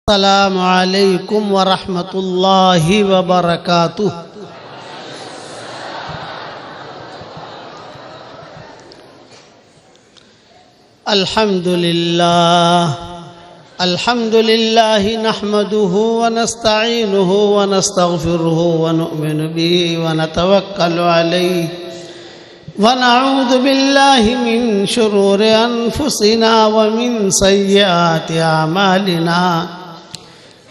अस्सलामु अलैकुम व रहमतुल्लाहि व बरकातुह। अल्हम्दुलिल्लाह नहमदुहु व नस्तईनुहु व नस्तगफिरुहु व नु'मिनु बिही व नतवक्कलु अलैहि व नऊज़ु बिल्लाहि मिन शुरूरि अनफुसिना व मिन सय्यिआति अमालिना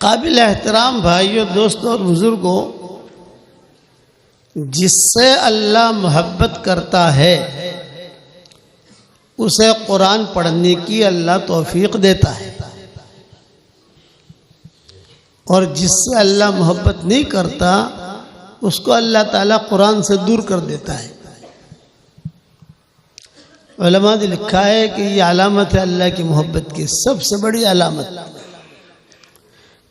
काबिल एहतराम भाइयों, दोस्तों और बुजुर्गों, जिससे अल्लाह मोहब्बत करता है उसे कुरान पढ़ने की अल्लाह तौफीक देता है, और जिससे अल्लाह मोहब्बत नहीं करता उसको अल्लाह ताला कुरान से दूर कर देता है। उलमा ने लिखा है कि ये अलामत है अल्लाह की मोहब्बत की, सबसे बड़ी अलामत,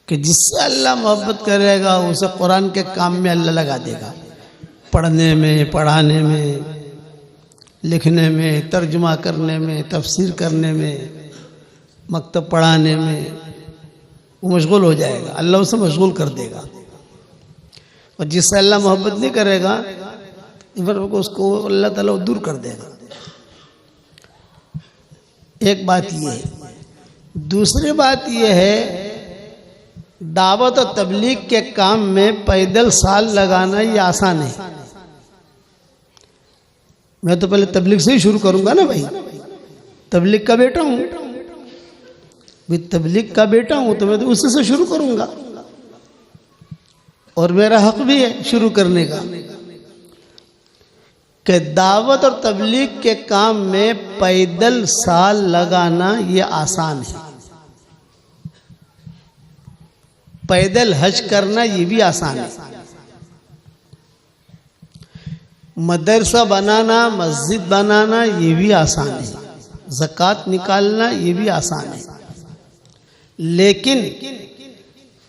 कि जिससे अल्लाह मोहब्बत करेगा उसे कुरान के काम में अल्लाह लगा देगा, पढ़ने में, पढ़ाने में, लिखने में, तर्जुमा करने में, तफसीर करने में, मकतब पढ़ाने में वो मशगूल हो जाएगा, अल्लाह उसे मशगूल कर देगा। और जिससे अल्लाह मोहब्बत नहीं करेगा फिर उसको अल्लाह ताला दूर कर देगा। एक बात ये है। दूसरी बात ये है, दावत और तबलीग के काम में पैदल साल लगाना ये आसान है। मैं तो पहले तबलीग से ही शुरू करूंगा ना भाई, तबलीग का बेटा हूं, भी तबलीग का बेटा हूं तो मैं तो उसी से शुरू करूंगा, और मेरा हक भी है शुरू करने का। कि दावत और तबलीग के काम में पैदल साल लगाना ये आसान है, पैदल हज करना ये भी आसान है, मदरसा बनाना, मस्जिद बनाना ये भी आसान है, ज़कात निकालना ये भी आसान है, लेकिन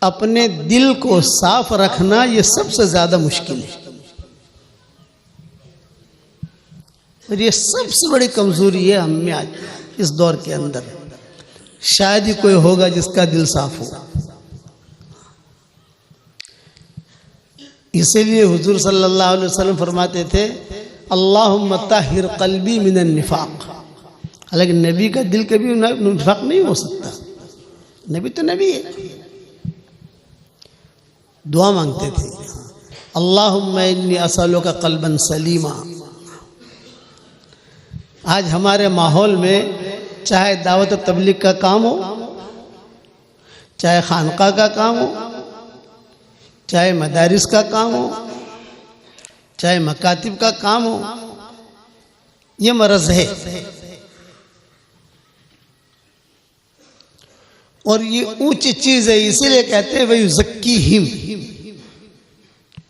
अपने दिल को साफ रखना ये सबसे ज्यादा मुश्किल है। और ये सबसे बड़ी कमजोरी है हम में आज इस दौर के अंदर। शायद ही कोई होगा जिसका दिल साफ हो। इसीलिए हुजूर सल्लल्लाहु अलैहि वसल्लम फरमाते थे, अल्लाहुम्मा ताहिर क़ल्बी मिनन निफाक। हालांकि नबी का दिल कभी निफाक नहीं हो सकता, नबी तो नबी है। दुआ मांगते थे, अल्लाहुम्मा इन्नी असअलुका क़ल्बन सलीमा। आज हमारे माहौल में चाहे दावत और तबलीग का काम हो, चाहे खानका का काम हो, चाहे मदारिस का काम हो, चाहे मकातिब का काम हो, ये मरज़ है। और ये ऊंची चीज है, इसीलिए कहते हैं वही ज़क्की हिम।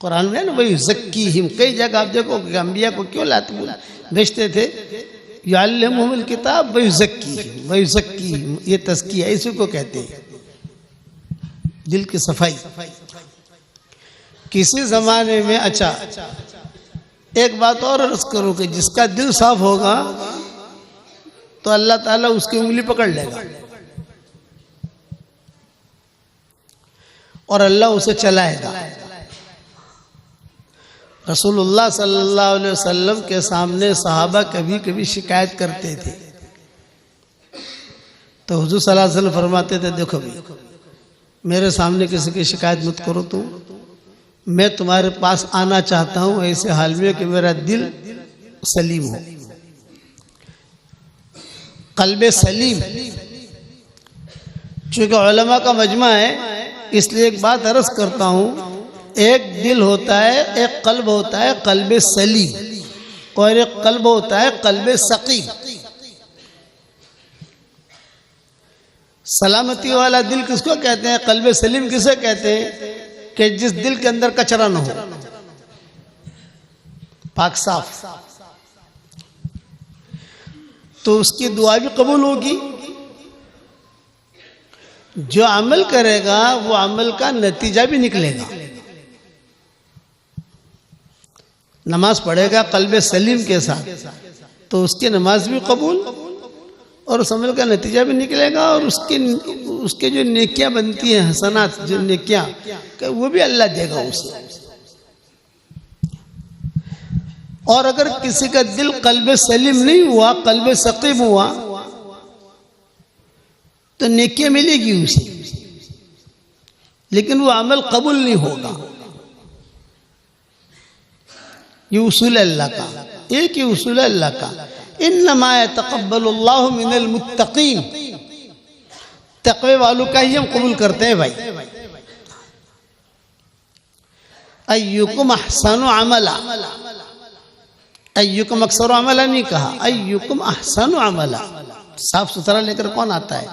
कुरान में है ना वही ज़क्की हिम। कई जगह आप देखो कि अंबिया को क्यों लाते भेजते थे, युअल्लिमुहुमुल किताब वही ज़क्की हिम, वही ज़क्की हिम। ये तज़किया इसी को कहते हैं, दिल की सफाई। किसी जमाने में, अच्छा एक बात और अर्ज़ करूं कि जिसका दिल साफ होगा तो अल्लाह ताला उसकी उंगली पकड़ लेगा। और अल्लाह उसे चलाएगा। रसूलुल्लाह सल्लल्लाहु अलैहि वसल्लम के सामने सहाबा कभी कभी शिकायत करते थे, तो हुजूर सल्लल्लाहु अलैहि वसल्लम फरमाते थे, देखो भी मेरे सामने किसी की शिकायत मत करो, मैं तुम्हारे पास आना चाहता हूं ऐसे हाल में कि मेरा दिल सलीम हो, कल्बे सलीम। चूंकि उलमा का मजमा है इसलिए एक बात अर्ज करता हूं, एक दिल होता है, एक कल्ब होता है कल्बे सलीम, और एक कल्ब होता है कल्बे सकीम। सलामती वाला दिल किसको कहते हैं, कल्बे सलीम किसे कहते हैं, कि जिस दिल के अंदर कचरा न हो, पाक साफ, तो उसकी दुआ भी कबूल होगी। जो अमल करेगा वो अमल का नतीजा भी निकलेगा। नमाज पढ़ेगा कल्बे सलीम के साथ तो उसकी नमाज भी कबूल और उस अमल का नतीजा भी निकलेगा, और उसके जो नेकियां बनती हैं, हसनात जो नेकियां, वो भी अल्लाह देगा उसे। और अगर किसी का दिल कल्बे सलीम नहीं हुआ, कल्बे सकीम हुआ, तो नेकियां मिलेगी उसे, लेकिन वो अमल कबूल नहीं होगा। ये उसूल अल्लाह का, एक ही उसूल अल्लाह का, इन्नमा यतक़ब्बलुल्लाहु मिनल मुत्तक़ीन, तक़वे वालों का ही हम कबूल करते हैं भाई। अय्युकुम अहसनु अमला, अय्युकुम अक्सर अमला नहीं कहा, अय्युकुम अहसनु अमला। साफ सुथरा लेकर कौन आता है?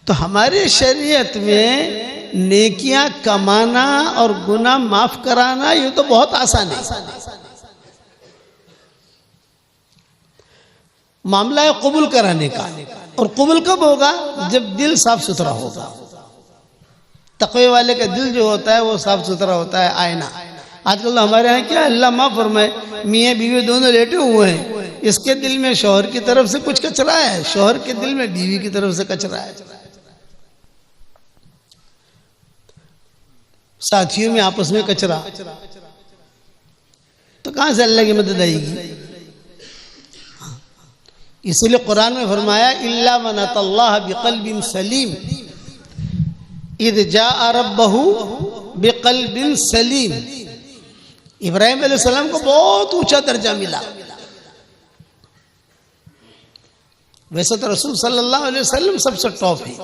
तो हमारे शरीयत में नेकियां कमाना और गुनाह माफ कराना ये तो बहुत आसान है। मामला है कबूल कराने का, और कबूल कब होगा? जब दिल साफ सुथरा होगा। तक़वे वाले का दिल जो होता है वो साफ सुथरा होता है, आईना। आजकल तो हमारे यहाँ क्या, अल्लाह माफ फरमाए, मियाँ बीवी दोनों लेटे हुए हैं, इसके दिल में शौहर की तरफ से कुछ कचरा है, शौहर के दिल में बीवी की तरफ से कचरा है। साथियों में आपस में कचरा, तो कहां से अल्लाह की मदद आएगी? इसलिए कुरान में फरमाया, इल्ला मन अतल्लाह बिक़ल्बिन सलीम इज़ जाअ रब्बहु बिक़ल्बिन सलीम। इब्राहिम अलैहिस्सलाम को बहुत ऊंचा दर्जा मिला। वैसे तो रसूल सल्लल्लाहु अलैहि वसल्लम सबसे टॉप है,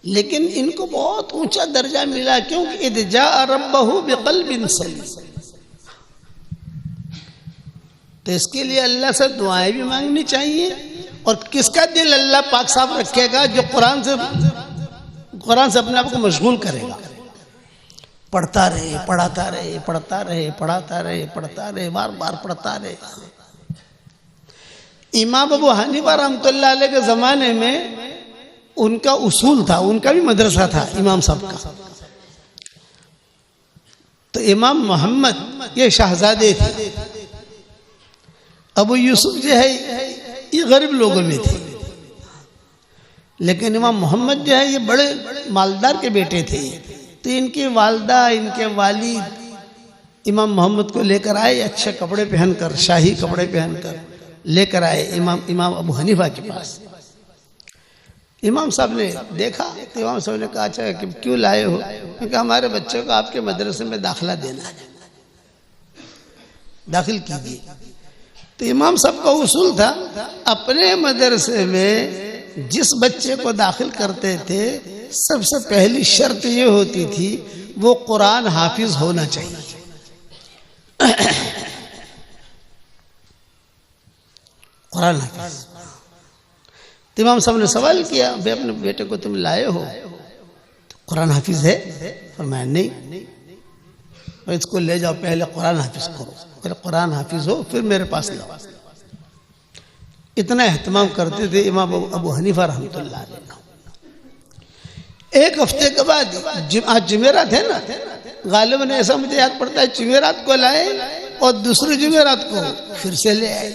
लेकिन इनको बहुत ऊंचा दर्जा मिला, क्योंकि इज़ जाअ रब्बहु बिक़ल्बिन सलीम। तो इसके लिए अल्लाह से दुआएं भी मांगनी चाहिए। और किसका दिल अल्लाह पाक साफ रखेगा? जो कुरान से अपने आप को मशगूल करेगा, पढ़ता रहे, पढ़ाता रहे, पढ़ता रहे, पढ़ाता रहे, पढ़ता रहे, बार बार पढ़ता रहे। इमाम अबू हनीफा रहमतुल्लाह अलैह के ज़माने में उनका उसूल था, उनका भी मदरसा था इमाम साहब का। तो इमाम मोहम्मद ये शहजादे थे, अबू यूसुफ जो है ये गरीब लोगों में थे, लेकिन इमाम मोहम्मद जो है ये बड़े मालदार के बेटे थे। तो इनकी वालदा, इनके वालिद इमाम मोहम्मद को लेकर आए, अच्छे कपड़े पहनकर, शाही कपड़े पहनकर लेकर आए इमाम अबू हनीफा के पास। इमाम साहब ने देखा तो इमाम साहब ने कहा, अच्छा कि क्यों लाए हो? क्योंकि हमारे बच्चे को आपके मदरसे में दाखिला देना है, दाखिल कीजिए। तो इमाम साहब का उसूल था, अपने मदरसे में जिस बच्चे को दाखिल करते थे सबसे पहली शर्त ये होती थी वो कुरान हाफिज होना चाहिए। कुरान हाफिज। तो इमाम साहब ने सवाल किया, भाई अपने बेटे को तुम लाए हो, तो कुरान हाफिज है? फरमाया नहीं। और इसको ले जाओ, पहले कुरान हाफिज करो, फिर कुरान हाफिज हो फिर मेरे पास लाओ। इतना एहतमाम करते थे इमाम अबू हनीफा रहमतुल्लाह अलैह। एक हफ्ते के बाद, आज जुमेरात है ना, गालिबन ऐसा मुझे याद पड़ता है, जुमेरात को लाए और दूसरी जुमेरात को फिर से ले आए।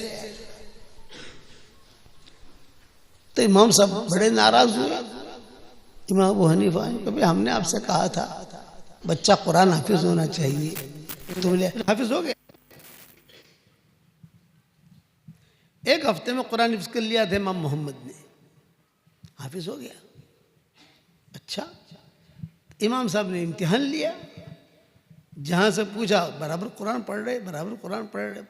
तो इमाम साहब बड़े नाराज हुए। इमाम अबू हनीफा कभी हमने आपसे कहा था बच्चा कुरान हाफिज होना चाहिए, तुम ले हाफिज हो गए। एक हफ्ते में कुरान हिफ्ज़ कर लिया था इमाम मोहम्मद ने, हाफिज हो गया। अच्छा, इमाम साहब ने इम्तिहान लिया, जहां से पूछा बराबर कुरान पढ़ रहे, बराबर कुरान पढ़ रहे।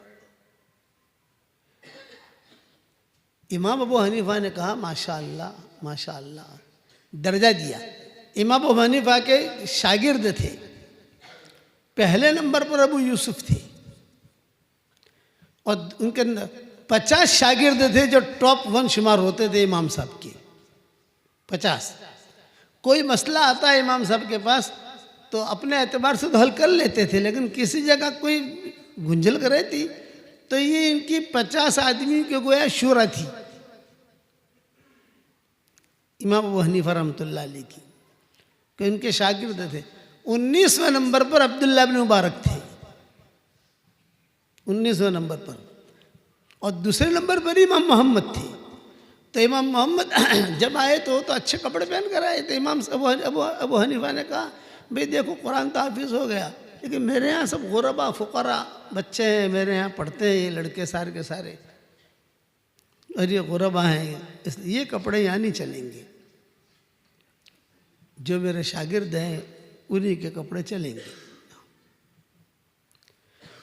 इमाम अबू हनीफा ने कहा माशाअल्लाह माशाअल्लाह, दर्जा दिया। इमाम अबू हनीफा के शागिर्द थे, पहले नंबर पर अबू यूसुफ थे और उनके 50 शागिर्द थे जो टॉप 1 शुमार होते थे इमाम साहब के। 50। कोई मसला आता है इमाम साहब के पास तो अपने एतबार से तो हल कर लेते थे, लेकिन किसी जगह कोई गुंजल कर रही थी तो ये इनकी 50 आदमी की गोया शूरा थी इमाम अबू हनीफा रहमतुल्लाह अलैह की, कि इनके शागिर्द थे। 19वें नंबर पर अब्दुल्लाह इब्न मुबारक थे, 19वें नंबर पर, और दूसरे नंबर पर इमाम मोहम्मद थे। तो इमाम मोहम्मद जब आए तो अच्छे कपड़े पहन कर आए। तो इमाम अबू हनीफा ने कहा भाई देखो कुरान तो हाफिज हो गया, लेकिन मेरे यहाँ सब गुरबा फुकरा बच्चे हैं, मेरे यहाँ पढ़ते हैं ये लड़के सारे के सारे, और ये गुरबा हैं, इसलिए ये कपड़े यहाँ नहीं चलेंगे, जो मेरे शागिर्द हैं उन्हीं के कपड़े चलेंगे।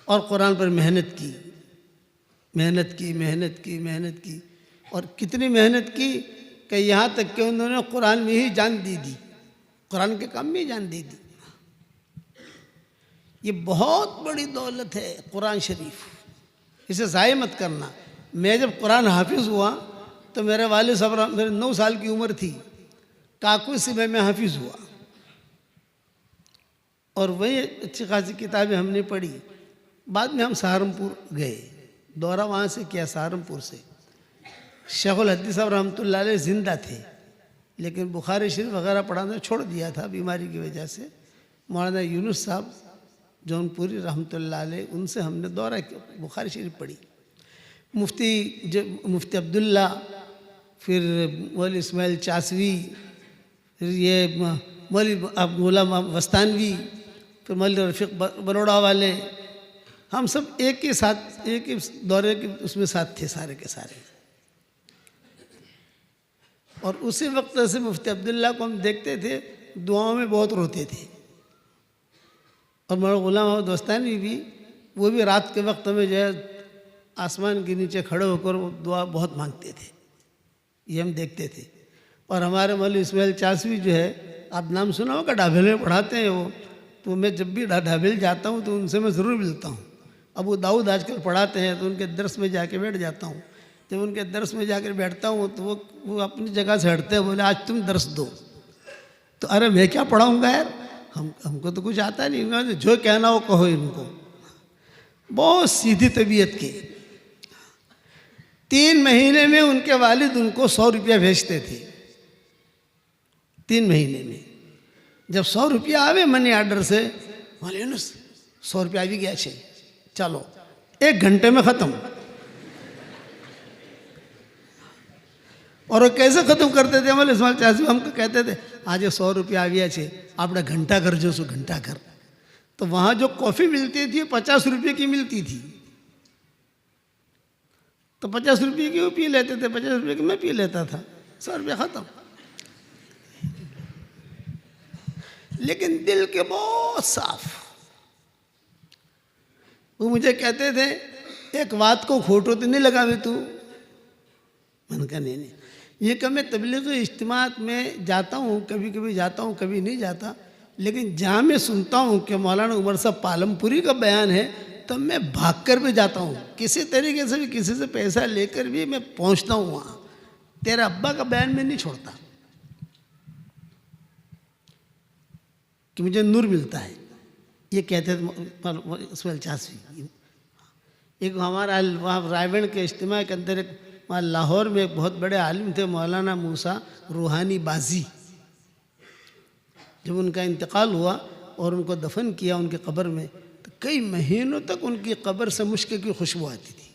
और कुरान पर मेहनत की मेहनत की मेहनत की मेहनत की, और कितनी मेहनत की कि यहाँ तक कि उन्होंने कुरान में ही जान दे दी, कुरान के काम में ही जान दे दी। ये बहुत बड़ी दौलत है कुरान शरीफ, इसे ज़ाय मत करना। मैं जब कुरान हाफिज़ हुआ तो मेरे वालिद साहब, मेरे 9 साल की उम्र थी, काकू से मैं हाफिज़ हुआ, और वही अच्छी खासी किताबें हमने पढ़ी। बाद में हम सहारनपुर गए, दौरा वहाँ से किया सहारनपुर से। शेखुल हदीस साहब रहमतुल्लाह अलैह ज़िंदा थे, लेकिन बुखारी शरीफ वगैरह पढ़ाना छोड़ दिया था बीमारी की वजह से। मौलाना यूनुस साहब जौनपुरी रहमतुल्लाह अलैह, उनसे हमने दौरा बुखारी शरीफ पढ़ी। मुफ्ती अब्दुल्ला, फिर मौलवी इस्माइल चासवी, फिर ये मौलवी गुलाम वस्तानवी, फिर मौलवी रफ़ीक बरोड़ा वाले, हम सब एक ही साथ एक ही दौरे के उसमें साथ थे सारे के सारे। और उसी वक्त से मुफ्ती अब्दुल्ला को हम देखते थे, दुआओं में बहुत रोते थे। और मौलाना गुलाम अहमद वस्तानी भी, वो भी रात के वक्त में जो है आसमान के नीचे खड़े होकर वो दुआ बहुत मांगते थे, ये हम देखते थे। और हमारे मौलवी इस्माइल चासवी जो है, आप नाम सुना होगा, ढाबेल में पढ़ाते हैं वो, तो मैं जब भी ढाबेल जाता हूँ तो उनसे मैं ज़रूर मिलता हूँ। अबू दाऊद आजकल पढ़ाते हैं तो उनके दर्स में जाके बैठ जाता हूँ। जब उनके दर्स में जाकर बैठता हूँ तो वो अपनी जगह से हटते हैं, बोले आज तुम दर्स दो। तो अरे मैं क्या पढ़ाऊँगा यार, हमको तो कुछ आता नहीं, उन्होंने जो कहना वो कहो इनको। बहुत सीधी तबीयत के। 3 महीने में उनके वालिद उनको 100 रुपया भेजते थे, 3 महीने में। जब 100 रुपया आवे मनी आर्डर से, बोले 100 रुपया भी गया छे, चलो 1 घंटे में ख़त्म। और वो कैसे ख़त्म करते थे, हमारे इस्माइल चाचू हमको कहते थे आज 100 रुपया आ गया छे, आपने घंटा कर जो सो घंटा कर। तो वहाँ जो कॉफ़ी मिलती थी 50 रुपये की मिलती थी, तो 50 रुपये की वो पी लेते थे, 50 रुपये की मैं पी लेता था, 100 रुपया ख़त्म। लेकिन दिल के बहुत साफ। वो मुझे कहते थे एक बात को खोटो तो नहीं लगावे तू। मैंने कहा नहीं, ये कि मैं तबलीग इज्तिमात में जाता हूँ, कभी कभी जाता हूँ, कभी नहीं जाता, लेकिन जहाँ मैं सुनता हूँ कि मौलाना उमर साहब पालमपुरी का बयान है, तब मैं भाग कर भी जाता हूँ, किसी तरीके से भी, किसी से पैसा लेकर भी मैं पहुँचता हूँ वहाँ। तेरा अब्बा का बयान मैं नहीं छोड़ता कि मुझे नूर मिलता है, ये कहते थे इस्माइल चासवी। एक हमारा वहाँ रायगढ़ के इज्तिमा के अंदर एक, वहाँ लाहौर में एक बहुत बड़े आलिम थे मौलाना मूसा रूहानी बाजी। जब उनका इंतकाल हुआ और उनको दफन किया उनके कब्र में, तो कई महीनों तक उनकी कब्र से मुश्क की खुशबू आती थी,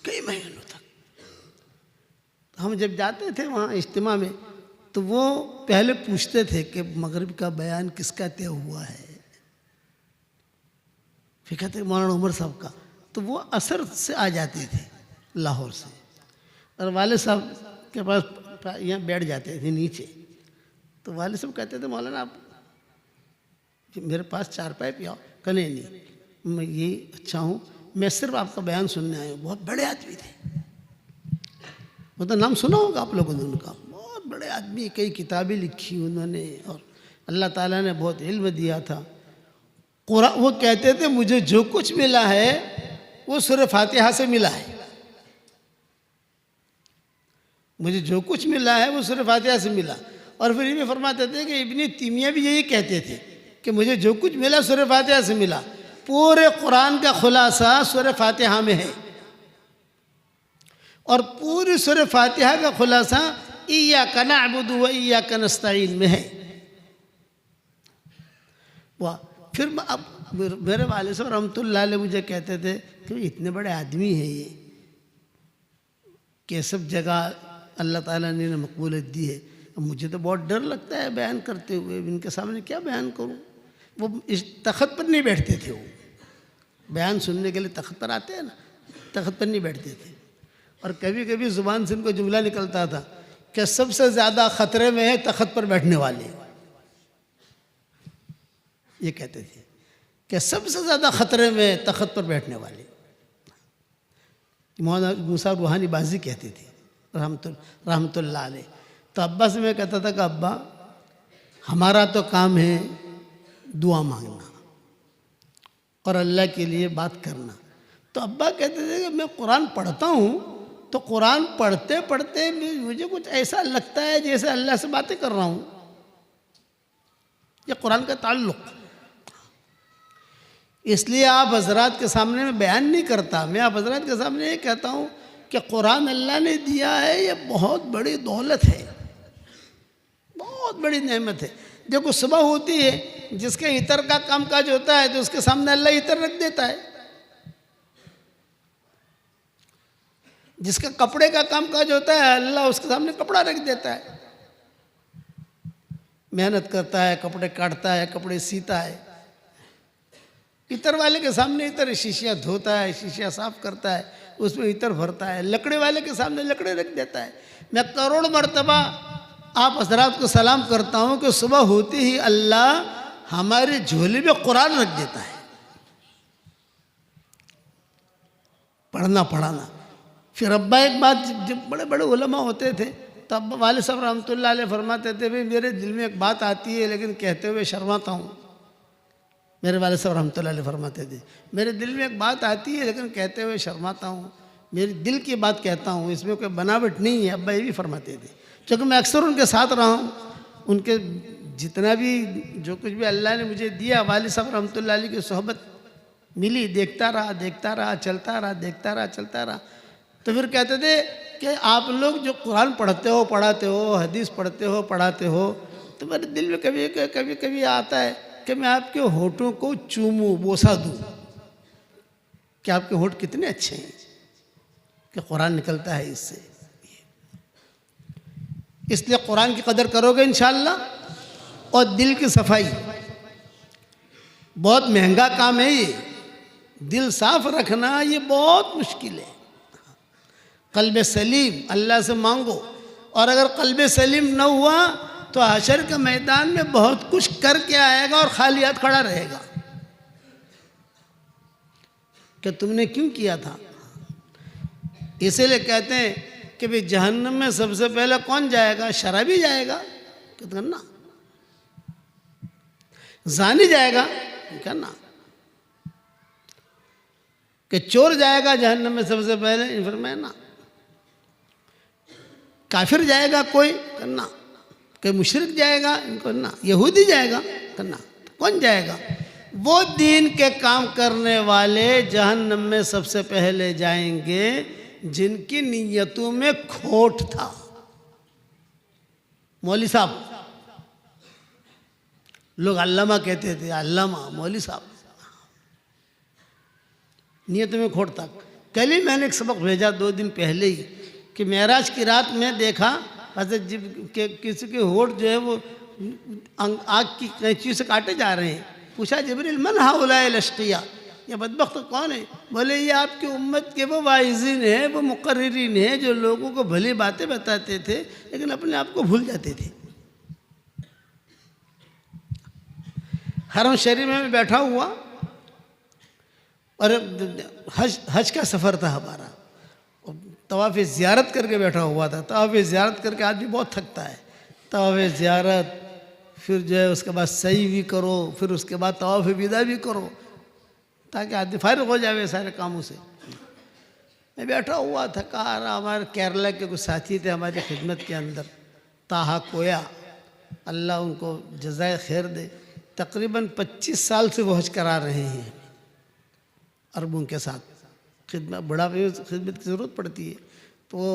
कई महीनों तक। तो हम जब जाते थे वहाँ इज्तिमा में तो वो पहले पूछते थे कि मगरिब का बयान किसका तय हुआ है, फिर कहते मौलाना उमर साहब का। तो वो असर से आ जाते थे लाहौर से, और वाले साहब के पास यहाँ बैठ जाते थे नीचे। तो वाले साहब कहते थे मौलाना आप मेरे पास चारपाई पे आओ। कहने नहीं, मैं ये अच्छा हूँ, मैं सिर्फ आपका बयान सुनने आया हूँ। बहुत बड़े आदमी थे, वो तो नाम सुना होगा आप लोगों ने उनका, बहुत बड़े आदमी, कई किताबें लिखी उन्होंने, और अल्लाह ताला ने बहुत इल्म दिया था। कुरान, वो कहते थे मुझे जो कुछ मिला है वो सूरह फातिहा से मिला है, मुझे जो कुछ मिला है वो सूरह फातिहा से मिला। और फिर ये भी फरमाते थे कि इब्न तैमिया भी यही कहते थे कि मुझे जो कुछ मिला सूरह फातिहा से मिला। पूरे कुरान का खुलासा सूरह फातिहा में है, और पूरी सूरह फातिहा का खुलासा इय्याका नअबुदु व इय्याका नस्तईन में है। वाह। फिर अब मेरे वाले साहब रहमतुल्लाह अलैह मुझे कहते थे कि इतने बड़े आदमी हैं ये, कि सब जगह अल्लाह ताला ने मकबूलियत दी है। मुझे तो बहुत डर लगता है बयान करते हुए, इनके सामने क्या बयान करूं। वो इस तख़त पर नहीं बैठते थे, वो बयान सुनने के लिए तख़त पर आते हैं ना, तख़त पर नहीं बैठते थे। और कभी कभी ज़ुबान से इनको जुमला निकलता था कि सबसे ज़्यादा ख़तरे में है तख़त पर बैठने वाले। ये कहते थे कि सबसे ज़्यादा ख़तरे में है तख़त पर बैठने वाले। मौलाना मूसा रूहानी बाजी कहते थे रहमतुल्लाह अलैह। तो अब्बा से मैं कहता था कि अब्बा हमारा तो काम है दुआ मांगना और अल्लाह के लिए बात करना। तो अब्बा कहते थे कि मैं कुरान पढ़ता हूँ, तो कुरान पढ़ते पढ़ते मुझे कुछ ऐसा लगता है जैसे अल्लाह से बातें कर रहा हूँ। ये कुरान का ताल्लुक़, इसलिए आप हजरात के सामने मैं बयान नहीं करता। मैं आप हजरात के सामने ये कहता हूँ कि कुरान अल्लाह ने दिया है, ये बहुत बड़ी दौलत है, बहुत बड़ी नेमत है। देखो सुबह होती है, जिसके इतर का कामकाज होता है तो उसके सामने अल्लाह इतर रख देता है, जिसका कपड़े का कामकाज होता है अल्लाह उसके सामने कपड़ा रख देता है। मेहनत करता है, कपड़े काटता है, कपड़े सीता है, इतर वाले के सामने इतर, शीशियाँ धोता है, शीशियाँ साफ करता है, उसमें इतर भरता है। लकड़े वाले के सामने लकड़े रख देता है। मैं करोड़ मर्तबा आप हजरात को सलाम करता हूँ कि सुबह होते ही अल्लाह हमारे झोले में कुरान रख देता है। पढ़ना पढ़ाना। फिर अब्बा एक बात, जब बड़े बड़े उलमा होते थे तो अब्बा वाले साहब रहमतुल्लाह अलैह फरमाते थे, भाई मेरे दिल में एक बात आती है लेकिन कहते हुए शर्माता हूँ। मेरे वाले साहब रहमतुल्लाह अलैह फरमाते थे, मेरे दिल में एक बात आती है लेकिन कहते हुए शर्माता हूँ, मेरी दिल की बात कहता हूँ, इसमें कोई बनावट नहीं है। अब्बा ये भी फरमाते थे, क्योंकि मैं अक्सर उनके साथ रहा हूँ। उनके जितना भी जो कुछ भी अल्लाह ने मुझे दिया, वाले साहब रहमतुल्लाह अलैह की सोहबत मिली, देखता रहा, चलता रहा, देखता रहा, चलता रहा। तो फिर कहते थे कि आप लोग जो कुरान पढ़ते हो, पढ़ाते हो, हदीस पढ़ते हो, पढ़ाते हो, तो मेरे दिल में कभी कभी आता है कि मैं आपके होठों को चूमूं, बोसा दूं कि आपके होठ कितने अच्छे हैं कि कुरान निकलता है इससे। इसलिए कुरान की कदर करोगे इंशाअल्लाह। और दिल की सफाई बहुत महंगा काम है ये, दिल साफ रखना ये बहुत मुश्किल है। कल्ब सलीम अल्लाह से मांगो, और अगर कल्ब सलीम न हुआ तो हशर के मैदान में बहुत कुछ करके आएगा और खाली हाथ खड़ा रहेगा कि तुमने क्यों किया था। इसीलिए कहते हैं कि भाई जहन्नम में सबसे पहले कौन जाएगा? शराबी जाएगा, कहना जानी जाएगा, कहना कि चोर जाएगा जहन्नम में सबसे पहले, फरमाया ना। काफिर जाएगा कोई, करना कोई मुशरिक जाएगा, इनको ना। यहूदी जाएगा, करना। कौन जाएगा? वो दीन के काम करने वाले जहन्नम में सबसे पहले जाएंगे जिनकी नीयतों में खोट था। मौली साहब, लोग अल्लामा कहते थे, अल्लामा मौली साहब, नीयत में खोट था। कल ही मैंने एक सबक भेजा 2 दिन पहले ही कि मेराज की रात में देखा हजरत जिब के किसी के होठ जो है वो आग की कैंची से काटे जा रहे हैं। पूछा जिब्रील मन हाउलाए लश्किया, ये बदबख्त कौन है? बोले ये आपकी उम्मत के वो वाइज़ीन हैं, वो मुकर्रिरीन हैं जो लोगों को भली बातें बताते थे लेकिन अपने आप को भूल जाते थे। हरम शरीफ में मैं बैठा हुआ और हज का सफ़र था हमारा, तवाफ़ ज़ियारत करके बैठा हुआ था। तवाफ़ ज़ियारत करके आदमी बहुत थकता है। तवाफ़ ज़ियारत, फिर जो है उसके बाद सही भी करो, फिर उसके बाद तवाफ़ विदा भी करो ताकि आदमी फारिग हो जाए सारे कामों से। मैं बैठा हुआ थका रहा। हमारे केरला के कुछ साथी थे हमारी खिदमत के अंदर, ताहा कोया, अल्लाह उनको जज़ाए खैर दे। तकरीबन 25 साल से वो हज करा रहे हैं अरबों के साथ। खिदमत बुढ़ापे में खिदमत की ज़रूरत पड़ती है, तो वो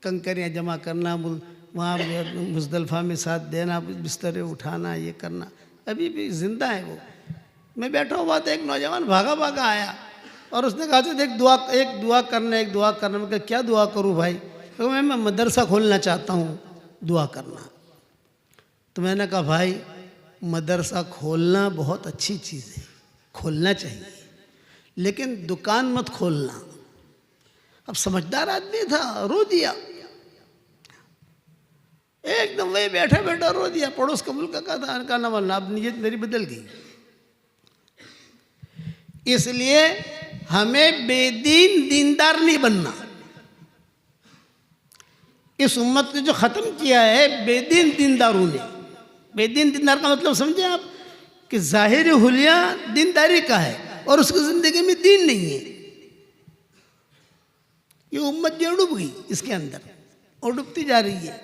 कंकरियाँ जमा करना, वहाँ मुज़दलिफ़ा में साथ देना, बिस्तरे उठाना, ये करना, अभी भी ज़िंदा है वो। मैं बैठा हुआ था, एक नौजवान भागा भागा आया और उसने कहा था एक दुआ करना। मैं कहा क्या दुआ करूँ भाई? तो मैं मदरसा खोलना चाहता हूँ, दुआ करना। तो मैंने कहा भाई मदरसा खोलना बहुत अच्छी चीज़ है, खोलना चाहिए, लेकिन दुकान मत खोलना। अब समझदार आदमी था, रो दिया एकदम, वही बैठा बैठा रो दिया। पड़ोस का मुल्क का नाम, अब नीयत मेरी बदल गई। इसलिए हमें बेदीन दीनदार नहीं बनना। इस उम्मत ने जो ख़त्म किया है बेदीन दीनदारों ने। बेदीन दीनदार का मतलब समझे आप कि ज़ाहिर हुलिया दीनदारी का है और उसकी ज़िंदगी में दीन नहीं है। ये उम्मत जो डूब गई इसके अंदर और डूबती जा रही है।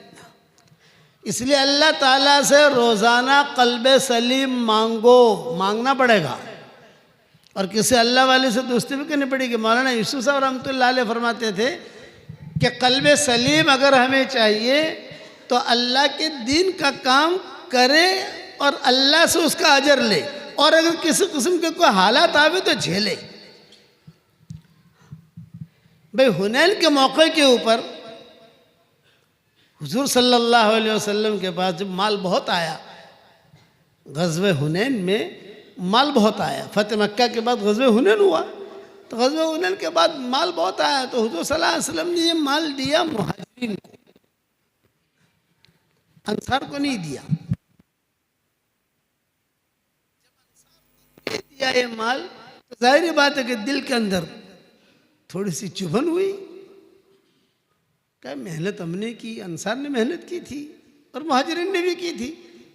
इसलिए अल्लाह ताला से रोज़ाना क़ल्ब सलीम मांगना पड़ेगा और किसी अल्लाह वाले से दोस्ती भी करनी पड़ेगी। मौलाना यूसुफ साहब रहमतुल्लाह अलैह फरमाते थे कि क़ल्ब सलीम अगर हमें चाहिए तो अल्लाह के दीन का काम करे और अल्लाह से उसका अजर ले, और अगर किसी किस्म के कोई हालात आवे तो झेले। भाई हुनैन के मौके के ऊपर हुजूर सल्लल्लाहु अलैहि वसल्लम के पास जब माल बहुत आया, ग़ज़वे हुनैन में माल बहुत आया। फ़तेह मक्का के बाद ग़ज़वे हुनैन हुआ, तो ग़ज़वे हुनैन के बाद माल बहुत आया, तो हुजूर सल्लल्लाहु अलैहि वसल्लम ने ये माल दिया मुहाजिरीन को, अंसार को नहीं दिया। दिया ये माल तो जाहिर बात है कि दिल के अंदर थोड़ी सी चुभन हुई। क्या मेहनत हमने की, अंसार ने मेहनत की थी और मुहाजिरीन ने भी की थी,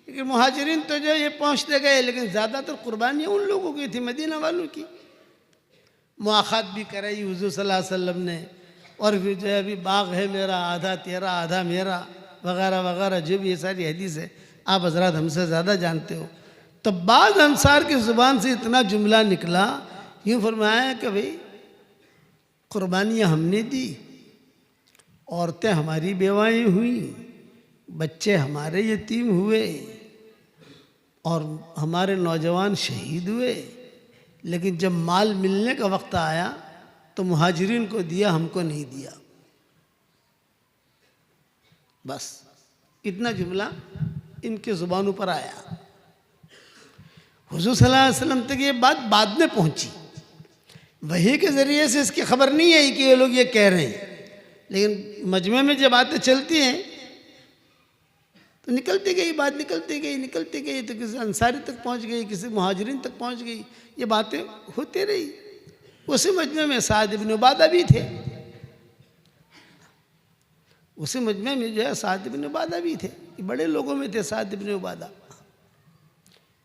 लेकिन मुहाजिरीन तो जो ये पहुँचते गए, लेकिन ज़्यादातर कुर्बानियाँ उन लोगों की थी, मदीना वालों की। मुआख़ात भी कराई हुज़ूर सल्लल्लाहु अलैहि वसल्लम ने, और फिर जो है अभी बाग है मेरा, आधा तेरा आधा मेरा, वगैरह वगैरह, जो भी ये सारी हदीस है आप हज़रात हमसे ज़्यादा जानते हो। तो बाद अंसार की ज़ुबान से इतना जुमला निकला, यूँ फरमाया कि भाई कुर्बानियाँ हमने दी, औरतें हमारी बेवाएँ हुई, बच्चे हमारे यतीम हुए और हमारे नौजवान शहीद हुए, लेकिन जब माल मिलने का वक्त आया तो मुहाजिरीन को दिया, हमको नहीं दिया। बस इतना जुमला इनके ज़ुबानों पर आया। हुज़ूर सल्लल्लाहु अलैहि वसल्लम तक ये बात बाद में पहुंची, वही के ज़रिए से इसकी खबर नहीं आई कि ये लोग ये कह रहे हैं, लेकिन मजमे में जब बातें चलती हैं तो निकलती गई बात, निकलती गई तो किसी अंसारी तक पहुंच गई, किसी मुहाजिरीन तक पहुंच गई, ये बातें होती रही। उसी मजमे में साद इब्न उबादा भी थे, उसी मजमे में जो है साद इब्न उबादा भी थे, ये बड़े लोगों में थे साद इब्न उबादा,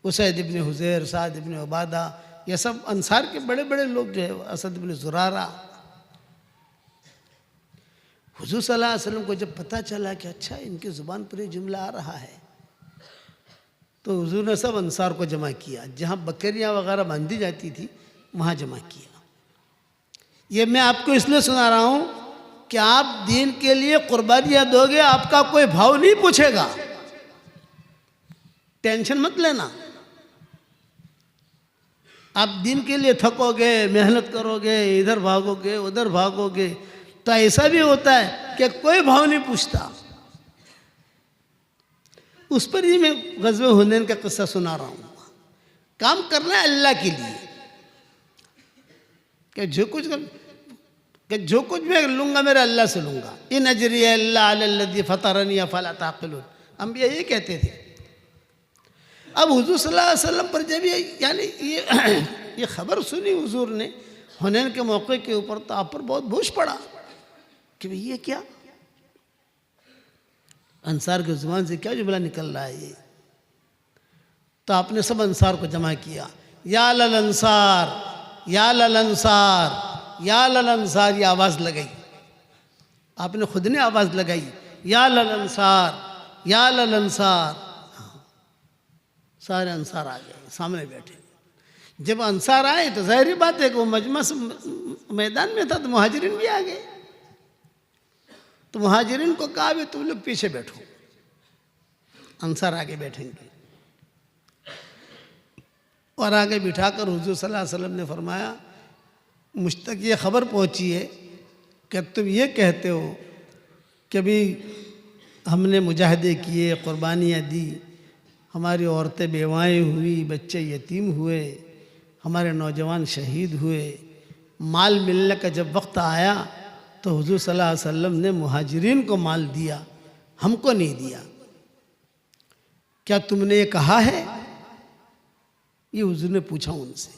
उसैद इब्न हुज़ैर, साद इब्न उबादा, ये सब अंसार के बड़े बड़े लोग जो है, असद इब्न ज़ुरारा। हुज़ूर सल्लल्लाहु अलैहि वसल्लम को जब पता चला कि अच्छा इनकी ज़ुबान पर ये जुमला आ रहा है, तो हुज़ूर ने सब अंसार को जमा किया, जहाँ बकरियाँ वगैरह बांधी जाती थी वहाँ जमा किया। ये मैं आपको इसलिए सुना रहा हूँ कि आप दीन के लिए कुर्बानियाँ दोगे, आपका कोई भाव नहीं पूछेगा, टेंशन मत लेना। आप दीन के लिए थकोगे, मेहनत करोगे, इधर भागोगे उधर भागोगे, तो ऐसा भी होता है कि कोई भाव नहीं पूछता, उस पर ही मैं ग़ज़वे हुनैन का किस्सा सुना रहा हूँ। काम करना है अल्लाह के लिए कि जो कुछ मैं लूँगा मेरे अल्लाह से लूँगा। इन अजरिया इल्ला अलल्लज़ी फ़तरनी अफ़ला ताक़िलून, अम्बिया ये कहते थे। अब हुज़ूर सल्लल्लाहु अलैहि वसल्लम पर जब ये खबर सुनी हुज़ूर ने हुनैन के मौके के ऊपर, तो आप पर बहुत बोझ पड़ा कि भाई ये क्या, अंसार की ज़ुबान से क्या जुमला निकल रहा है ये। तो आपने सब अंसार को जमा किया, या लल अंसार, या लल अंसार, या लल अंसार, ये आवाज़ लगाई। आपने खुद ने आवाज़ लगाई, या लल अंसार, या लल अंसार। सारे अंसार आ गए, सामने बैठे। जब अंसार आए तो ज़ाहिर बात है कि वो मजमा मैदान में था, तो मुहाजिरीन भी आ गए। तो मुहाजिरीन को कहा भी तुम लोग पीछे बैठो, अंसार आगे बैठेंगे। और आगे बिठाकर हुज़ूर सल्लल्लाहु अलैहि वसल्लम ने फरमाया, मुझ तक ये खबर पहुंची है कि तुम ये कहते हो कि भाई हमने मुजाहिदे किए, कुर्बानियाँ दी, हमारी औरतें बेवाएँ हुई, बच्चे यतीम हुए, हमारे नौजवान शहीद हुए। माल मिलने का जब वक्त आया तो हुज़ूर सल्लल्लाहु अलैहि वसल्लम ने मुहाजिरीन को माल दिया, हमको नहीं दिया। क्या तुमने ये कहा है? ये हुज़ूर ने पूछा उनसे।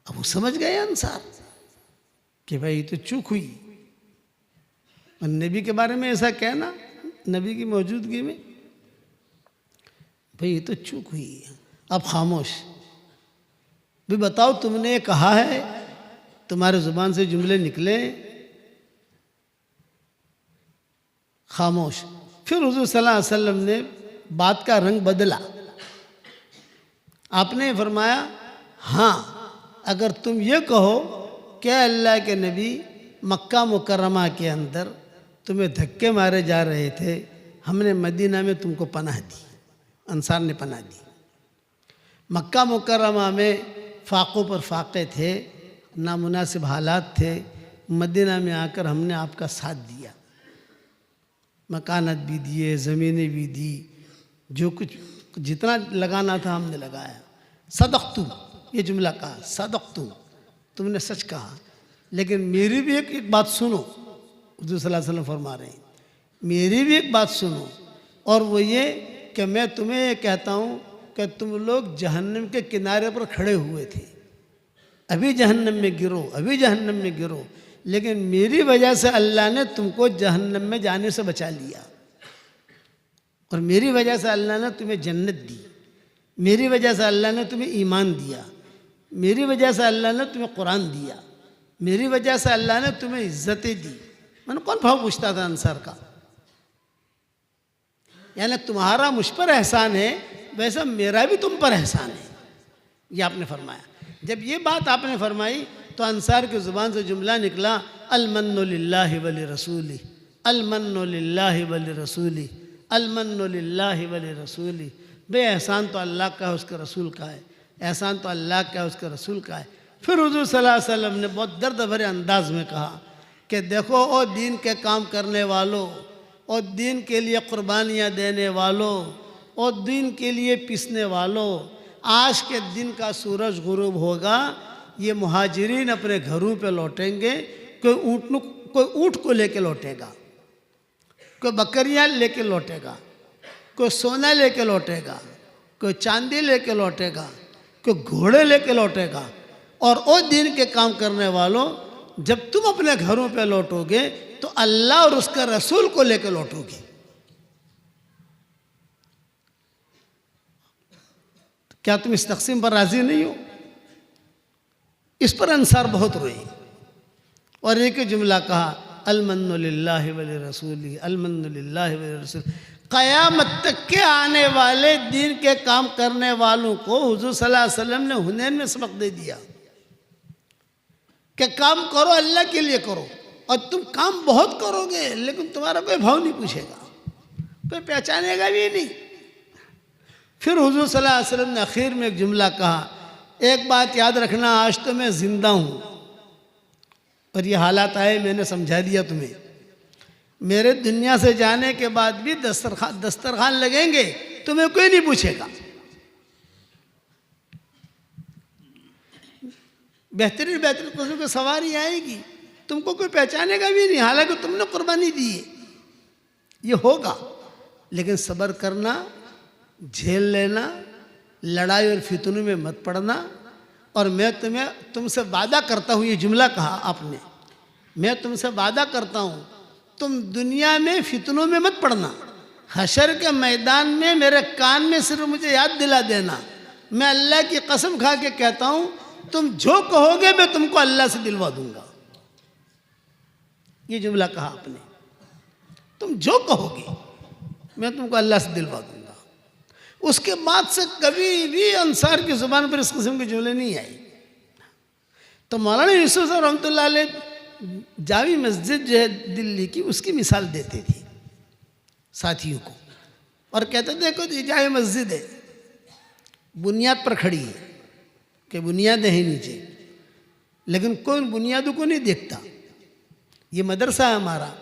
अब वो समझ गए अंसार कि भाई ये तो चूक हुई। और नबी के बारे में ऐसा कहना, नबी की मौजूदगी में, भाई ये तो चूक हुई। अब खामोश। भी बताओ तुमने ये कहा है, तुम्हारे ज़ुबान से जुमले निकले। खामोश। फिर हुज़ूर सल्लल्लाहु अलैहि वसल्लम ने बात का रंग बदला। आपने फरमाया, हाँ अगर तुम ये कहो कि अल्लाह के नबी मक्का मुकर्रमा के अंदर तुम्हें धक्के मारे जा रहे थे, हमने मदीना में तुमको पनाह दी, अंसार ने पनाह दी। मक्का मुकर्रमा में फाकों पर फाके थे, नामुनासिब हालात थे, मदीना में आकर हमने आपका साथ दिया, मकानत भी दिए, ज़मीनें भी दी, जो कुछ जितना लगाना था हमने लगाया। सदक़तु, ये जुमला कहा, सदक़तु, तुमने सच कहा। लेकिन मेरी भी एक बात सुनो, हुज़ूर सल्लल्लाहु अलैहि वसल्लम फरमा रहे हैं, मेरी भी एक बात सुनो, और वो ये कि मैं तुम्हें ये कहता हूँ कि तुम लोग जहन्नम के किनारे पर खड़े हुए थे, अभी जहन्नम में गिरो, अभी जहन्नम में गिरो, लेकिन मेरी वजह से अल्लाह ने तुमको जहन्नम में जाने से बचा लिया, और मेरी वजह से अल्लाह ने तुम्हें जन्नत दी, मेरी वजह से अल्लाह ने तुम्हें ईमान दिया, मेरी वजह से अल्लाह ने तुम्हें कुरान दिया, मेरी वजह से अल्लाह ने तुम्हें इज्जतें दी। मैंने कौन भाव पूछता था अंसार का? यानी तुम्हारा मुझ पर एहसान है, वैसा मेरा भी तुम पर एहसान है, ये आपने फरमाया। जब ये बात आपने फरमाई तो अंसार की ज़ुबान से जुमला निकला, अलमन्नु लिल्लाहि वली रसूली, अलमन्नु लिल्लाहि वली रसूली, अलमन्नु लिल्लाहि वली रसूली। बे एहसान तो अल्लाह का है, उसके रसूल का है, एहसान तो अल्लाह का है, उसके रसूल का है। फिर हुज़ूर सल्लल्लाहु अलैहि वसल्लम ने बहुत दर्द भरे अंदाज में कहा कि देखो ओ दीन के काम करने वालों, और दीन के लिए कुर्बानियाँ देने वालों, और दीन के लिए पिसने वालों, आज के दिन का सूरज गुरूब होगा, ये मुहाजिरीन अपने घरों पे लौटेंगे। कोई ऊँट को लेके लौटेगा, कोई बकरियाँ लेके लौटेगा, कोई सोना लेके लौटेगा, कोई चांदी लेके लौटेगा, कोई घोड़े लेके लौटेगा। और वो दिन के काम करने वालों, जब तुम अपने घरों पे लौटोगे तो अल्लाह और उसका रसूल को लेकर लौटोगे। क्या तुम इस तकसीम पर राजी नहीं हो? इस पर अंसार बहुत रोए और एक ही जुमला कहा, अलमन्नु लिल्लाहि वली रसूली, अलमन्नु लिल्लाहि वली रसूल। क़यामत तक के आने वाले दीन के काम करने वालों को हुज़ूर सल्लल्लाहु अलैहि वसल्लम ने हुनैन में सबक दे दिया कि काम करो, अल्लाह के लिए करो, और तुम काम बहुत करोगे लेकिन तुम्हारा कोई भाव नहीं पूछेगा, कोई पहचानेगा भी नहीं। फिर हुज़ूर सल्लल्लाहु अलैहि वसल्लम ने आखिर में एक जुमला कहा, एक बात याद रखना, आज तो मैं ज़िंदा हूँ और ये हालात आए, मैंने समझा दिया तुम्हें। मेरे दुनिया से जाने के बाद भी दस्तरखान लगेंगे, तुम्हें कोई नहीं पूछेगा। बेहतरीन बेहतरीन किस्म की सवारी आएगी, तुमको कोई पहचानेगा भी नहीं, हालांकि तुमने कुर्बानी दी है। ये होगा, लेकिन सब्र करना, झेल लेना, लड़ाई और फितनों में मत पड़ना। और मैं तुमसे वादा करता हूँ, ये जुमला कहा आपने, मैं तुमसे वादा करता हूँ तुम दुनिया में फितनों में मत पड़ना, हशर के मैदान में मेरे कान में सिर्फ मुझे याद दिला देना। मैं अल्लाह की कसम खा के कहता हूँ, तुम जो कहोगे मैं तुमको अल्लाह से दिलवा दूंगा। ये जुमला कहा आपने, तुम जो कहोगे मैं तुमको अल्लाह से दिलवा दूंगा। उसके बाद से कभी भी अंसार की जुबान पर इस किस्म के जुमले नहीं आए। तो मौलाना यूसुफ साहब रहमतुल्लाह अलैह जावी मस्जिद जो है दिल्ली की, उसकी मिसाल देते थे साथियों को, और कहते थे देखो ये जावी मस्जिद है, बुनियाद पर खड़ी है कि बुनियादें हैं नीचे, लेकिन कोई बुनियादों को नहीं देखता। ये मदरसा है हमारा,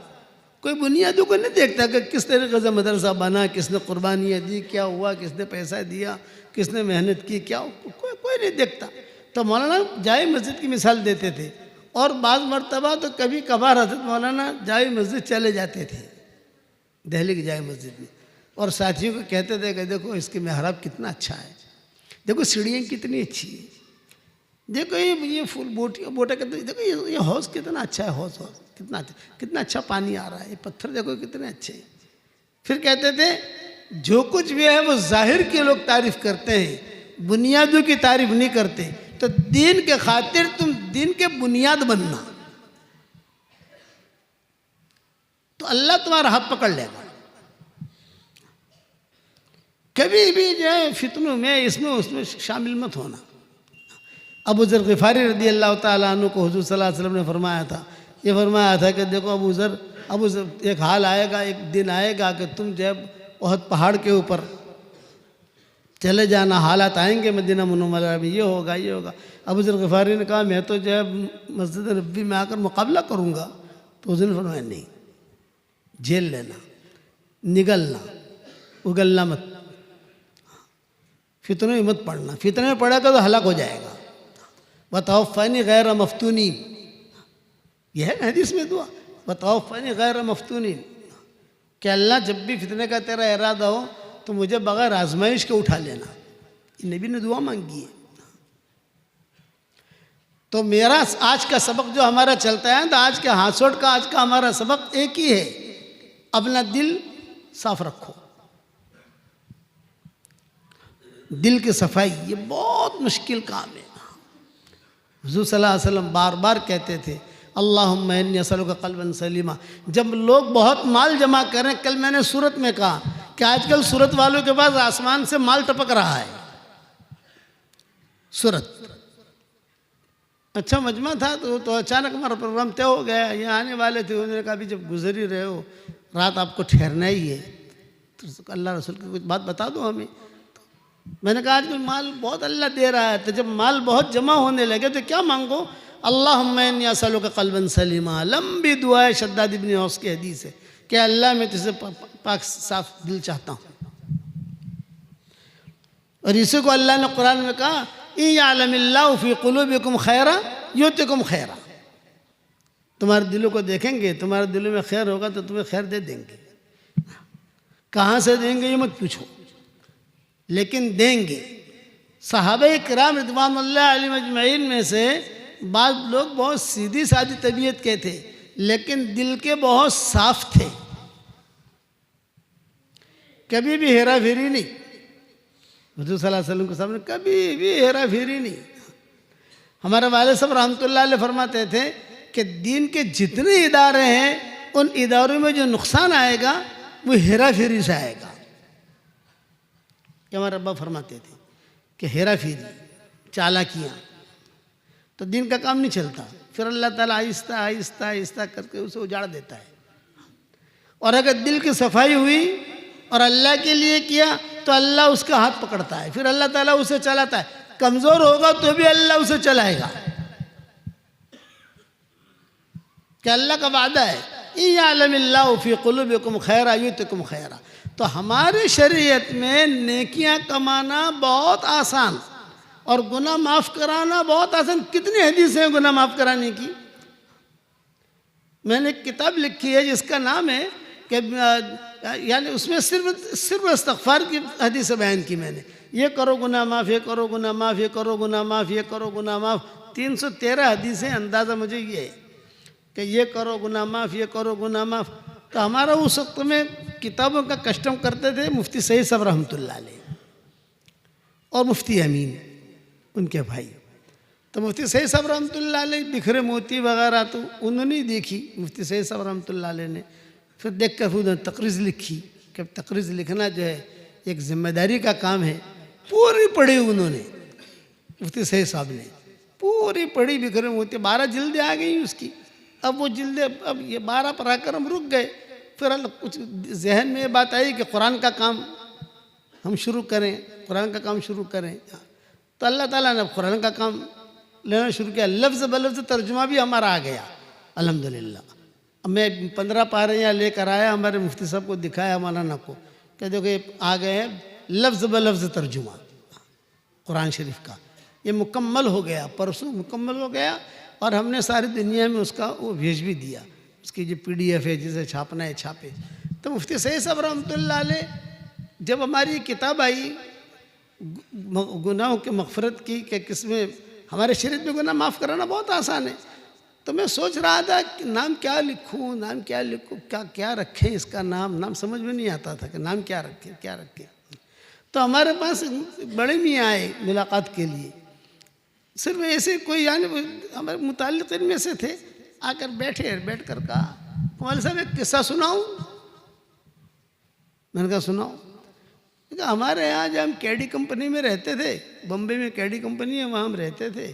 कोई बुनियादों को नहीं देखता कि किस तरीके से मदरसा बना, किसने कुर्बानियाँ दी, क्या हुआ, किसने पैसा दिया, किसने मेहनत की, क्या कोई नहीं देखता। तो मौलाना जावी मस्जिद की मिसाल देते थे, और बाज़ मरतबा तो कभी कभार हज़रत मौलाना जावी मस्जिद चले जाते थे, दिल्ली की जावी मस्जिद में, और साथियों को कहते थे कि देखो इसके मेहराब कितना अच्छा है, देखो सीढ़ियाँ कितनी अच्छी है, देखो ये फूल बोटा कहते, देखो ये हौज़ कितना अच्छा है, हौज़ कितना अच्छा पानी आ रहा है, ये पत्थर देखो कितने अच्छे हैं। फिर कहते थे जो कुछ भी है वो ज़ाहिर के लोग तारीफ़ करते हैं, बुनियादों की तारीफ़ नहीं करते। तो दीन के खातिर तुम दीन के बुनियाद बनना, तो अल्लाह तुम्हारा हाथ पकड़ लेगा। कभी भी जो है फितनों में इसमें उसमें शामिल मत होना। अबू ज़र ग़िफ़ारी रज़ी अल्लाह ताला अन्हु को हुज़ूर सल्लल्लाहु अलैहि वसल्लम ने फरमाया था, ये फरमाया था कि देखो अबू ज़र एक हाल आएगा, एक दिन आएगा कि तुम जो है बहुत पहाड़ के ऊपर चले जाना, हालात आएंगे मदीना मुनव्वरा में, ये होगा। अबू ज़र ग़िफ़ारी ने कहा मैं तो जो है मस्जिद नबी में आकर मुकाबला करूँगा। तो उसने फरमाया नहीं, झेल लेना, निगलना, उगलना मत, फितने में मत पड़ना, फितने में पड़ेगा तो हलाक हो जाएगा। वतवफ़्फ़नी गैर मफ़्तूनीन, यह है हदीस में दुआ, वतवफ़्फ़नी गैर मफ़्तूनीन, कि अल्लाह जब भी फितने का तेरा इरादा हो तो मुझे बगैर आजमाइश के उठा लेना। नबी ने दुआ मांगी है। तो मेरा आज का सबक जो हमारा चलता है, तो आज के हाथसोट का आज का हमारा सबक एक ही है, अपना दिल साफ रखो। दिल की सफाई ये बहुत मुश्किल काम है। हुज़ूर सल्लल्लाहु अलैहि वसल्लम बार बार कहते थे अल्लाहुम्मा इन्नी असअलुका क़ल्बन सलीमा। जब लोग बहुत माल जमा करें, कल मैंने सूरत में कहा कि आजकल सूरत वालों के पास आसमान से माल टपक रहा है। सूरत अच्छा मजमा था, तो अचानक हमारा प्रोग्राम तय हो गया, यहाँ आने वाले थे। उन्होंने कहा अभी जब गुजर ही रहे हो, रात आपको ठहरना ही है, तो अल्लाह रसूल की कुछ बात बता दो हमें। मैंने कहा आजकल माल बहुत अल्लाह दे रहा है, तो जब माल बहुत जमा होने लगे तो क्या मांगो, अल्लाहुम्मा इन्नी असअलुका क़ल्बन सलीमा। लंबी दुआ है, शद्दाद इब्न औस की हदीस है कि अल्लाह मैं तुझसे पाक साफ दिल चाहता हूँ। और इसी को अल्लाह ने कुरान में कहा इन यअलमिल्लाहु फ़ी क़ुलूबिकुम खैरा युतिकुम खैरा। तुम्हारे दिलों को देखेंगे, तुम्हारे दिलों में खैर होगा तो तुम्हें खैर दे देंगे। कहाँ से देंगे ये मत पूछो, लेकिन देंगे। सहाबा किराम रिज़वानुल्लाह अलैहिम अजमईन में से बाद लोग बहुत सीधी सादी तबीयत के थे, लेकिन दिल के बहुत साफ थे, कभी भी हेरा फेरी नहीं। हुज़ूर सल्लल्लाहु अलैहि वसल्लम के सामने कभी भी हेरा फेरी नहीं। हमारे वाले साहब रहमतुल्लाह अलैह फरमाते थे कि दीन के जितने इदारे हैं उन इदारों में जो नुकसान आएगा वो हेरा फेरी से आएगा। कि हमारे अब्बा फरमाते थे कि हेरा फेरी, चालाकियाँ, तो दिन का काम नहीं चलता। फिर अल्लाह ताला आहिस्ता आहिस्ता आहिस्ता करके उसे उजाड़ देता है। और अगर दिल की सफाई हुई और अल्लाह के लिए किया तो अल्लाह उसका हाथ पकड़ता है, फिर अल्लाह ताला उसे चलाता है। कमज़ोर होगा तो भी अल्लाह उसे चलाएगा, कि अल्लाह का वादा है इयअलमिल्लाहु फी कुलूबिकुम खैरा युतिकुम खैरा। तो हमारे शरीयत में नेकियां कमाना बहुत आसान और गुनाह माफ़ कराना बहुत आसान। कितनी हदीसें हैं गुनाह माफ़ कराने की। मैंने एक किताब लिखी है जिसका नाम है कि यानी उसमें सिर्फ इस्तग़फ़ार की हदीस बयान की मैंने। ये करो गुनाह माफ़, ये करो गुनाह माफ़, ये करो गुनाह माफ़, ये करो गुनाह माफ़। 313 हदीसें। अंदाज़ा मुझे ये है कि ये करो गुनाह माफ़, ये करो गुनाह माफ़। तो हमारा उस वक्त में किताबों का कस्टम करते थे मुफ्ती सईद साहब रहमतुल्लाह अलैह और मुफ्ती अमीन उनके भाई। तो मुफ्ती सईद साहब रहमतुल्लाह अलैह बिखरे मोती वगैरह तो उन्होंने देखी मुफ्ती सईद साहब रहमतुल्लाह अलैह ने। फिर देख कर उन्होंने तकरीज़ लिखी कि तकरीज़ लिखना जो है एक ज़िम्मेदारी का काम है। पूरी पढ़ी उन्होंने, मुफ्ती सईद साहब ने पूरी पढ़ी बिखरे मोती। 12 जिल्दें आ गई उसकी। अब वो जिल्दें, अब ये 12 पढ़ाकर हम रुक गए। फिर कुछ जहन में ये बात आई कि कुरान का काम हम शुरू करें, कुरान का काम शुरू करें। तो अल्लाह ताला ने कुरान का काम लेना शुरू किया। लफ्ज़ ब लफ्ज़ तर्जुमा भी हमारा आ गया अल्हम्दुलिल्लाह। अब मैं 15 पारे यहाँ लेकर आया, हमारे मुफ्ती साहब को दिखाया, मौलाना को, कि देखो ये आ गए हैं लफ्ज़ ब लफ्ज़ तर्जुमा कुरान शरीफ का। ये मुकम्मल हो गया, परसों मुकम्मल हो गया और हमने सारी दुनिया में उसका वो भेज भी दिया। उसकी जो PDF है जिसे छापना है छापे। तो मुफ्ती सईद साहब रहमतुल्लाह अलैह जब हमारी किताब आई गुनाहों के मग़फ़िरत की कि किसमें हमारे शरीयत में गुनाह माफ़ कराना बहुत आसान है, तो मैं सोच रहा था कि नाम क्या लिखूं, नाम क्या लिखूं, क्या रखें इसका नाम समझ में नहीं आता था कि नाम क्या रखें। तो हमारे पास बड़े मियाँ आए मुलाकात के लिए। सिर्फ ऐसे कोई यानी हमारे मुताल्लिक़ीन में से थे, आकर बैठ कर कहा मौलवी साहब एक किस्सा सुनाऊं। मैंने कहा सुनाओ। हमारे यहाँ जब हम कैडी कंपनी में रहते थे, बम्बई में कैडी कंपनी है, वहाँ हम रहते थे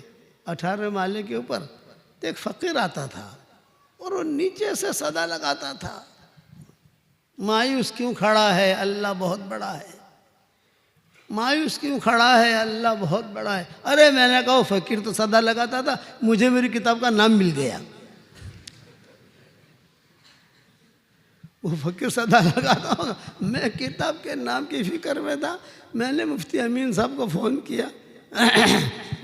18वें माले के ऊपर। तो एक फ़कीर आता था और वो नीचे से सदा लगाता था, मायूस क्यों खड़ा है अल्लाह बहुत बड़ा है, मायूस क्यों खड़ा है अल्लाह बहुत बड़ा है। अरे मैंने कहा वो फ़कीर तो सदा लगाता था, मुझे मेरी किताब का नाम मिल गया। वो फ़कीर सदा लगाता होगा, मैं किताब के नाम की फ़िक्र में था। मैंने मुफ्ती अमीन साहब को फ़ोन किया।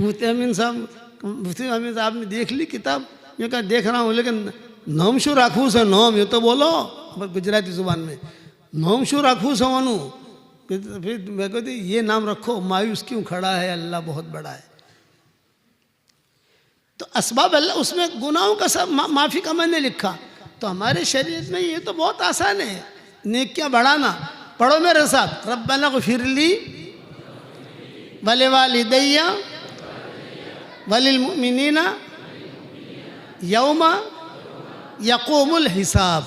मुफ्ती अमीन साहब ने देख ली किताब। मैं कहा देख रहा हूँ, लेकिन नाम शू राखू से नाम, ये तो बोलो गुजराती ज़ुबान में, नाम शू राखू से वनु। फिर मैं कहती ये नाम रखो, मायूस क्यों खड़ा है अल्लाह बहुत बड़ा है। तो असबाब अल्लाह, उसमें गुनाहों का सब माफ़ी का मैंने लिखा। तो हमारे शरीयत में ये तो बहुत आसान है नेकियां बढ़ाना। पढ़ो मेरे साथ, रब्बना ग़फ़िरली वलिवालिदैया वलिलमुमिनीना यौमा यक़ूमुल हिसाब।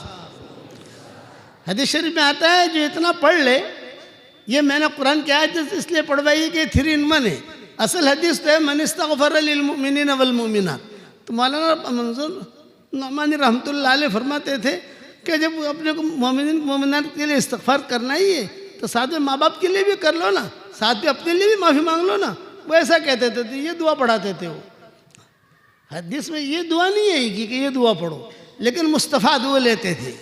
हदीस शरीफ में आता है जो इतना पढ़ ले, ये मैंने कुरान की आयत इसलिए पढ़वाई कि 3 in 1 है। असल हदीस तो है मन इस्तग़फ़र लिलमुमिनीना वलमुमिनात। तो मौलाना मंजूर नौमानी रहमतुल्लाह अलैह फरमाते थे कि जब अपने को मोमिनात के लिए इस्तग़फ़ार करना ही है तो साथ में माँ बाप के लिए भी कर लो ना, साथ में अपने लिए भी माफ़ी मांग लो ना। वो ऐसा कहते थे, तो ये दुआ पढ़ाते थे। वो हदीस में ये दुआ नहीं है कि ये दुआ पढ़ो, लेकिन मुस्तफ़ा दुआ लेते थे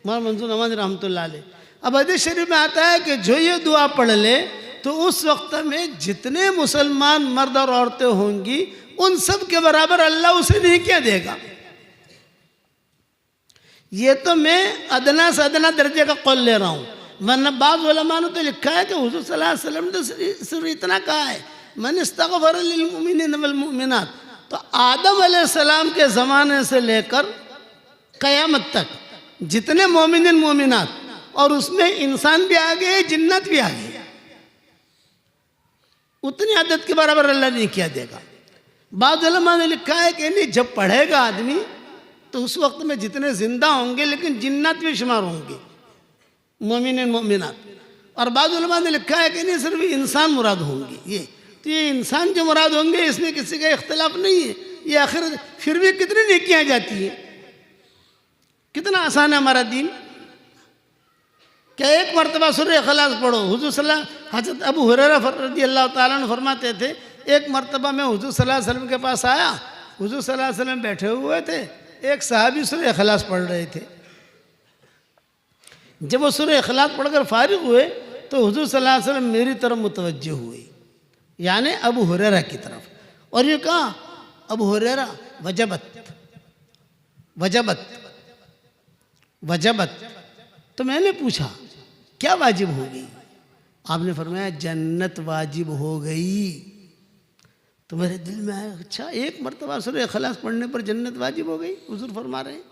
मौलाना मंजूर नौमानी रहमतुल्लाह अलैह। अब हदीस शरीफ में आता है कि जो ये दुआ पढ़ ले तो उस वक्त में जितने मुसलमान मर्द और औरतें होंगी उन सब के बराबर अल्लाह उसे नहीं क्या देगा। ये तो मैं अदना से अदना दर्जे का कौल ले रहा हूँ, वरना बाज़ उलमा ने तो लिखा है कि हुज़ूर सल्लल्लाहु अलैहि वसल्लम ने सिर्फ इतना कहा है मन इस्तग़फ़र लिलमुमिनीना वलमुमिनात। तो आदम अलैहिस्सलाम के ज़माने से लेकर क़यामत तक जितने मोमिन मोमिनात, और उसमें इंसान भी आ गए जिन्नत भी आ गए, उतनी आदत के बराबर अल्लाह नहीं किया देगा। बाज़ उलमा ने लिखा है कि नहीं, जब पढ़ेगा आदमी तो उस वक्त में जितने जिंदा होंगे लेकिन जिन्नात भी शुमार होंगे मोमिन मोमिनात। और बाज़ उलमा ने लिखा है कि नहीं सिर्फ इंसान मुराद होंगे। ये तो ये इंसान जो मुराद होंगे इसमें किसी का इख्तिलाफ नहीं है। ये आखिर फिर भी कितनी नेकियां जाती हैं, कितना आसान है हमारा दीन। क्या एक मरतबा सूरह इखलास पढ़ो। हुज़ूर सल्लल्लाहु हज़रत अबू हुरैरा रज़ियल्लाहु ताला अन्हु फरमाते थे, एक मरतबा मैं हुज़ूर सल्लल्लाहु अलैहि वसल्लम के पास आया, हुज़ूर सल्लल्लाहु अलैहि वसल्लम बैठे हुए थे, एक सहाबी सूरह इखलास पढ़ रहे थे। जब वो सूरह इखलास पढ़कर फारिग हुए तो हुजूर सल्लल्लाहु अलैहि वसल्लम मेरी तरफ मुतवज्जे हुए, यानी अबू हुरैरा की तरफ, और ये कहा अबू हुरैरा वजबत वजबत वजबत। तो मैंने पूछा क्या वाजिब हो गई? आपने फरमाया जन्नत वाजिब हो गई। तो मेरे दिल में आया अच्छा एक मरतबा सूरह इखलास पढ़ने पर जन्नत वाजिब हो गई, हुजूर फरमा रहे हैं।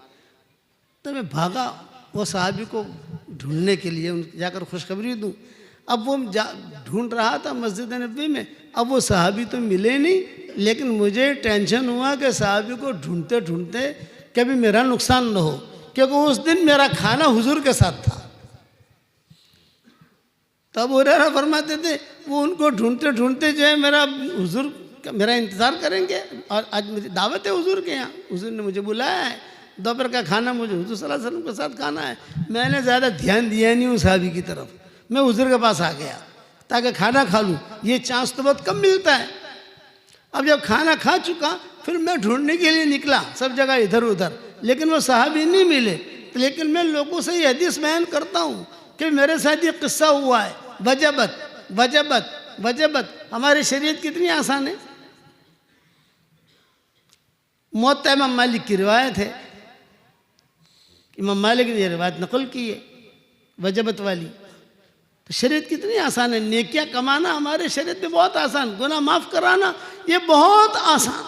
तो मैं भागा वो साहबी को ढूंढने के लिए, जाकर खुशखबरी दूं। अब वो ढूंढ रहा था मस्जिद नबी में, अब वो साहबी तो मिले नहीं, लेकिन मुझे टेंशन हुआ कि साहबी को ढूंढते ढूंढते कभी मेरा नुकसान न हो, क्योंकि उस दिन मेरा खाना हुजूर के साथ था। तब हुरैरा फरमाते थे वो उनको ढूंढते ढूंढते जो है मेरा इंतज़ार करेंगे, और आज मेरी दावत है हुजूर के यहाँ, हुजूर ने मुझे बुलाया है, दोपहर का खाना मुझे हुजूर सल्लल्लाहु अलैहि वसल्लम के साथ खाना है। मैंने ज़्यादा ध्यान दिया नहीं उस साहबी की तरफ, मैं हुजूर के पास आ गया ताकि खाना खा लूँ, ये चांस तो बहुत कम मिलता है। अब जब खाना खा चुका फिर मैं ढूंढने के लिए निकला सब जगह इधर उधर, लेकिन वो साहबी नहीं मिले। लेकिन मैं लोगों से ये हदीस बयान करता हूँ कि मेरे साथ ये किस्सा हुआ है, वजबत वजबत वजबत। हमारी शरीयत कितनी आसान है। मुअत्ता इमाम मालिक की रिवायत है, इमाम मालिक ने ये रिवायत नकल की है वजबत वाली। तो शरीयत कितनी आसान है, नेकियां कमाना हमारे शरीयत में बहुत आसान, गुनाह माफ़ कराना ये बहुत आसान।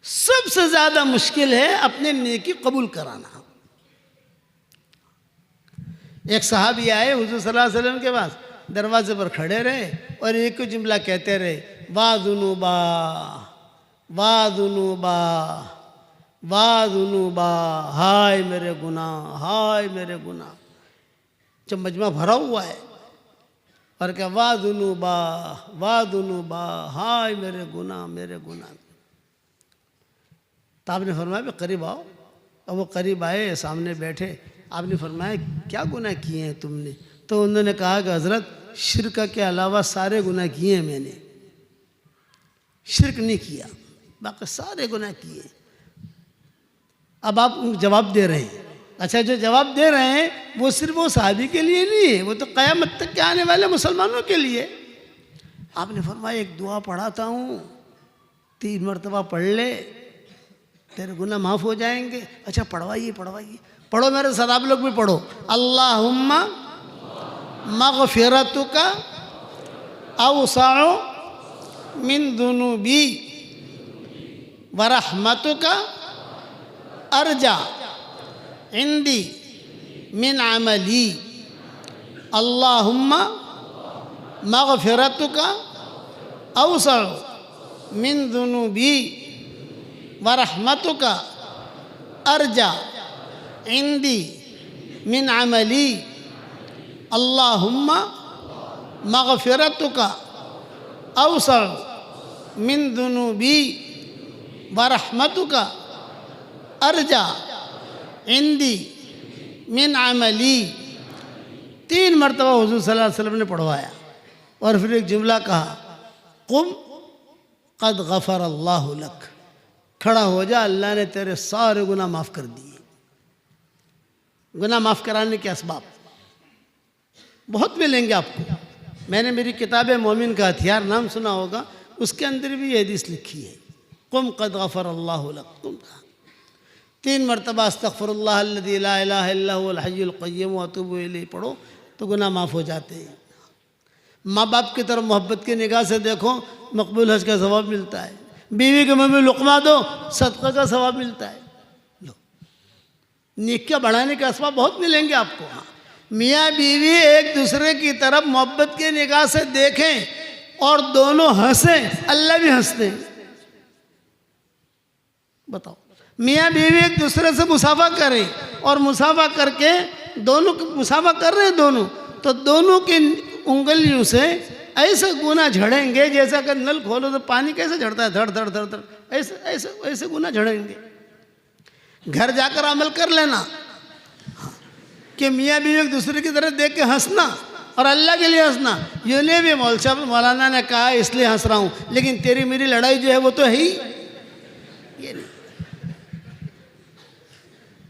सबसे ज़्यादा मुश्किल है अपने नेकी कबूल कराना। एक साहबी आए हुजूर सल्लल्लाहु अलैहि वसल्लम के पास, दरवाजे पर खड़े रहे और एक ही जुमला कहते रहे, वाह जुनूबा वाह जुनूबा वाह जुनूबा, हाय मेरे गुनाह हाय मेरे गुनाह। जब मजमा भरा हुआ है और क्या वाह जुनूबा हाय मेरे गुनाह मेरे गुनाह। तो आपने फरमाया भी करीब आओ, और वो करीब आए, सामने बैठे। आपने फरमाया क्या गुनाह किए हैं तुमने? तो उन्होंने कहा कि हज़रत शिरक के अलावा सारे गुनाह किए हैं मैंने, शिरक नहीं किया, बाकी सारे गुनाह किए। अब आप जवाब दे रहे हैं। अच्छा, जो जवाब दे रहे हैं वो सिर्फ वो साहबी के लिए नहीं है, वो तो क़यामत तक के आने वाले मुसलमानों के लिए। आपने फरमाया एक दुआ पढ़ाता हूँ, 3 मरतबा पढ़ ले, तेरे गुनाह माफ़ हो जाएंगे। अच्छा पढ़वाइए पढ़वाइए, पढ़ो मेरे साथ, आप लोग भी पढ़ो। अल्लाहुम्मा मग़फ़िरतुका अवसअ मिन दुनूबी व रहमतुका अर्जा इंदी मिन अमली। अल्लाहुम्मा मग़फ़िरतुका अवसअ मिन दुनूबी व रहमतुका अर्जा इंदी मिन अमली। अल्लाहुम्मा मग़फ़िरतुका अवसअ मिन दुनूबी व रहमतुका अर्जा इंदी मिन अमली। 3 मरतबा हुज़ूर सल्लल्लाहु अलैहि वसल्लम ने पढ़वाया और फिर एक जुमला कहा, कुम क़द गफ़र अल्लाहु लक, खड़ा हो जा, अल्लाह ने तेरे सारे गुनाह माफ़ कर दिए। गुनाह माफ़ कराने के असबाब बहुत मिलेंगे आपको। मैंने मेरी किताब मोमिन का हथियार नाम सुना होगा, उसके अंदर भी ये हदीस लिखी है, कुम क़द गफ़र अल्लाहु लक। तुम 3 मरतबा अस्तग़फ़िरुल्लाह अल्लज़ी ला इलाहा इल्ला हुवल हय्युल क़य्यूम व अतूबु इलैहि पढ़ो तो गुनाह माफ़ हो जाते हैं। माँ बाप की तरफ मोहब्बत की निगाह से देखो, मकबूल हज का सवाब मिलता है। बीवी के मुँह में लुक़मा दो, सदक़ा का सवाब मिलता है। लो, नेकियां बढ़ाने के असबाब बहुत मिलेंगे आपको। हाँ, मियाँ बीवी एक दूसरे की तरफ मोहब्बत की निगाह से देखें और दोनों हंसें, अल्लाह भी हंसते हैं। बताओ, मियाँ बीवी एक दूसरे से मुसाफा करें और मुसाफा करके दोनों मुसाफा कर रहे हैं दोनों, तो दोनों की उंगलियों से ऐसे गुना झड़ेंगे जैसा कि नल खोलो तो पानी कैसे झड़ता है, धड़ धड़ धड़ धड़, ऐसे ऐसे ऐसे गुना झड़ेंगे। घर जाकर अमल कर लेना कि मियाँ बीवी एक दूसरे की तरफ देख के हंसना और अल्लाह के लिए हंसना। ये नहीं भी मौलाना ने कहा इसलिए हंस रहा हूँ, लेकिन तेरी मेरी लड़ाई जो है वो तो है ही। ये नहीं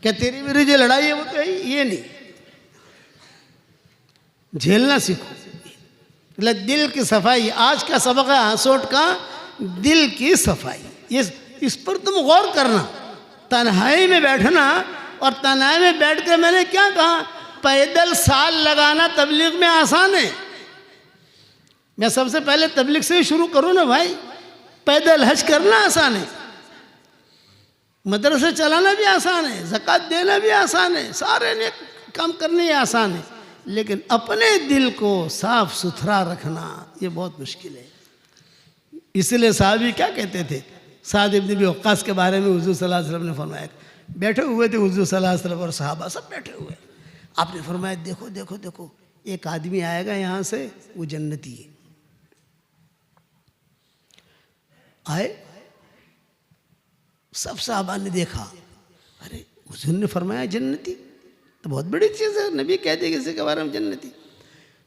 क्या तेरी मेरी जो लड़ाई है वो तो है ही, ये नहीं। झेलना सीखो। मतलब दिल की सफाई, आज का सबक है हंसोट का, दिल की सफाई। ये इस पर तुम गौर करना। तन्हाई में बैठना, और तन्हाई में बैठ कर मैंने क्या कहा, पैदल साल लगाना तबलीग में आसान है। मैं सबसे पहले तबलीग से ही शुरू करूँ ना भाई। पैदल हज करना आसान है, मदरसे चलाना भी आसान है, ज़कात देना भी आसान है, सारे नेक काम करने ही आसान है, लेकिन अपने दिल को साफ सुथरा रखना ये बहुत मुश्किल है। इसलिए साहबी क्या कहते थे, साद इब्न अबी वक्कास के बारे में हुज़ूर सल्लल्लाहु अलैहि वसल्लम ने फरमाया, बैठे हुए थे हुज़ूर सल्लल्लाहु अलैहि वसल्लम और सहाबा सब बैठे हुए, आपने फरमाया देखो देखो देखो एक आदमी आएगा यहाँ से, वो जन्नती है। आए, सब सहाबा ने देखा, अरे हुज़ूर ने फरमाया जन्नती, तो बहुत बड़ी चीज़ है, नबी कह दे किसी के बारे में जन्नती।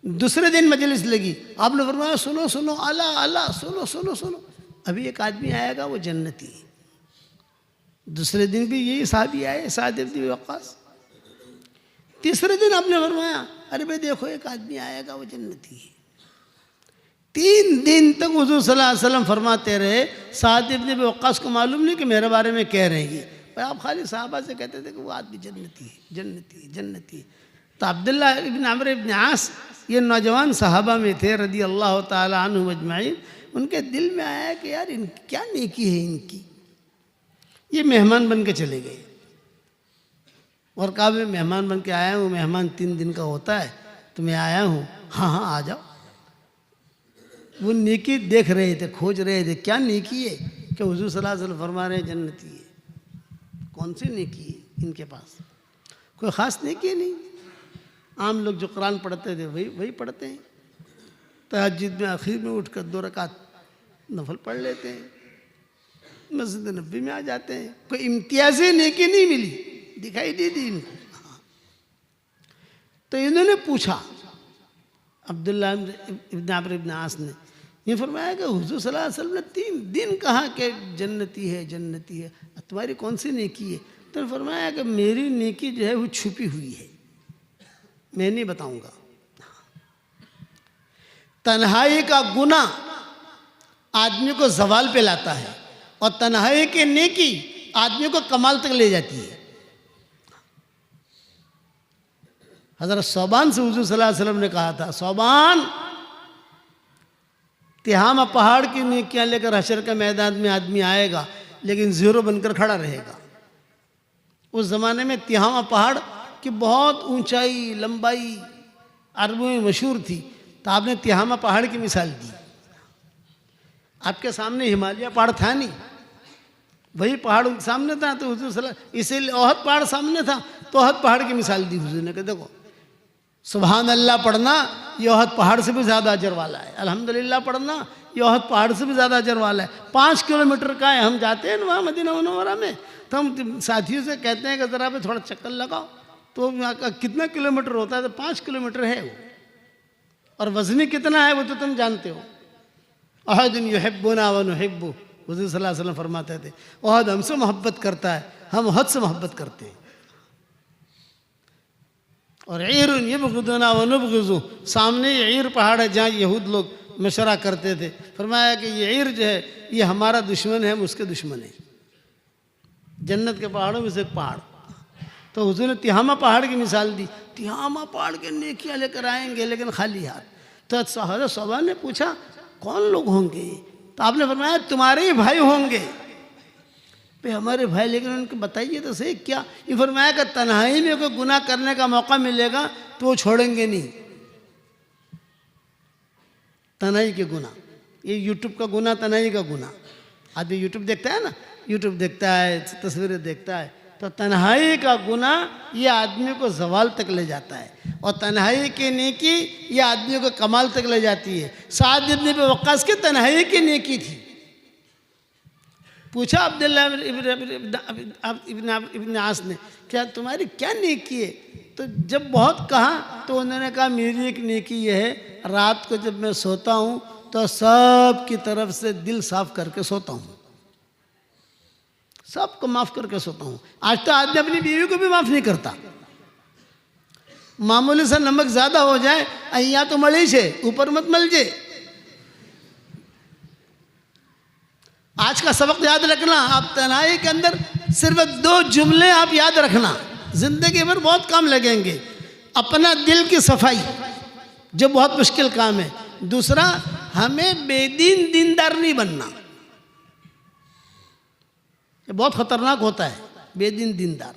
दूसरे दिन मजलिस लगी, आपने फरमाया सुनो सुनो, अला अला सुनो सुनो सुनो, अभी एक आदमी आएगा वो जन्नती है। दूसरे दिन भी यही साहबी आए, साद इब्न अबी वक्कास। तीसरे दिन आपने फरमाया अरे भाई देखो एक आदमी आएगा वो जन्नती है। 3 दिन तक हुज़ूर सल्लल्लाहु अलैहि वसल्लम फरमाते रहे, साद इब्न अबी वक्कास को मालूम नहीं कि मेरे बारे में कह रहे हैं, पर आप खाली साहबा से कहते थे कि वो आदमी जन्नती है, जन्नती है, जन्नती है। तो अब्दुल्ला इब्न अमर इब्न आस ये नौजवान सहाबा में थे रदी अल्लाह ताला अन्हुम अजमाइन, उनके दिल में आया कि यार इन क्या नेकी है इनकी। ये मेहमान बन के चले गए और कहा मैं मेहमान बन के आया हूँ, मेहमान 3 दिन का होता है, तो मैं आया हूँ, हाँ हाँ आ जाओ। वो नेकी देख रहे थे, खोज रहे थे, क्या नेकी है कि हुज़ूर सल्लल्लाहु अलैहि वसल्लम फरमा रहे हैं जन्नती है। कौन सी नेकी है इनके पास, कोई ख़ास नेकी नहीं। आम लोग जो कुरान पढ़ते थे वही पढ़ते हैं, तहज्जुद में आखिर में उठकर 2 रकात नफल पढ़ लेते हैं, मस्जिद नबी में आ जाते हैं। कोई इम्तियाज़ी नेकी नहीं मिली, दिखाई दे दी इनको। तो इन्होंने पूछा, अब्दुल्ला इब्न अमर इब्न आस ने ये फरमाया कि हुज़ूर सल्लल्लाहु अलैहि वसल्लम ने 3 दिन कहा कि जन्नती है, जन्नती है, तुम्हारी कौन सी नेकी है? तो फरमाया कि मेरी नेकी जो है वो छुपी हुई है, मैं नहीं बताऊंगा। तन्हाई का गुनाह आदमी को ज़वाल पे लाता है, और तन्हाई की नेकी आदमी को कमाल तक ले जाती है। हज़रत सौबान से हुज़ूर सल्लल्लाहु अलैहि वसल्लम ने कहा था, सौबान तिहामा पहाड़ की नेकियां लेकर हशर के मैदान में आदमी आएगा, लेकिन ज़ीरो बनकर खड़ा रहेगा। उस ज़माने में तिहामा पहाड़ की बहुत ऊंचाई लंबाई अरबों में मशहूर थी, तो आपने तिहामा पहाड़ की मिसाल दी। आपके सामने हिमालय पहाड़ था नहीं, वही पहाड़ उनके सामने था, तो हुज़ूर सल्लल्लाहु, इसीलिए ओहद पहाड़ सामने था तो ओहद पहाड़ की मिसाल दी हुज़ूर ने कि देखो सुभान अल्लाह पढ़ना ये ओहद पहाड़ से भी ज़्यादा अजर वाला है, अल्हम्दुलिल्लाह पढ़ना ये ओहद पहाड़ से भी ज़्यादा अजर वाला है। 5 किलोमीटर का है, हम जाते हैं ना वहाँ मदीना मुनव्वरा में, तो हम साथियों से कहते हैं कि ज़रा पे थोड़ा चक्कर लगाओ, तो वहाँ का कितना किलोमीटर होता है, तो 5 किलोमीटर है वो, और वज़नी कितना है वो तो तुम जानते हो। अहदुन युहिब्बुना व नुहिब्बु, हुज़ूर सल्लल्लाहु अलैहि वसल्लम फरमाते थे ओहद हमसे मोहब्बत करता है, हम ओहद से मोहब्बत करते हैं। और ईरुन यबग़ुदुना व नुबग़िज़ु, सामने ईर पहाड़ है जहाँ यहूद लोग मशवरा करते थे, फरमाया कि ये ईर जो है ये हमारा दुश्मन है, हम उसके दुश्मन हैं। जन्नत के पहाड़ों में से एक पहाड़, तो हुज़ूर ने तिहामा पहाड़ की मिसाल दी। तिहामा पहाड़ के नेकियां लेकर आएंगे लेकिन खाली हाथ। तो हज़रत सौबान ने पूछा कौन लोग होंगे, तो आपने फरमाया तुम्हारे ही भाई होंगे। भाई हमारे भाई, लेकिन उनको बताइए तो सही क्या। ये फरमाया कि तन्हाई में कोई गुनाह करने का मौका मिलेगा तो वो छोड़ेंगे नहीं। तन्हाई के गुनाह, ये यूट्यूब का गुनाह, तन्हाई का गुनाह। आदमी यूट्यूब देखता है ना, यूट्यूब देखता है, तस्वीरें देखता है, तो तन्हाई का गुनाह ये आदमी को ज़वाल तक ले जाता है, और तन्हाई की नेकी ये आदमी को कमाल तक ले जाती है। साद इब्न अबी वक्कास की तन्हाई की नेकी थी। पूछा अब्दुल्ला इब्न आस ने क्या तुम्हारी क्या नेकी है, तो जब बहुत कहा तो उन्होंने कहा मेरी एक नेकी ये है, रात को जब मैं सोता हूँ तो सब की तरफ से दिल साफ करके सोता हूँ, सबको माफ़ करके सोता हूँ। आज तो आदमी अपनी बीवी को भी माफ़ नहीं करता, मामूली सा नमक ज़्यादा हो जाए, यहाँ तो मली छे, ऊपर मत मलजे। आज का सबक याद रखना, आप तन्हाई के अंदर सिर्फ 2 जुमले आप याद रखना, जिंदगी भर बहुत काम लगेंगे। अपना दिल की सफाई, जो बहुत मुश्किल काम है। दूसरा, हमें बेदीन दीनदार नहीं बनना, ये बहुत खतरनाक होता है। बेदीन दीनदार,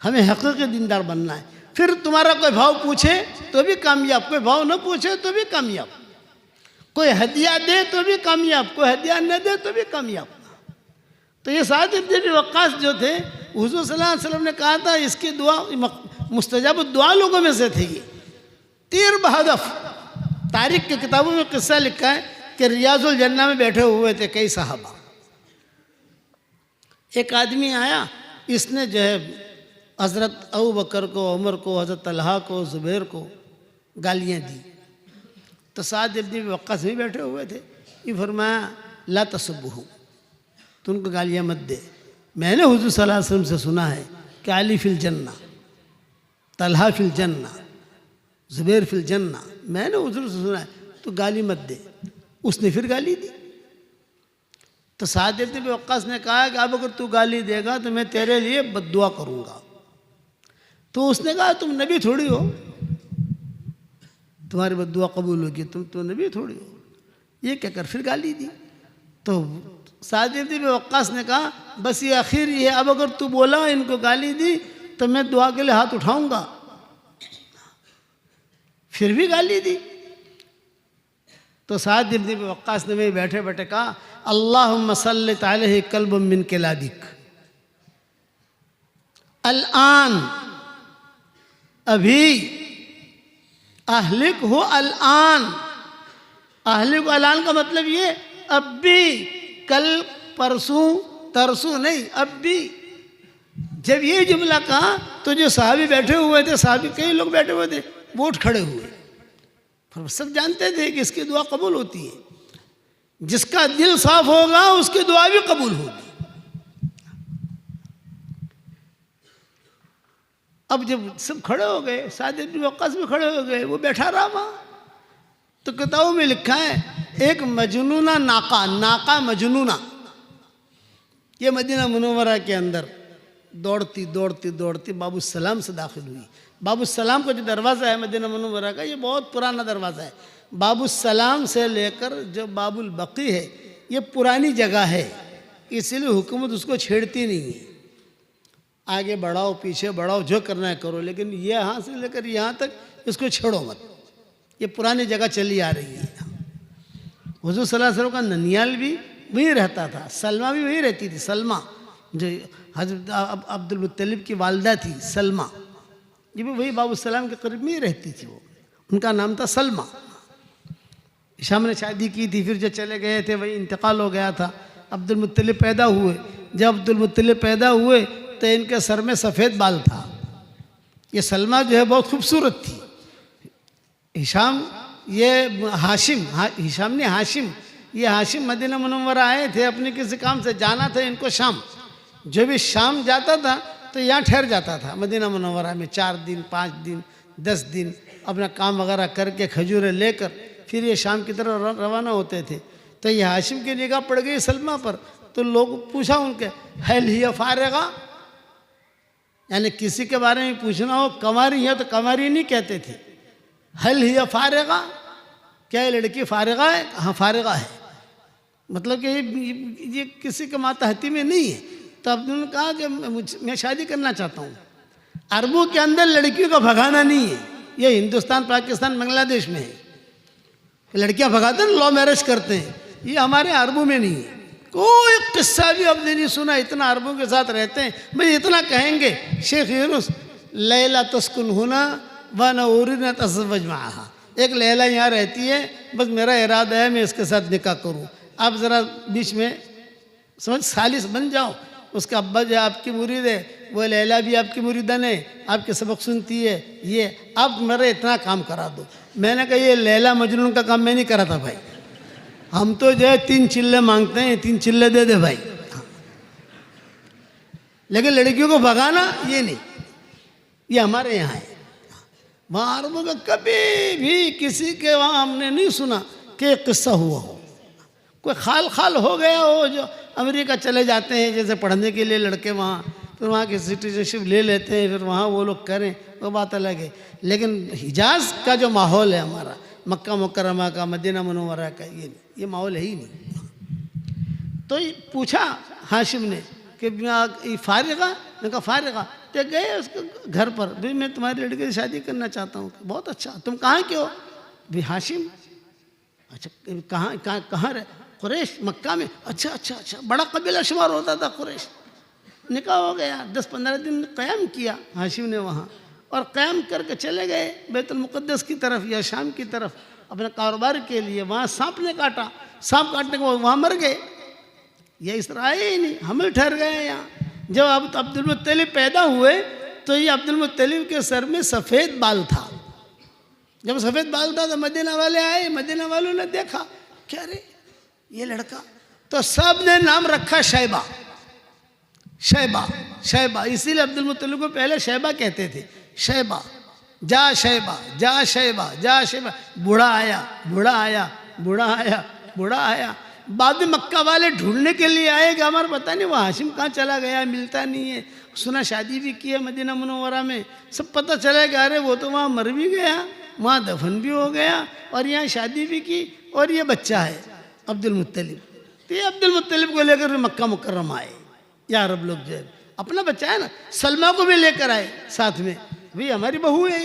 हमें हकीकी दीनदार बनना है। फिर तुम्हारा कोई भाव पूछे तो भी कामयाब, कोई भाव न पूछे तो भी कामयाब, कोई हदिया दे तो भी कामयाब, कोई हदिया न दे तो भी कामयाब। तो ये साद इब्न वक्कास जो थे, हुजूर सल्लल्लाहु अलैहि वसल्लम ने कहा था इसकी दुआ मुस्तजाब दुआ लोगों में से थे। ये तीर बहदफ, तारीख की किताबों में किस्सा लिखा है कि रियाजुल जन्ना में बैठे हुए थे कई साहबा। एक आदमी आया, इसने जो है हज़रत अबू बकर को, उमर को, हज़रत तलहा को, ज़ुबैर को गालियाँ दी। तो साद इब्न वक्कास भी बैठे हुए थे। ये फरमाया ला तसब्बुहु, तो उनको गालियाँ मत दे। मैंने हुज़ूर सल्लल्लाहु अलैहि वसल्लम से सुना है कि अली फिल जन्ना, तलहा फिल जन्ना, ज़ुबैर फिल जन्ना, मैंने हुज़ूर से सुना है, तो गाली मत दे। उसने फिर गाली दी। तो साद इब्न वक्कास ने कहा कि अब अगर तू गाली देगा तो मैं तेरे लिए बद्दुआ करूँगा। तो उसने कहा तुम नबी थोड़ी हो, तुम्हारी बद्दुआ कबूल होगी, तुम तो नबी थोड़ी हो। ये कहकर फिर गाली दी। तो साद इब्न वक्कास ने कहा बस ये आखिर ही है, अब अगर तू बोला इनको गाली दी तो मैं दुआ के लिए हाथ उठाऊंगा। फिर भी गाली दी। तो साद इब्न वक्कास ने वहीं बैठे बैठे कहा अल्लाहुम्मा सल्लित अलैहि कल्बुम मिन किलादिक, अल-आन, अभी, अहलिक हो अल-आन। अहलिक अल-आन का मतलब ये अब भी, कल परसों तरसों नहीं, अब भी। जब ये जुमला कहा तो जो साहबी बैठे हुए थे, साहबी कई लोग बैठे हुए थे, वो उठ खड़े हुए। फिर सब जानते थे कि इसकी दुआ कबूल होती है, जिसका दिल साफ होगा उसकी दुआ भी कबूल होगी। अब जब सब खड़े हो गए, साद इब्न वक्कास भी खड़े हो गए, वो बैठा रहा वहाँ। तो किताबों में लिखा है एक मजनूना नाका, नाका मजनूना, ये मदीना मुनव्वरा के अंदर दौड़ती दौड़ती दौड़ती बाबू सलाम से दाखिल हुई। बाबू सलाम का जो दरवाज़ा है मदीना मुनव्वरा का, ये बहुत पुराना दरवाज़ा है। बाबू सलाम से लेकर जो बाबुल बकी है, ये पुरानी जगह है, इसलिए हुकूमत उसको छेड़ती नहीं है। आगे बढ़ाओ पीछे बढ़ाओ जो करना है करो, लेकिन ये यहाँ से लेकर यहाँ तक इसको छेड़ो मत, ये पुरानी जगह चली आ रही है। हुज़ूर सल्लल्लाहु अलैहि वसल्लम का ननियाल भी वहीं रहता था, सलमा भी वहीं रहती थी। सलमा जो हज़रत अब्दुल मुत्तलिब की वालदा थी, सलमा, ये भी वही बाबू सलाम के करीब में ही रहती थी। वो, उनका नाम था सलमा। शाम ने शादी की थी, फिर जो चले गए थे वही इंतकाल हो गया था। अब्दुल मुत्तलिब पैदा हुए। जब अब्दुल मुत्तलिब पैदा हुए तो इनके सर में सफ़ेद बाल था। ये सलमा जो है बहुत खूबसूरत थी। हिशाम, ये हाशिम, हिशाम ने हाशिम, ये हाशिम मदीना मुनव्वरा आए थे अपने किसी काम से, जाना था इनको शाम। जो भी शाम जाता था तो यहाँ ठहर जाता था मदीना मुनव्वरा में 4 दिन 5 दिन 10 दिन अपना काम वगैरह करके खजूरें लेकर फिर ये शाम की तरफ रवाना होते थे। तो ये हाशिम की निगाह पड़ गई सलमा पर। तो लोग पूछा उनके, हल हिया फारेगा, यानी किसी के बारे में पूछना हो, कंवारी है तो कंवारी नहीं कहते थे, हल हिया फारेगा, क्या ये लड़की फारेगा है? हाँ फारेगा है, मतलब कि ये किसी के मातहती में नहीं है। तो अब उन्होंने कहा कि मैं शादी करना चाहता हूँ। अरबों के अंदर लड़कियों का भगाना नहीं है, ये हिंदुस्तान पाकिस्तान बांग्लादेश में है, लड़कियां भगाते हैं, लव मैरिज करते हैं, ये हमारे अरबों में नहीं है। कोई किस्सा भी आपने नहीं सुना, इतना अरबों के साथ रहते हैं। भाई इतना कहेंगे, शेख यूनुस लैला तस्कुन हुना व नूरिन तज़व्वज माहा, एक लैला यहाँ रहती है, बस मेरा इरादा है मैं इसके साथ निकाह करूँ। आप ज़रा बीच में समझ सालिस बन जाओ। उसका अब्बा जो आपकी मुरीद है, वो लैला भी आपकी मुरीदन है, आपके सबक सुनती है, ये आप मेरा इतना काम करा दो। मैंने कहा ये लैला मजनून का काम मैं नहीं करा था भाई, हम तो जो है 3 चिल्ले मांगते हैं, 3 चिल्ले दे दे भाई, लेकिन लड़कियों को भगाना ये नहीं, ये हमारे यहाँ है। वहाँ अरबों में कभी भी किसी के वहाँ हमने नहीं सुना कि किस्सा हुआ हो। कोई खाल खाल हो गया हो जो अमेरिका चले जाते हैं जैसे पढ़ने के लिए लड़के वहाँ, फिर वहाँ की सिटीजनशिप ले लेते हैं, फिर वहाँ वो लोग करें, वो बात अलग है। लेकिन हिजाज का जो माहौल है हमारा, मक्का मुकर्रमा का, मदीना मुनव्वरा का, ये माहौल है ही नहीं। तो पूछा हाशिम ने कि फारिगा, मैंने कहा फारिगा। तो गए उसके घर पर, भाई मैं तुम्हारी लड़की से शादी करना चाहता हूँ। बहुत अच्छा, तुम कहाँ के हो? भाई हाशिम। अच्छा कहाँ रहे? कुरैश, मक्का में। अच्छा अच्छा अच्छा, बड़ा कबीला शुमार होता था कुरैश। निकाह हो गया, 10-15 दिन क़याम किया हाशिम ने वहाँ, और क़याम करके चले गए बैतुल मुक़द्दस की तरफ या शाम की तरफ अपने कारोबार के लिए। वहाँ सांप ने काटा, सांप काटने को वहाँ मर गए। ये इसराइल ही नहीं, हमल ठहर गए यहाँ। जब अब अब्दुल मुत्तलिब पैदा हुए तो ये अब्दुल मुत्तलिब के सर में सफ़ेद बाल था। जब सफ़ेद बाल था तो मदीना वाले आए, मदीना वालों ने देखा, क्या रे ये लड़का, तो सब ने नाम रखा शैबा, शैबा शैबा। इसीलिए अब्दुल मुत्तलिब को पहले शैबा कहते थे। शैबा, जा शैबा, जा शैबा, जा शैबा। बूढ़ा आया, बूढ़ा आया, बूढ़ा आया, बूढ़ा आया। बाद में मक्का वाले ढूंढने के लिए आए कि हमारा पता नहीं वो हाशिम कहाँ चला गया, मिलता नहीं है। सुना शादी भी की है मदीना मुनव्वरा में, सब पता चला कि अरे वो तो वहाँ मर भी गया, वहाँ दफन भी हो गया, और यहाँ शादी भी की, और ये बच्चा है अब्दुल मुत्तलिब। तो ये अब्दुल मुत्तलिब को लेकर मक्का मुकर्रमा आए। या अरब लोग जो है अपना बच्चा है ना, सलमा को भी लेकर आए साथ में, भाई हमारी बहू है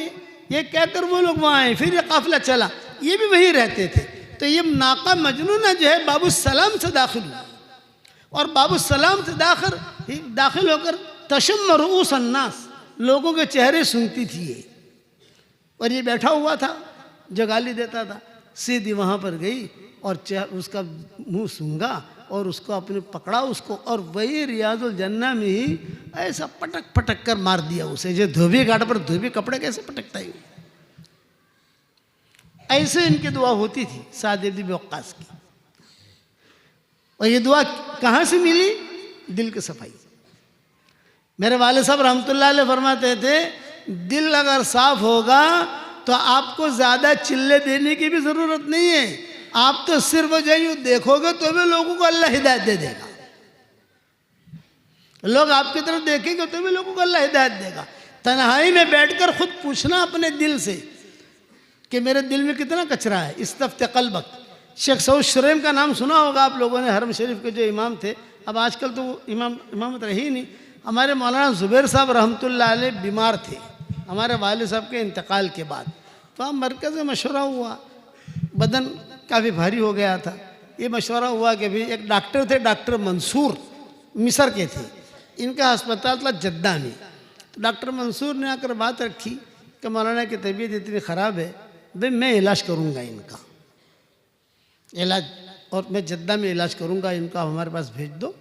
ये कहकर वो लोग वहाँ आए। फिर ये काफिला चला, ये भी वहीं रहते थे। तो ये नाका मजनूना जो है बाबू सलाम से दाखिल हुआ, और बाबू सलाम से दाखिल होकर तशम्म रुऊस अन्नास, लोगों के चेहरे सूंघती थी ये। और ये बैठा हुआ था जो गाली देता था, सीधी वहाँ पर गई और उसका मुंह सूंघा और उसको अपने पकड़ा उसको, और वही रियाजुल जन्ना में ही ऐसा पटक पटक कर मार दिया उसे, जो धोबी घाट पर धोबी कपड़े कैसे पटकता है, ऐसे इनकी दुआ होती थी साद इब्न वक्कास की। और ये दुआ कहाँ से मिली? दिल की सफाई। मेरे वाले साहब रहमतुल्लाह अलैह फरमाते थे, दिल अगर साफ होगा तो आपको ज़्यादा चिल्ले देने की भी ज़रूरत नहीं है। आप तो सिर्फ जो यूँ देखोगे तो भी लोगों को अल्लाह हिदायत दे देगा। लोग आपकी तरफ देखेंगे तो भी लोगों को अल्लाह हिदायत देगा। तन्हाई में बैठकर खुद पूछना अपने दिल से कि मेरे दिल में कितना कचरा है। इस्तफ्ति क़ल्बक। शेख सऊद शुरैम का नाम सुना होगा आप लोगों ने, हरम शरीफ के जो इमाम थे, अब आजकल तो इमामत रही नहीं। हमारे मौलाना ज़ुबैर साहब रहमतुल्लाह अलैह बीमार थे हमारे वालिद साहब के इंतकाल के बाद। तो हम मरकज़ में मशवरा हुआ, बदन काफ़ी भारी हो गया था। ये मशवरा हुआ कि भाई एक डॉक्टर थे, डॉक्टर मंसूर, मिस्र के थे, इनका अस्पताल था जद्दा में। तो डॉक्टर मंसूर ने आकर बात रखी कि मौलाना की तबीयत इतनी ख़राब है, भाई मैं इलाज करूँगा इनका इलाज, और मैं जद्दा में इलाज करूँगा, इनका हमारे पास भेज दो।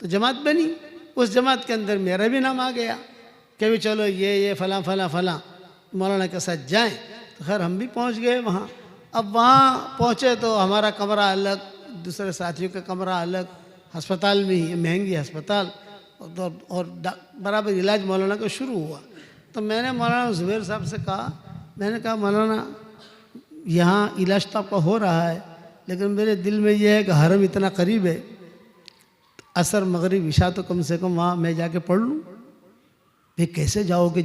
तो जमात बनी, उस जमात के अंदर मेरा भी नाम आ गया कि भाई चलो ये फ़लाँ फ़लाँ फ़लाँ मौलाना के साथ जाएं। तो खैर हम भी पहुंच गए वहाँ। अब वहाँ पहुँचे तो हमारा कमरा अलग, दूसरे साथियों का कमरा अलग, अस्पताल में ही, महंगी अस्पताल, और बराबर इलाज मौलाना का शुरू हुआ। तो मैंने मौलाना ज़ुबैर साहब से कहा, मैंने कहा मौलाना यहाँ इलाज तो आपका हो रहा है, लेकिन मेरे दिल में ये है कि हरम इतना करीब है, असर मगरिब इशा तो कम से कम वहाँ मैं जाके पढ़ लूँ। भाई कैसे जाओगे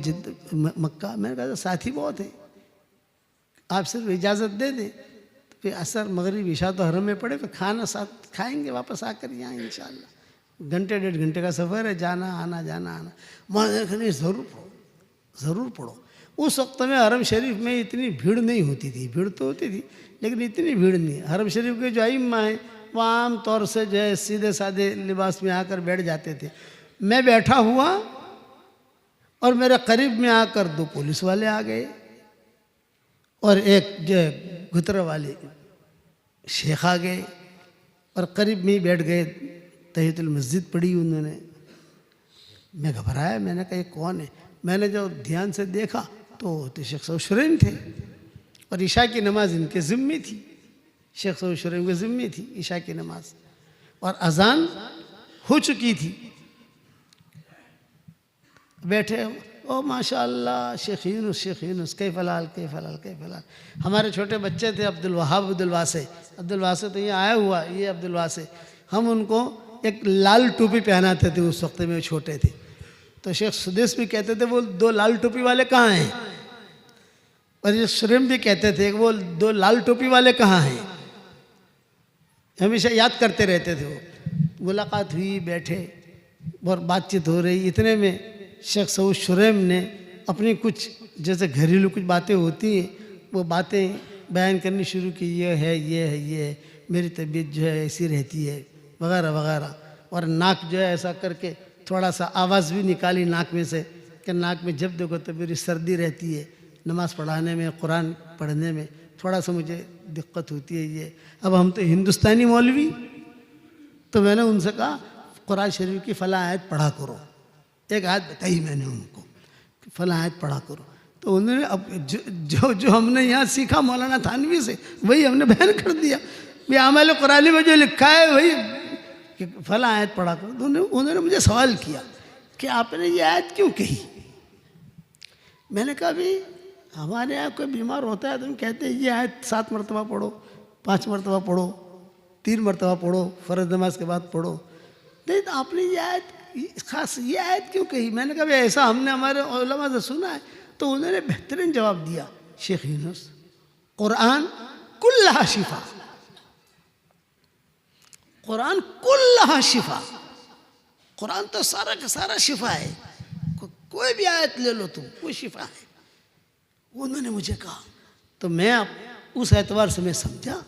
मक्का? मैंने कहा साथी बहुत है, आप सिर्फ इजाज़त दे दें तो फिर असर मगरिब इशा तो हरम में पड़े, फिर खाना साथ खाएंगे वापस आकर यहाँ इंशाअल्लाह। घंटे 1.5 घंटे का सफ़र है, जाना आना जाना आना। मौलाना नहीं ज़रूर पढ़ो, ज़रूर पढ़ो। उस वक्त में हरम शरीफ में इतनी भीड़ नहीं होती थी, भीड़ तो होती थी लेकिन इतनी भीड़ नहीं। हरम शरीफ के जो आइम्मा हैं वो आम तौर से जो है सीधे साधे लिबास में आकर बैठ जाते थे। मैं बैठा हुआ और मेरे करीब में आकर 2 पुलिस वाले आ गए और एक जो गुतरा वाले शेख आ गए और करीब में ही बैठ गए। तहियतुल मस्जिद पढ़ी उन्होंने। मैं घबराया, मैंने कहा ये कौन है? मैंने जब ध्यान से देखा तो शेख सऊद शुरैम थे और ईशा की नमाज इनके ज़िम्मे थी, शेख सऊद शुरैम के ज़िम्मे थी ईशा की नमाज, और अजान हो चुकी थी। बैठे ओ माशाअल्लाह शेख यूनुस कई फ़लाल। हमारे छोटे बच्चे थे अब्दुल वासे तो ये आया हुआ, ये अब्दुल वासे, हम उनको एक लाल टोपी पहनाते थे उस वक्त में, छोटे थे। तो शेख सुदेश भी कहते थे वो 2 लाल टोपी वाले कहाँ हैं, और ये शुरेम भी कहते थे वो 2 लाल टोपी वाले कहाँ हैं, हमेशा याद करते रहते थे। वो मुलाकात हुई, बैठे और बातचीत हो रही, इतने में शेख सऊद शुरेम ने अपनी कुछ जैसे घरेलू कुछ बातें होती हैं वो बातें बयान करनी शुरू की, ये है, मेरी तबीयत जो है ऐसी रहती है वगैरह वगैरह। और नाक जो है ऐसा करके थोड़ा सा आवाज़ भी निकाली नाक में से कि नाक में जब देखो तो मेरी सर्दी रहती है, नमाज़ पढ़ाने में, कुरान पढ़ने में थोड़ा सा मुझे दिक्कत होती है ये। अब हम तो हिंदुस्तानी मौलवी, तो मैंने उनसे कहा कुरान शरीफ की फ़लाँ आयत पढ़ा करो। एक आयत बताई मैंने उनको कि फ़लाँ आयत पढ़ा करो। तो उन्होंने अब जो हमने यहाँ सीखा मौलाना थानवी से वही हमने बयान कर दिया। भाई आमाल कुरानी में जो लिखा है वही कि फ़लाँ आयत पढ़ा करो। तो उन्होंने मुझे सवाल किया कि आपने ये आयत क्यों कही। मैंने कहा भाई हमारे यहाँ कोई बीमार होता है तो हम कहते हैं ये आयत 7 मरतबा पढ़ो, 5 मरतबा पढ़ो, 3 मरतबा पढ़ो, फ़र्ज़ नमाज के बाद पढ़ो। नहीं तो आपने ये आयत ख़ास ये आयत क्यों कही। मैंने कहा भाई ऐसा हमने हमारे उलमा से सुना है। तो उन्होंने बेहतरीन जवाब दिया, शेख यूनुस कुरान कुल्लहा शिफा, कुरान कुल्लहा शिफा, कुरान तो सारा का सारा शिफा है, कोई भी आयत ले लो तुम वो शिफा है। उन्होंने मुझे कहा तो मैं अब उस एतबार से मैं समझा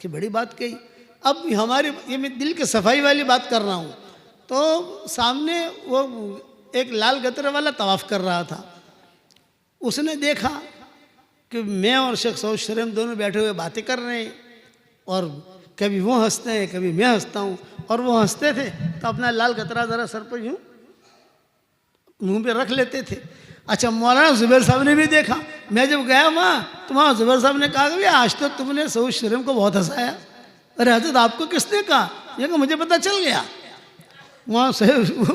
कि बड़ी बात कही। अब हमारी ये मैं दिल के सफाई वाली बात कर रहा हूँ। तो सामने वो एक लाल गतरे वाला तवाफ़ कर रहा था, उसने देखा कि मैं और शेख सऊद शुरेम दोनों बैठे हुए बातें कर रहे हैं और कभी वो हंसते हैं कभी मैं हंसता हूँ, और वो हंसते थे तो अपना लाल गतरा ज़रा सर पर यूँ मुँह पे रख लेते थे। अच्छा मौलाना ज़ुबैर साहब ने भी देखा। मैं जब गया वहाँ तो वहाँ ज़ुबैर साहब ने कहा कि आज तो तुमने सऊद शुरेम को बहुत हंसाया। अरे हज़रत आपको किसने कहा। ये कहा मुझे पता चल गया। वहाँ से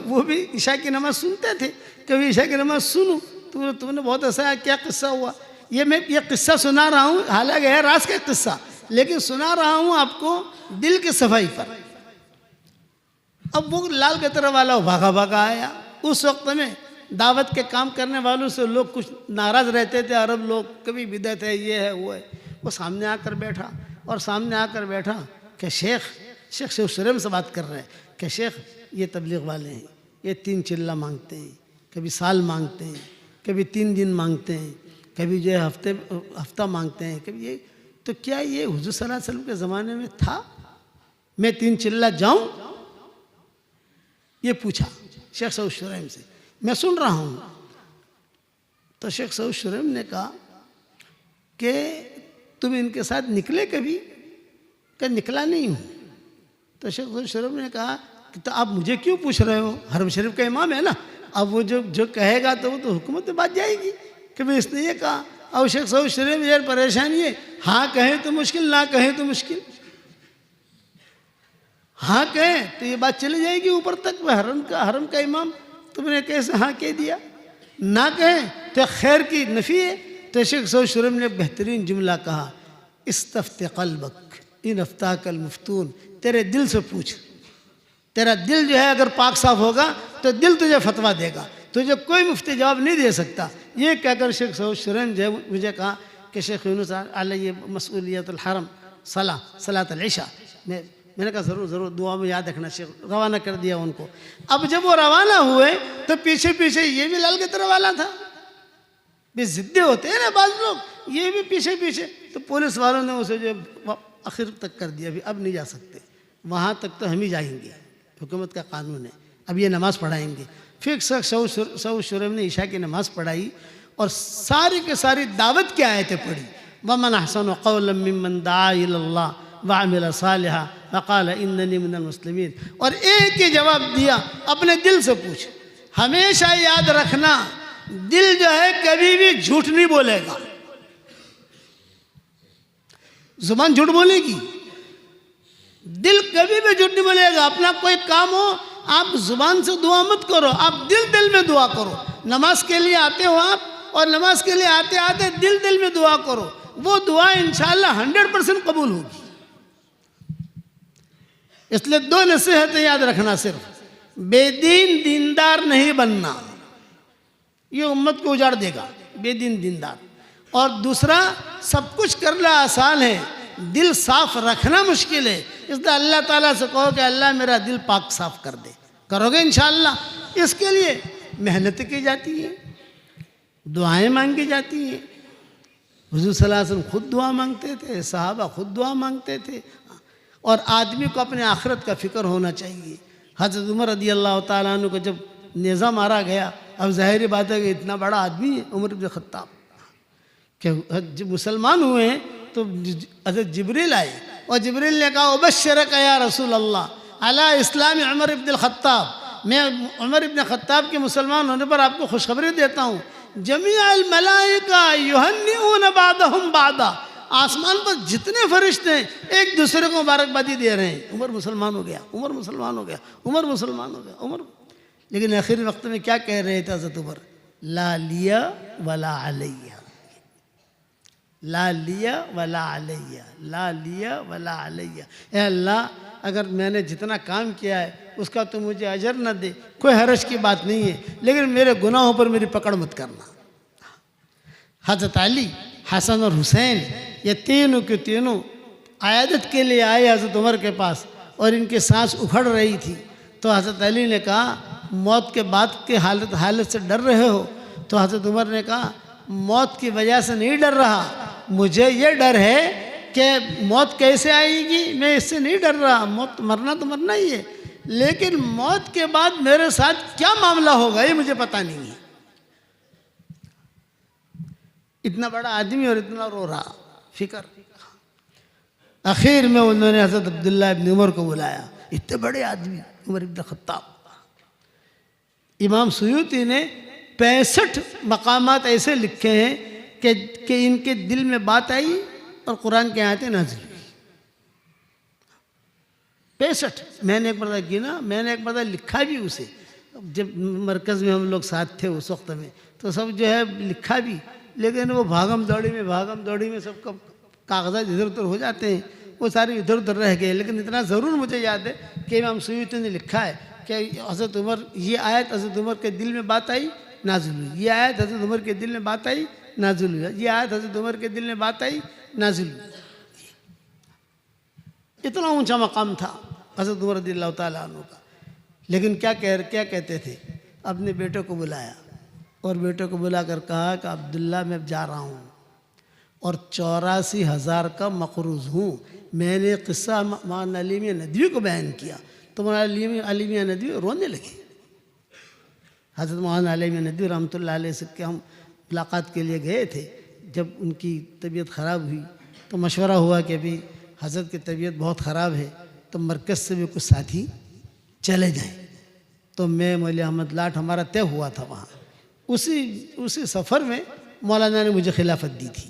वो भी ईशा की नमाज़ सुनते थे, कभी ईशा की नमाज़ सुनूँ तुमने बहुत हंसाया, क्या किस्सा हुआ। ये मैं ये किस्सा सुना रहा हूँ, हालांकि है राज का किस्सा, लेकिन सुना रहा हूँ आपको दिल की सफाई पर। अब वो लाल गतरा वाला भागा भागा आया। उस वक्त में दावत के काम करने वालों से लोग कुछ नाराज़ रहते थे, अरब लोग, कभी बिदअत है, ये है, वो है। वो सामने आकर बैठा और सामने आकर बैठा कि शेख शुरेम से बात कर रहे हैं कि शेख ये तबलीग वाले हैं, ये 3 चिल्ला मांगते हैं, कभी साल मांगते हैं, कभी 3 दिन मांगते हैं, कभी जो है हफ्ता मांगते हैं, कभी ये। तो क्या ये हुज़ूर सल्लल्लाहु अलैहि वसल्लम के ज़माने में था मैं 3 चिल्ला जाऊं। ये पूछा शेख सऊद शुरेम से। मैं सुन रहा हूँ। तो शेख सऊद शुरेम ने कहा कि तुम इनके साथ निकले कभी। कि निकला नहीं हूँ। तो शेख सऊद शुरेम ने कहा कि तो आप मुझे क्यों पूछ रहे हो, हरम शरीफ का इमाम है ना, अब वो जो कहेगा तो वो तो हुकूमत में बात जाएगी कि भाई इसने ये कहा। अब शेख सऊद शुरेम यार परेशानी है, हाँ कहें तो मुश्किल, ना कहें तो मुश्किल। हाँ कहें तो ये बात चली जाएगी ऊपर तक, वह हरम का इमाम तुमने कैसे हाँ कह दिया, ना कहें तो खैर की नफ़ी है। तो शेख सऊद शुरेम ने बेहतरीन जुमला कहा, इस्तफ्ति क़ल्बक इन अफ्ताकल मुफ्तून, तेरे दिल से पूछ, तेरा दिल जो है अगर पाक साफ होगा तो दिल तुझे फतवा देगा, तुझे कोई मुफ्ती जवाब नहीं दे सकता। ये कहकर शेख सऊद शुरेम जो मुझे कहा कि शेख यूनुस अलैहि मसऊलियतुल हरम सलातुल इशा। मैंने कहा ज़रूर दुआ में याद रखना। शेख रवाना कर दिया उनको। अब जब वो रवाना हुए तो पीछे पीछे ये भी लाल गतरा वाला था। भी ज़िद्दी होते हैं ना बाज़ लोग, ये भी पीछे पीछे। तो पुलिस वालों ने उसे जो आखिर तक कर दिया, अभी अब नहीं जा सकते, वहाँ तक तो हम ही जाएंगे, हुकूमत का कानून है, अब ये नमाज़ पढ़ाएंगे। फिर सऊद शुरेम ने ईशा की नमाज़ पढ़ाई और सारी के सारी दावत की आयतें पढ़ी। वमन अहसनु क़ौलन मिम्मन दआ इलल्लाह वअमिल सालिहा वक़ाल इन्ननी मिनल मुस्लिमीन। और एक ही जवाब दिया, अपने दिल से पूछ। हमेशा याद रखना, दिल जो है कभी भी झूठ नहीं बोलेगा। जुबान झूठ बोलेगी, दिल कभी भी झूठ नहीं बोलेगा। अपना कोई काम हो आप जुबान से दुआ मत करो, आप दिल में दुआ करो। नमाज के लिए आते हो आप, और नमाज के लिए आते आते दिल दिल में दुआ करो, वो दुआ इंशाअल्लाह 100% कबूल होगी। इसलिए 2 नसीहतें याद रखना, सिर्फ बेदीन दीनदार नहीं बनना, ये उम्मत को उजाड़ देगा, बेदीन दीनदार। और दूसरा, सब कुछ करना आसान है, दिल साफ रखना मुश्किल है। इसलिए अल्लाह ताला से कहो कि अल्लाह मेरा दिल पाक साफ कर दे, करोगे इंशाअल्लाह। इसके लिए मेहनत की जाती है, दुआएं मांगी जाती हैं। हुजूर सल्लल्लाहु अलैहि वसल्लम खुद दुआ मांगते थे, सहाबा खुद दुआ मांगते थे। और आदमी को अपने आखिरत का फिक्र होना चाहिए। हज़रत उमर रज़ी अल्लाह ताला अन्हु को जब नेज़ा मारा गया, अब ज़ाहिर बात है कि इतना बड़ा आदमी है उमर इब्न ख़त्ताब, कि जब मुसलमान हुए हैं तो हज़रत जिब्रील आए और जिब्रील ने कहा उबश्शिरक या रसूल अल्लाह अला इस्लाम उमर इब्न ख़त्ताब, मैं उमर इब्न ख़त्ताब के मुसलमान होने पर आपको खुशखबरी देता हूँ। जमीअल मलाइका युहन्निऊन बादहुम बादा, आसमान पर जितने फरिश्ते हैं एक दूसरे को मुबारकबादी दे रहे हैं, उमर मुसलमान हो गया, उमर मुसलमान हो गया, उमर मुसलमान हो गया, उमर। लेकिन आखिरी वक्त में क्या कह रहे थे हज़रत उमर? ला लिया वला अलैया, ला लिया वला अलैया, ला लिया वला अलैया। ए अल्लाह, अगर मैंने जितना काम किया है उसका तो मुझे अजर न दे, कोई हर्ज की बात नहीं है, लेकिन मेरे गुनाहों पर मेरी पकड़ मत करना। हज़रत अली, हसन और हुसैन, ये तीनों के तीनों आयादत के लिए आए हज़रत उमर के पास, और इनकी सांस उखड़ रही थी। तो हज़रत अली ने कहा मौत के बाद के हालत से डर रहे हो? तो हज़रत उमर ने कहा मौत की वजह से नहीं डर रहा, मुझे ये डर है कि मौत कैसे आएगी, मैं इससे नहीं डर रहा। मौत, मरना तो मरना ही है, लेकिन मौत के बाद मेरे साथ क्या मामला होगा ये मुझे पता नहीं है। इतना बड़ा आदमी और इतना रो रहा, फिक्र। आखिर में उन्होंने हज़रत अब्दुल्ला इब्न उमर को बुलाया, इतने बड़े आदमी उमर इब्न ख़त्ताब। इमाम सुयूती ने 65 मकामात ऐसे लिखे हैं कि इनके दिल में बात आई और कुरान की आयतें नाज़िल हुई। 65 मैंने एक बार गिना, मैंने एक बार लिखा भी उसे। जब मरकज़ में हम लोग साथ थे उस वक्त में, तो सब जो है लिखा भी, लेकिन वो भागम दौड़ी में सबका कागज़ात इधर उधर हो जाते हैं, वो सारे इधर उधर रह गए। लेकिन इतना ज़रूर मुझे याद है कि इमाम सुयूती ने लिखा है कि हज़रत उमर, ये आयत हज़रत उमर के दिल में बात आई नाज़िल हुई, ये आयत हज़रत उमर के दिल में बात आई नाज़िल हुई, ये आयत हज़रत उमर के दिल में बात आई नाज़िल हुई। इतना ऊंचा मकाम था हज़रत उमर रज़ियल्लाहु ताला अन्हु का। लेकिन क्या कहते थे? अपने बेटे को बुलाया और बेटे को बुलाकर कहा कि अब्दुल्ला मैं जा रहा हूँ और 84,000 का मक़रूज़ हूँ। मैंने क़िस्सा मौलाना अली मियां नदवी को बयान किया तो मौलाना अली मियां नदवी रोने लगे। हज़रत मौलाना अली मियां नदवी रहमतुल्लाह अलैह से हम मुलाकात के लिए गए थे। जब उनकी तबीयत ख़राब हुई तो मशवरा हुआ कि अभी हज़रत की तबीयत बहुत ख़राब है, तो मरकज़ से भी कुछ साथी चले जाएं। तो मैं मौलवी अहमद लाट, हमारा तय हुआ था वहाँ। उसी सफ़र में मौलाना ने मुझे खिलाफत दी थी,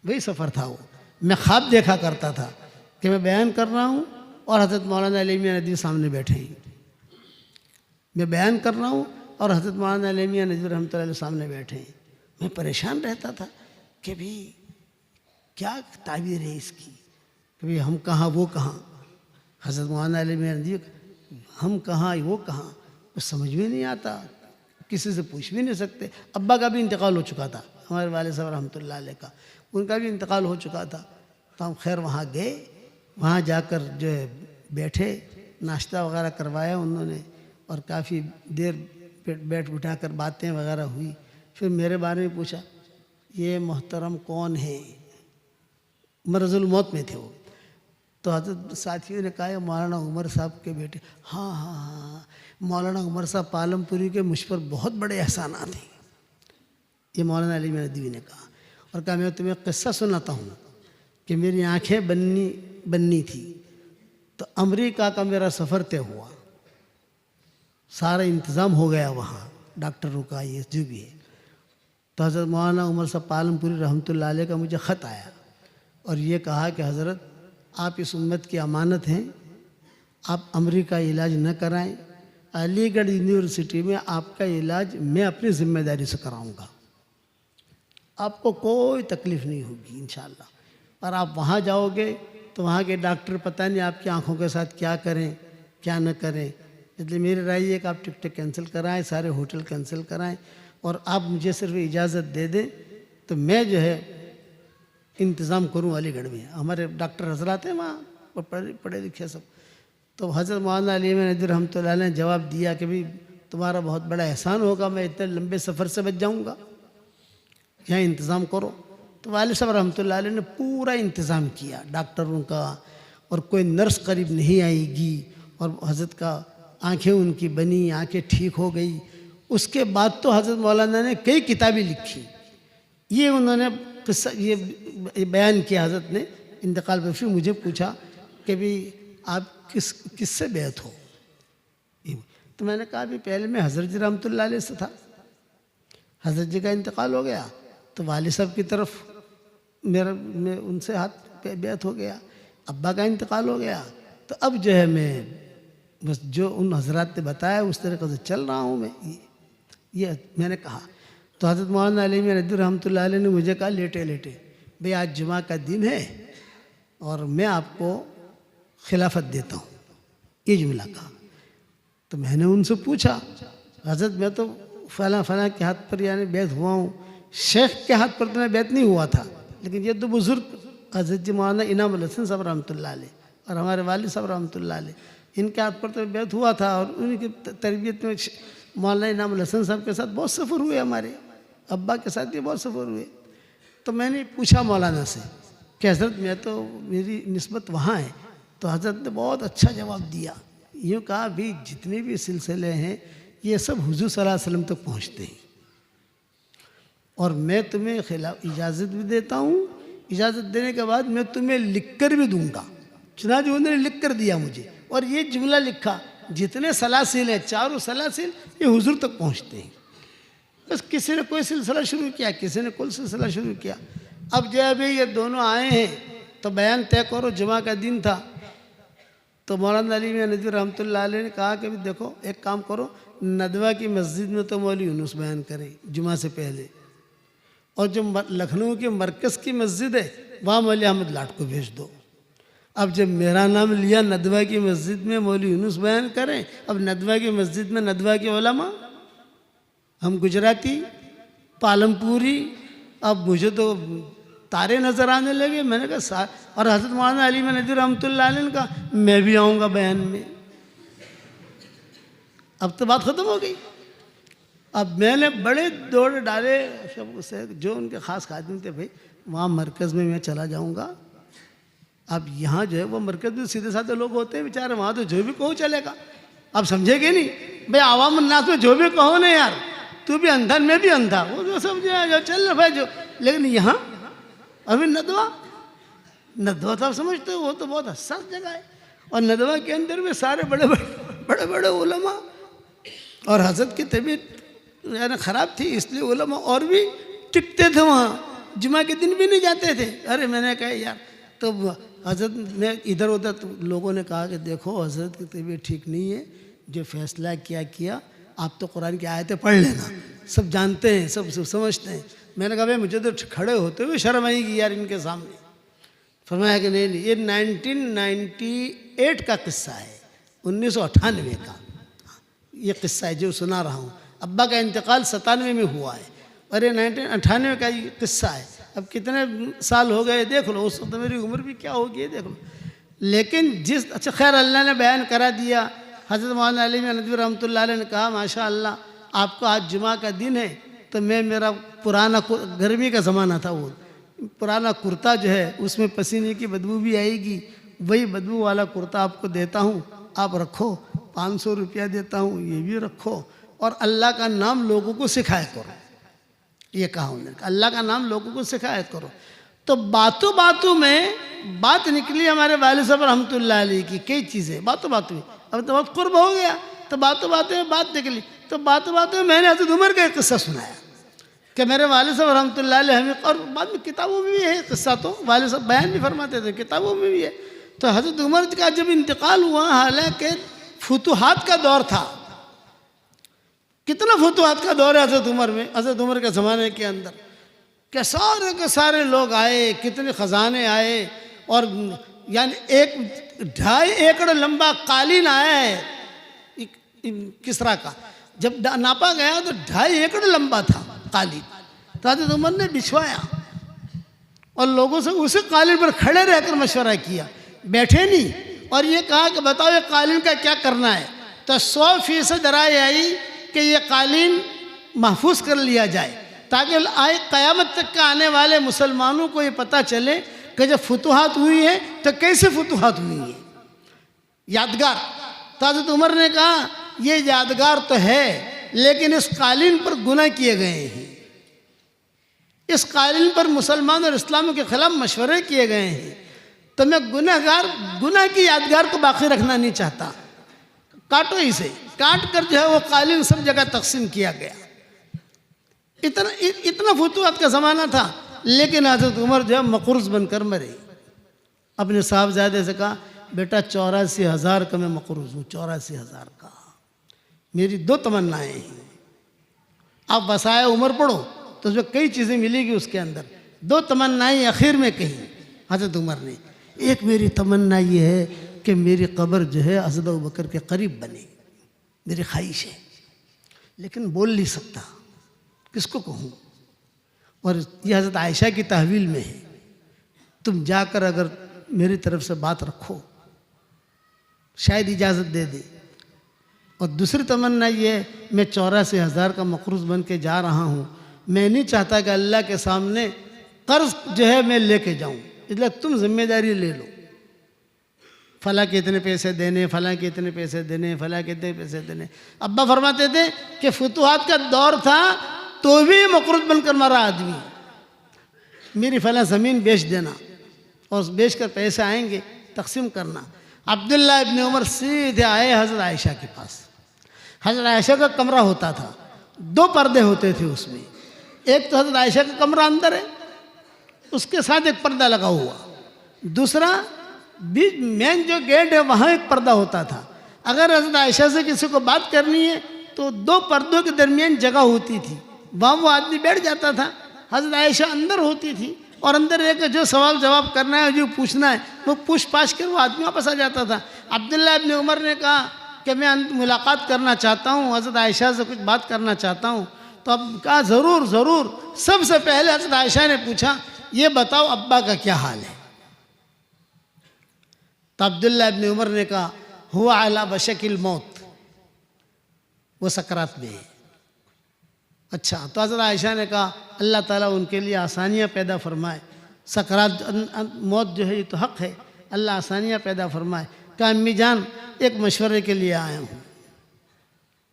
वही सफ़र था वो। मैं ख्वाब देखा करता था कि मैं बयान कर रहा हूँ और हज़रत मौलाना अली मियां नदवी सामने बैठे हैं। मैं बयान कर रहा हूँ और हज़रत मौलाना अली मियां नदवी रहमतुल्लाह अलैह सामने बैठे हैं। मैं परेशान रहता था कि भी क्या ताबीर है इसकी, कि भाई हम कहाँ वो कहाँ, हज़रत मौलाना अली मियां नदवी हम कहाँ वो कहाँ, कुछ समझ में नहीं आता, किसी से पूछ भी नहीं सकते। अब्बा का भी इंतकाल हो चुका था, हमारे वाले साहब रहमतुल्लाह अलैह का, उनका भी इंतकाल हो चुका था। तो हम खैर वहाँ गए, वहाँ जाकर जो है बैठे, नाश्ता वगैरह करवाया उन्होंने और काफ़ी देर बैठ बिठाकर बातें वगैरह हुई। फिर मेरे बारे में पूछा ये मोहतरम कौन है, मरज़ुल मौत में थे वो। तो हज़रत साथियों ने कहा मौलाना उमर साहब के बेटे। हाँ हाँ हाँ, मौलाना उमर साहब पालमपुरी के मुझ पर बहुत बड़े एहसानात हैं, ये मौलाना अली मियां नदवी ने कहा। और कहा मैं तुम्हें क़िस्सा सुनाता हूँ कि मेरी आँखें बननी थी तो अमेरिका का मेरा सफ़र तय हुआ, सारा इंतज़ाम हो गया वहाँ, डॉक्टरों का ये जो भी है। तो हज़रत मौलाना उमर साहब पालमपुरी रहमतुल्लाह अलैह का मुझे ख़त आया और ये कहा कि हज़रत आप इस उम्मत की अमानत हैं, आप अमेरिका इलाज न कराएं अलीगढ़ यूनिवर्सिटी में आपका इलाज मैं अपनी जिम्मेदारी से कराऊंगा, आपको कोई तकलीफ़ नहीं होगी इंशाल्लाह। और आप वहाँ जाओगे तो वहाँ के डॉक्टर पता नहीं आपकी आंखों के साथ क्या करें क्या न करें। इसलिए मेरी राय है कि आप टिकटें कैंसिल कराएं, सारे होटल कैंसिल कराएं और आप मुझे सिर्फ इजाज़त दे दें तो मैं जो है इंतज़ाम करूं अलीगढ़ में। हमारे डॉक्टर हजरात हैं वहाँ पढ़े लिखे सब। तो हज़रत मौलाना अली नदवी रहमतुल्लाह ने जवाब दिया कि भाई तुम्हारा बहुत बड़ा एहसान होगा, मैं इतने लंबे सफ़र से बच जाऊँगा, यहाँ इंतज़ाम करो। तो वालिद साहब रहमतुल्लाह अलैह ने पूरा इंतज़ाम किया डॉक्टरों का, और कोई नर्स करीब नहीं आएगी, और हज़रत का आंखें उनकी बनी, आंखें ठीक हो गई। उसके बाद तो हज़रत मौलाना ने कई किताबें लिखी। ये उन्होंने किस्सा ये बयान किया हज़रत ने इंतकाल पर। फिर मुझे पूछा कि भाई आप किससे बैत हो? तो मैंने कहा भी पहले मैं हज़रत जी रहमतुल्लाह अलैह से था, हज़रत जी का इंतकाल हो गया तो वालिद साहब की तरफ मैं उनसे हाथ बैत हो गया, अब्बा का इंतकाल हो गया, तो अब जो है मैं बस जो उन हजरात ने बताया उस तरीक़े से चल रहा हूँ मैं। ये मैंने कहा। तो हज़रत मौलाना अली नदवी रहमतुल्लाह अलैह ने मुझे कहा लेटे लेटे भाई आज जुमा का दिन है और मैं आपको खिलाफत देता हूँ, ये जुमला कहा। तो मैंने उनसे पूछा हज़रत मैं तो फ़लाँ फ़लाँ के हाथ पर यानी बैत हुआ हूँ, शेख के हाथ पर तो मैं बैत नहीं हुआ था, लेकिन ये तो बुज़ुर्ग हज़रत जी मौलाना इनाम उल हसन साहब रहमतुल्लाह अलैह और हमारे वालिद साहब रहमतुल्लाह अलैह, इनके हाथ पर तो बैत हुआ था। और उनकी तरबियत में मौलाना इनाम उल हसन साहब के साथ बहुत सफ़र हुए, हमारे अब्बा के साथ भी बहुत सफ़र हुए। तो मैंने पूछा मौलाना से कि हज़रत मैं तो मेरी निस्बत वहाँ है। तो हज़रत ने बहुत अच्छा जवाब दिया, यूँ कहा भी जितने भी सिलसिले हैं ये सब हुज़ूर सल्लल्लाहु अलैहि वसल्लम तक पहुँचते हैं और मैं तुम्हें खिलाफ इजाज़त भी देता हूँ, इजाज़त देने के बाद मैं तुम्हें लिख कर भी दूँगा। चुनांचे उन्होंने लिख कर दिया मुझे, और ये जुमला लिखा जितने सलासिल हैं चारों सलासिल ये हुज़ूर तक पहुँचते हैं। बस किसी ने कोई सिलसिला शुरू किया, किसी ने कोई सिलसिला शुरू किया। अब जो अभी ये दोनों आए हैं तो बयान तय करो। जुमा का दिन था तो मौलाना अली नदवी रहमतुल्लाह अलैह ने कहा कि देखो एक काम करो, नदवा की मस्जिद में तो मौलवी यूनुस बयान करें जुमा से पहले, और जो लखनऊ के मरकज़ की मस्जिद है वहाँ मौलवी अहमद लाट को भेज दो। अब जब मेरा नाम लिया नदवा की मस्जिद में मौलवी यूनुस बयान करें, अब नदवा की मस्जिद में नदवा के उलमा, हम गुजराती पालमपुरी, अब मुझे तो तारे नज़र आने लगे। मैंने कहा और हज़रत मौलाना अली नदवी रहमतुल्लाह अलैह ने कहा मैं भी आऊँगा बयान में। अब तो बात ख़त्म हो गई। अब मैंने बड़े दौड़ डाले सब से जो उनके ख़ास खादिम थे, भाई वहाँ मरकज़ में मैं चला जाऊँगा। अब यहाँ जो है वो मरकज़ में सीधे साधे लोग होते हैं बेचारे, वहाँ तो जो भी कहो चलेगा। अब समझेगे नहीं भाई, आवाम नास में जो भी कहो ना यार, तू भी अंधा मैं भी अंधा, वो जो समझे जो चल रहा भाई जो। लेकिन यहाँ अभी नदवा तो आप समझते हो वो तो बहुत हसास जगह है, और नदवा के अंदर में सारे बड़े बड़े उलमा, और हज़रत की तबीयत यानी ख़राब थी इसलिए उलमा और भी टिकते थे वहाँ, जुमा के दिन भी नहीं जाते थे। अरे मैंने कहा यार, तो हज़रत ने इधर उधर तो लोगों ने कहा कि देखो हज़रत की तबीयत ठीक नहीं है, जो फैसला किया आप तो कुरान की आयतें पढ़ लेना, सब जानते हैं सब समझते हैं। मैंने कहा भाई मुझे तो खड़े होते हुए शर्म आएगी यार इनके सामने। फरमाया कि नहीं ये 1998 का किस्सा है, 1998 का ये किस्सा है जो सुना रहा हूँ। अब्बा का इंतकाल 97 में हुआ है और ये 1998 का ये किस्सा है। अब कितने साल हो गए देख लो, उस वक्त मेरी उम्र भी क्या होगी देख लो। लेकिन जिस अच्छा खैर अल्लाह ने बयान करा दिया। हज़रत मौलाना अली नदवी रहमतुल्लाह अलैह ने कहा माशा अल्लाह आपको आज जुमा का दिन है, तो मैं मेरा पुराना गर्मी का ज़माना था, वो पुराना कुर्ता जो है उसमें पसीने की बदबू भी आएगी, वही बदबू वाला कुर्ता आपको देता हूँ, आप रखो, 500 रुपया देता हूँ, ये भी रखो, और अल्लाह का नाम लोगों को सिखाया करो। ये कहा उन्होंने, अल्लाह का नाम लोगों को सिखाया करो। तो बातों बातों में बात निकली हमारे वालिद साहब रहमतुल्लाह अलैह की, कई चीज़ें बातों बातों में। अब तो बहुत कुर्ब हो गया तो बातों बातों में बात निकली, तो बातों बातों में मैंने हज़रत उमर का एक किस्सा सुनाया कि मेरे वालिद साहब रहमतुल्लाह अलैह हमें, और बाद में किताबों में भी है किस्सा, तो वालिद साहब बयान भी फरमाते थे, किताबों में भी है। तो हज़रत उमर का जब इंतकाल हुआ, हालांकि फुतूहात का दौर था, कितना फतुहात का दौर है हज़रत उमर में, हज़रत उमर के ज़माने के अंदर क्या सारे के सारे लोग आए, कितने ख़जाने आए, और यानी 1.5 एकड़ लंबा कालीन आया है किसरा का। जब नापा गया तो 2.5 एकड़ लंबा था कालीन। तो हज़रत उमर ने बिछवाया और लोगों से उसी कालीन पर खड़े रहकर मशवरा किया, बैठे नहीं, और ये कहा कि बताओ ये कालीन का क्या करना है। तो 100% राय आई कि ये कालीन महफूज कर लिया जाए, ताकि आए क़यामत तक का आने वाले मुसलमानों को ये पता चले कि जब फतुहात हुई है तो कैसे फतुहात हुई है, यादगार। तो हज़रत उमर ने कहा ये यादगार तो है, लेकिन इस कालीन पर गुनाह किए गए हैं, इस कालीन पर मुसलमान और इस्लाम के खिलाफ मशवरे किए गए हैं, तो मैं गुनाह की यादगार को बाकी रखना नहीं चाहता, काटो इसे। काट कर जो है वो कालीन सब जगह तकसीम किया गया। इतना फतुहात का ज़माना था, लेकिन हज़रत उमर जो है मक़रूज़ बनकर मरे। अपने साहबजादे से कहा बेटा 84,000 का मैं मक़रूज़ हूँ, 84,000 का। मेरी 2 तमन्नाएँ हैं, आप वसाया उमर पढ़ो तो उसमें कई चीज़ें मिलेगी उसके अंदर। 2 तमन्नाएँ आखिर में कही हज़रत उमर ने। एक मेरी तमन्ना ये है कि मेरी कब्र जो है हज़रत अबू बकर के करीब बने, मेरी ख्वाहिश है, लेकिन बोल नहीं सकता, किसको कहूँ। और ये हज़रत आयशा की तहवील में है, तुम जाकर अगर मेरी तरफ से बात रखो शायद इजाज़त दे दे। और दूसरी तमन्ना ये है मैं 84,000 का मक़रूज़ बन के जा रहा हूँ, मैं नहीं चाहता कि अल्लाह के सामने कर्ज़ जो है मैं लेके जाऊँ, इसलिए तुम जिम्मेदारी ले लो, फला के इतने पैसे देने, फला के इतने पैसे देने, फला के इतने पैसे देने। अब्बा फरमाते थे कि फतुहात का दौर था तो भी मक़रूज़ बनकर मरा आदमी, मेरी फला ज़मीन बेच देना और बेच कर पैसे आएंगे तकसीम करना। अब्दुल्ला इब्न उमर सीधे आए हज़रत आयशा के पास। हज़रत आयशा का कमरा होता था, 2 पर्दे होते थे उसमें, एक तो हज़रत आयशा का कमरा अंदर है, उसके साथ एक पर्दा लगा हुआ, दूसरा बीच मेन जो गेट है वहाँ एक पर्दा होता था। अगर हज़रत आयशा से किसी को बात करनी है तो 2 पर्दों के दरमियान जगह होती थी, वहाँ वो आदमी बैठ जाता था, हज़रत आयशा अंदर होती थी, और अंदर एक जो सवाल जवाब करना है, जो पूछना है वो पूछ पाछ कर वो आदमी वापस आ जाता था। अब्दुल्ला इब्न उमर ने कहा कि मैं मुलाकात करना चाहता हूँ, हज़रत आयशा से कुछ बात करना चाहता हूँ। तो अब कहा ज़रूर ज़रूर। सबसे पहले हज़रत आयशा ने पूछा ये बताओ अब्बा का क्या हाल है। तो अब्दुल्ला इब्न उमर ने कहा हुआ अला बशकिल मौत, वो सकरात में है। अच्छा, तो हज़रत आयशा ने कहा अल्लाह ताला उनके लिए आसानियाँ पैदा फरमाए, सकरात मौत जो है ये तो हक़ है, अल्लाह आसानियाँ पैदा फरमाए। कहा अम्मी जान एक मशवरे के लिए आया हूँ।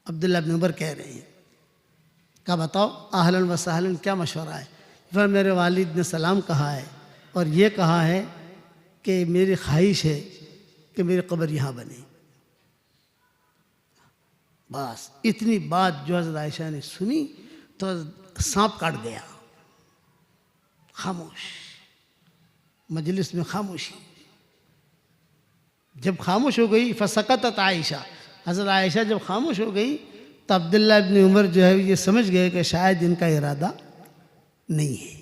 अब्दुल्ला इब्न उमर कह रहे हैं, कहा बताओ आहलन व सहलन क्या मशवरा है। फिर मेरे वालिद ने सलाम कहा है और ये कहा है कि मेरी ख्वाहिश है कि मेरी कब्र यहाँ बने। बस इतनी बात जो हज़रत आयशा ने सुनी तो सांप काट गया, खामोश, मजलिस में खामोशी। जब खामोश हो गई फसकतत आयशा, हज़रत आयशा जब खामोश हो गई तो अब्दुल्ला इब्न उमर जो है ये समझ गए कि शायद इनका इरादा नहीं है।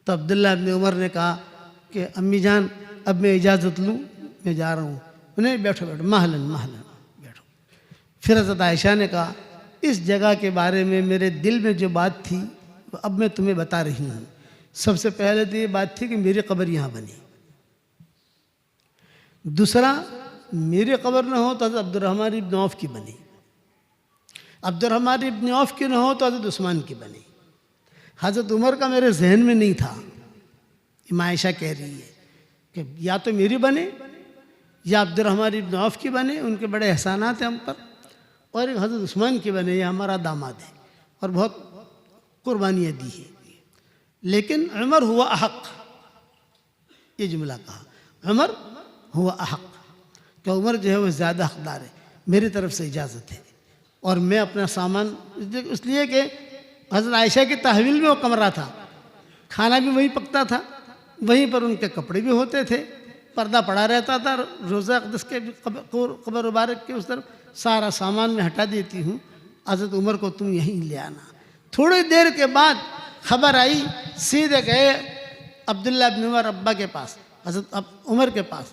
तो अब्दुल्ला इब्न उमर ने कहा कि अम्मी जान अब मैं इजाज़त लूँ, मैं जा रहा हूँ। नहीं बैठो बैठो, महलन महलन बैठो। फिर हज़रत आयशा ने कहा इस जगह के बारे में मेरे दिल में जो बात थी अब मैं तुम्हें बता रही हूँ। सबसे पहले तो ये बात थी कि मेरी कब्र यहाँ बनी, दूसरा मेरी कब्र न हो तो हज़रत अब्दुर्रहमान इब्न औफ की बनी, अब्दुर्रहमान इब्न औफ की न हो तो हज़रत उस्मान की बनी। हज़रत उमर का मेरे जहन में नहीं था। इमाम आयशा कह रही है कि या तो मेरी बने या अब्दुर्रहमान इब्न औफ की बने, उनके बड़े एहसानात हैं हम पर, और एक हज़रत उस्मान की बने, ये हमारा दामाद है और बहुत कुर्बानियाँ दी है, लेकिन उमर हुआ अहक, ये जुमला कहा, उमर हुआ अहक, कि उमर जो है वो ज़्यादा हकदार है, मेरी तरफ से इजाज़त है। और मैं अपना सामान, इसलिए कि हज़रत आयशा की तहवील में वो कमरा था, खाना भी वहीं पकता था, वहीं पर उनके कपड़े भी होते थे, पर्दा पड़ा रहता था, रोज़ा अक़दस के कब्र मुबारक के उस तरफ सारा सामान मैं हटा देती हूँ, हज़रत उमर को तुम यहीं ले आना। थोड़ी देर के बाद खबर आई, सीधे गए अब्दुल्ला इब्न उमर अब्बा के पास, हज़रत उमर के पास।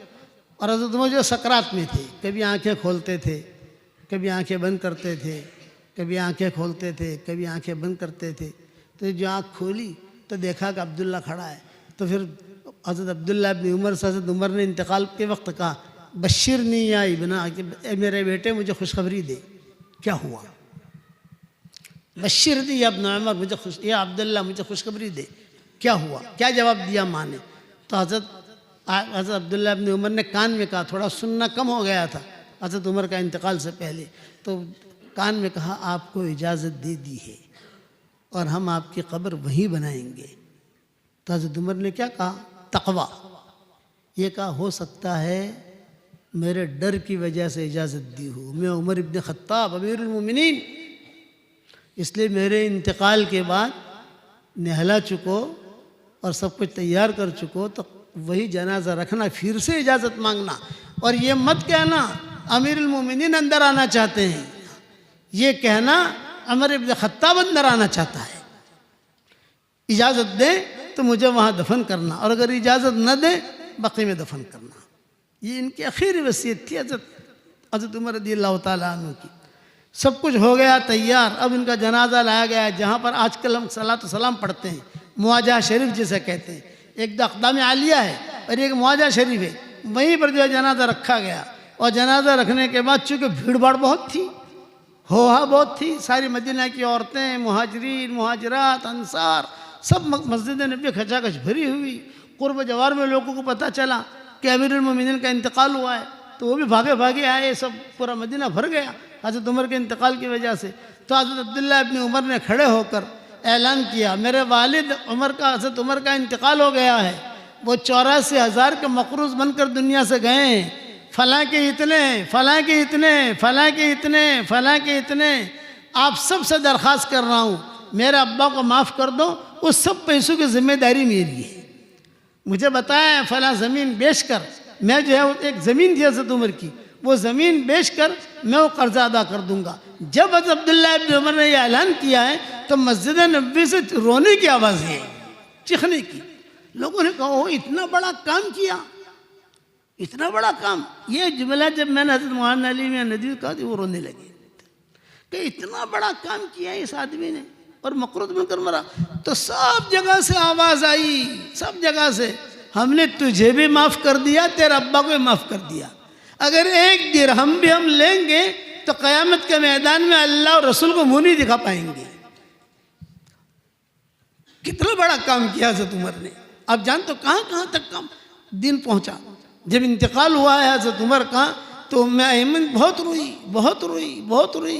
और हज़रत उमर जो सकरात में थे, कभी आंखें खोलते थे, कभी आंखें बंद करते थे, कभी आंखें खोलते थे, कभी आंखें बंद करते थे। तो जो आँख खोली तो देखा कि अब्दुल्ला खड़ा है। तो फिर हज़रत अब्दुल्ला इब्न उमर से हज़रत उमर ने इंतकाल के वक्त कहा, बशीर नहीं या इबना, कि मेरे बेटे मुझे खुशखबरी दे, क्या हुआ? बशीर दी या इब्न उमर मुझे या अब्दुल्ला मुझे खुशखबरी दे, क्या हुआ? क्या जवाब दिया माँ ने? तो हज़रत अब्दुल्ला इब्न उमर ने कान में कहा, थोड़ा सुनना कम हो गया था हज़रत उमर का इंतकाल से पहले, तो कान में कहा, आपको इजाज़त दे दी है और हम आपकी कब्र वहीं बनाएंगे। तो हज़रत उमर ने क्या कहा? तक़वा। ये कहा, हो सकता है मेरे डर की वजह से इजाज़त दी हो, मैं उमर इब्न ख़त्ताब अमीरुल मोमिनीन, इसलिए मेरे इंतकाल के बाद नहला चुको और सब कुछ तैयार कर चुको, तो वही जनाजा रखना, फिर से इजाज़त मांगना। और ये मत कहना अमीरुल मोमिनीन अंदर आना चाहते हैं, ये कहना उमर इब्न ख़त्ताब अंदर आना चाहता है, इजाज़त दे तो मुझे वहाँ दफन करना, और अगर इजाज़त न दे बक़ी में दफन करना। ये इनकी आखिरी वसीयत थी हज़रत उमर रज़ियल्लाहु ताला अन्हु की। सब कुछ हो गया तैयार, अब इनका जनाजा लाया गया, जहाँ पर आजकल हम सलात सलाम पढ़ते हैं, मुआजा शरीफ जिसे कहते हैं। एक अक़दाम आलिया है और एक मुआजा शरीफ है, वहीं पर जो है जनाजा रखा गया। और जनाजा रखने के बाद चूँकि भीड़ भाड़ बहुत थी, होहा बहुत थी, सारी मदीना की औरतें, मुहाजिरीन, मुहाजिरात, अंसार, सब मस्जिद नबी खचाखच भरी हुई। कुर्ब जवार में लोगों को पता चला कि अमीरुल मोमिनीन का इंतकाल हुआ है, तो वो भी भागे भागे आए, सब पूरा मदीना भर गया हज़रत उमर के इंतकाल की वजह से। तो हज़रत अब्दुल्ला इब्न उमर ने खड़े होकर ऐलान किया, मेरे वालिद उमर का, हज़रत उमर का इंतकाल हो गया है, वो 84,000 के मक़रूज़ बनकर दुनिया से गए हैं, फ़लाँ के इतने, फ़लाँ के इतने, फ़लाँ के इतने, फ़लाँ के इतने, आप सब से दरख्वास्त कर रहा हूँ, मेरे अब्बा को माफ़ कर दो, उस सब पैसों की ज़िम्मेदारी मेरी है। मुझे बताया फ़लाँ ज़मीन बेचकर, मैं जो है एक ज़मीन थी हज़रत उमर की, वो ज़मीन बेचकर मैं वो कर्जा अदा कर दूंगा। जब हज़रत अब्दुल्ला इब्न उमर ने यह ऐलान किया है तो मस्जिद नबी से रोने की आवाज़ है, चिखने की। लोगों ने कहा, ओ इतना बड़ा काम किया, इतना बड़ा काम। ये जुमला जब मैंने हज़रत मौलाना अली मियां नदवी कहा तो वो रोने लगे कि इतना बड़ा काम किया इस आदमी ने और मक़रूज़ बनकर मरा। तो सब जगह से आवाज़ आई, सब जगह से, हमने तुझे भी माफ़ कर दिया, तेरे अब्बा को भी माफ़ कर दिया। अगर एक दिरहम भी हम लेंगे तो क़यामत के मैदान में अल्लाह और रसूल को मुँह नहीं दिखा पाएंगे। कितना बड़ा काम किया हज़रत उमर ने। अब जान तो कहाँ कहाँ तक काम दिन पहुँचा। जब इंतकाल हुआ है हज़रत उमर का तो उम्मे ऐमन बहुत रोई, बहुत रोई, बहुत रोई।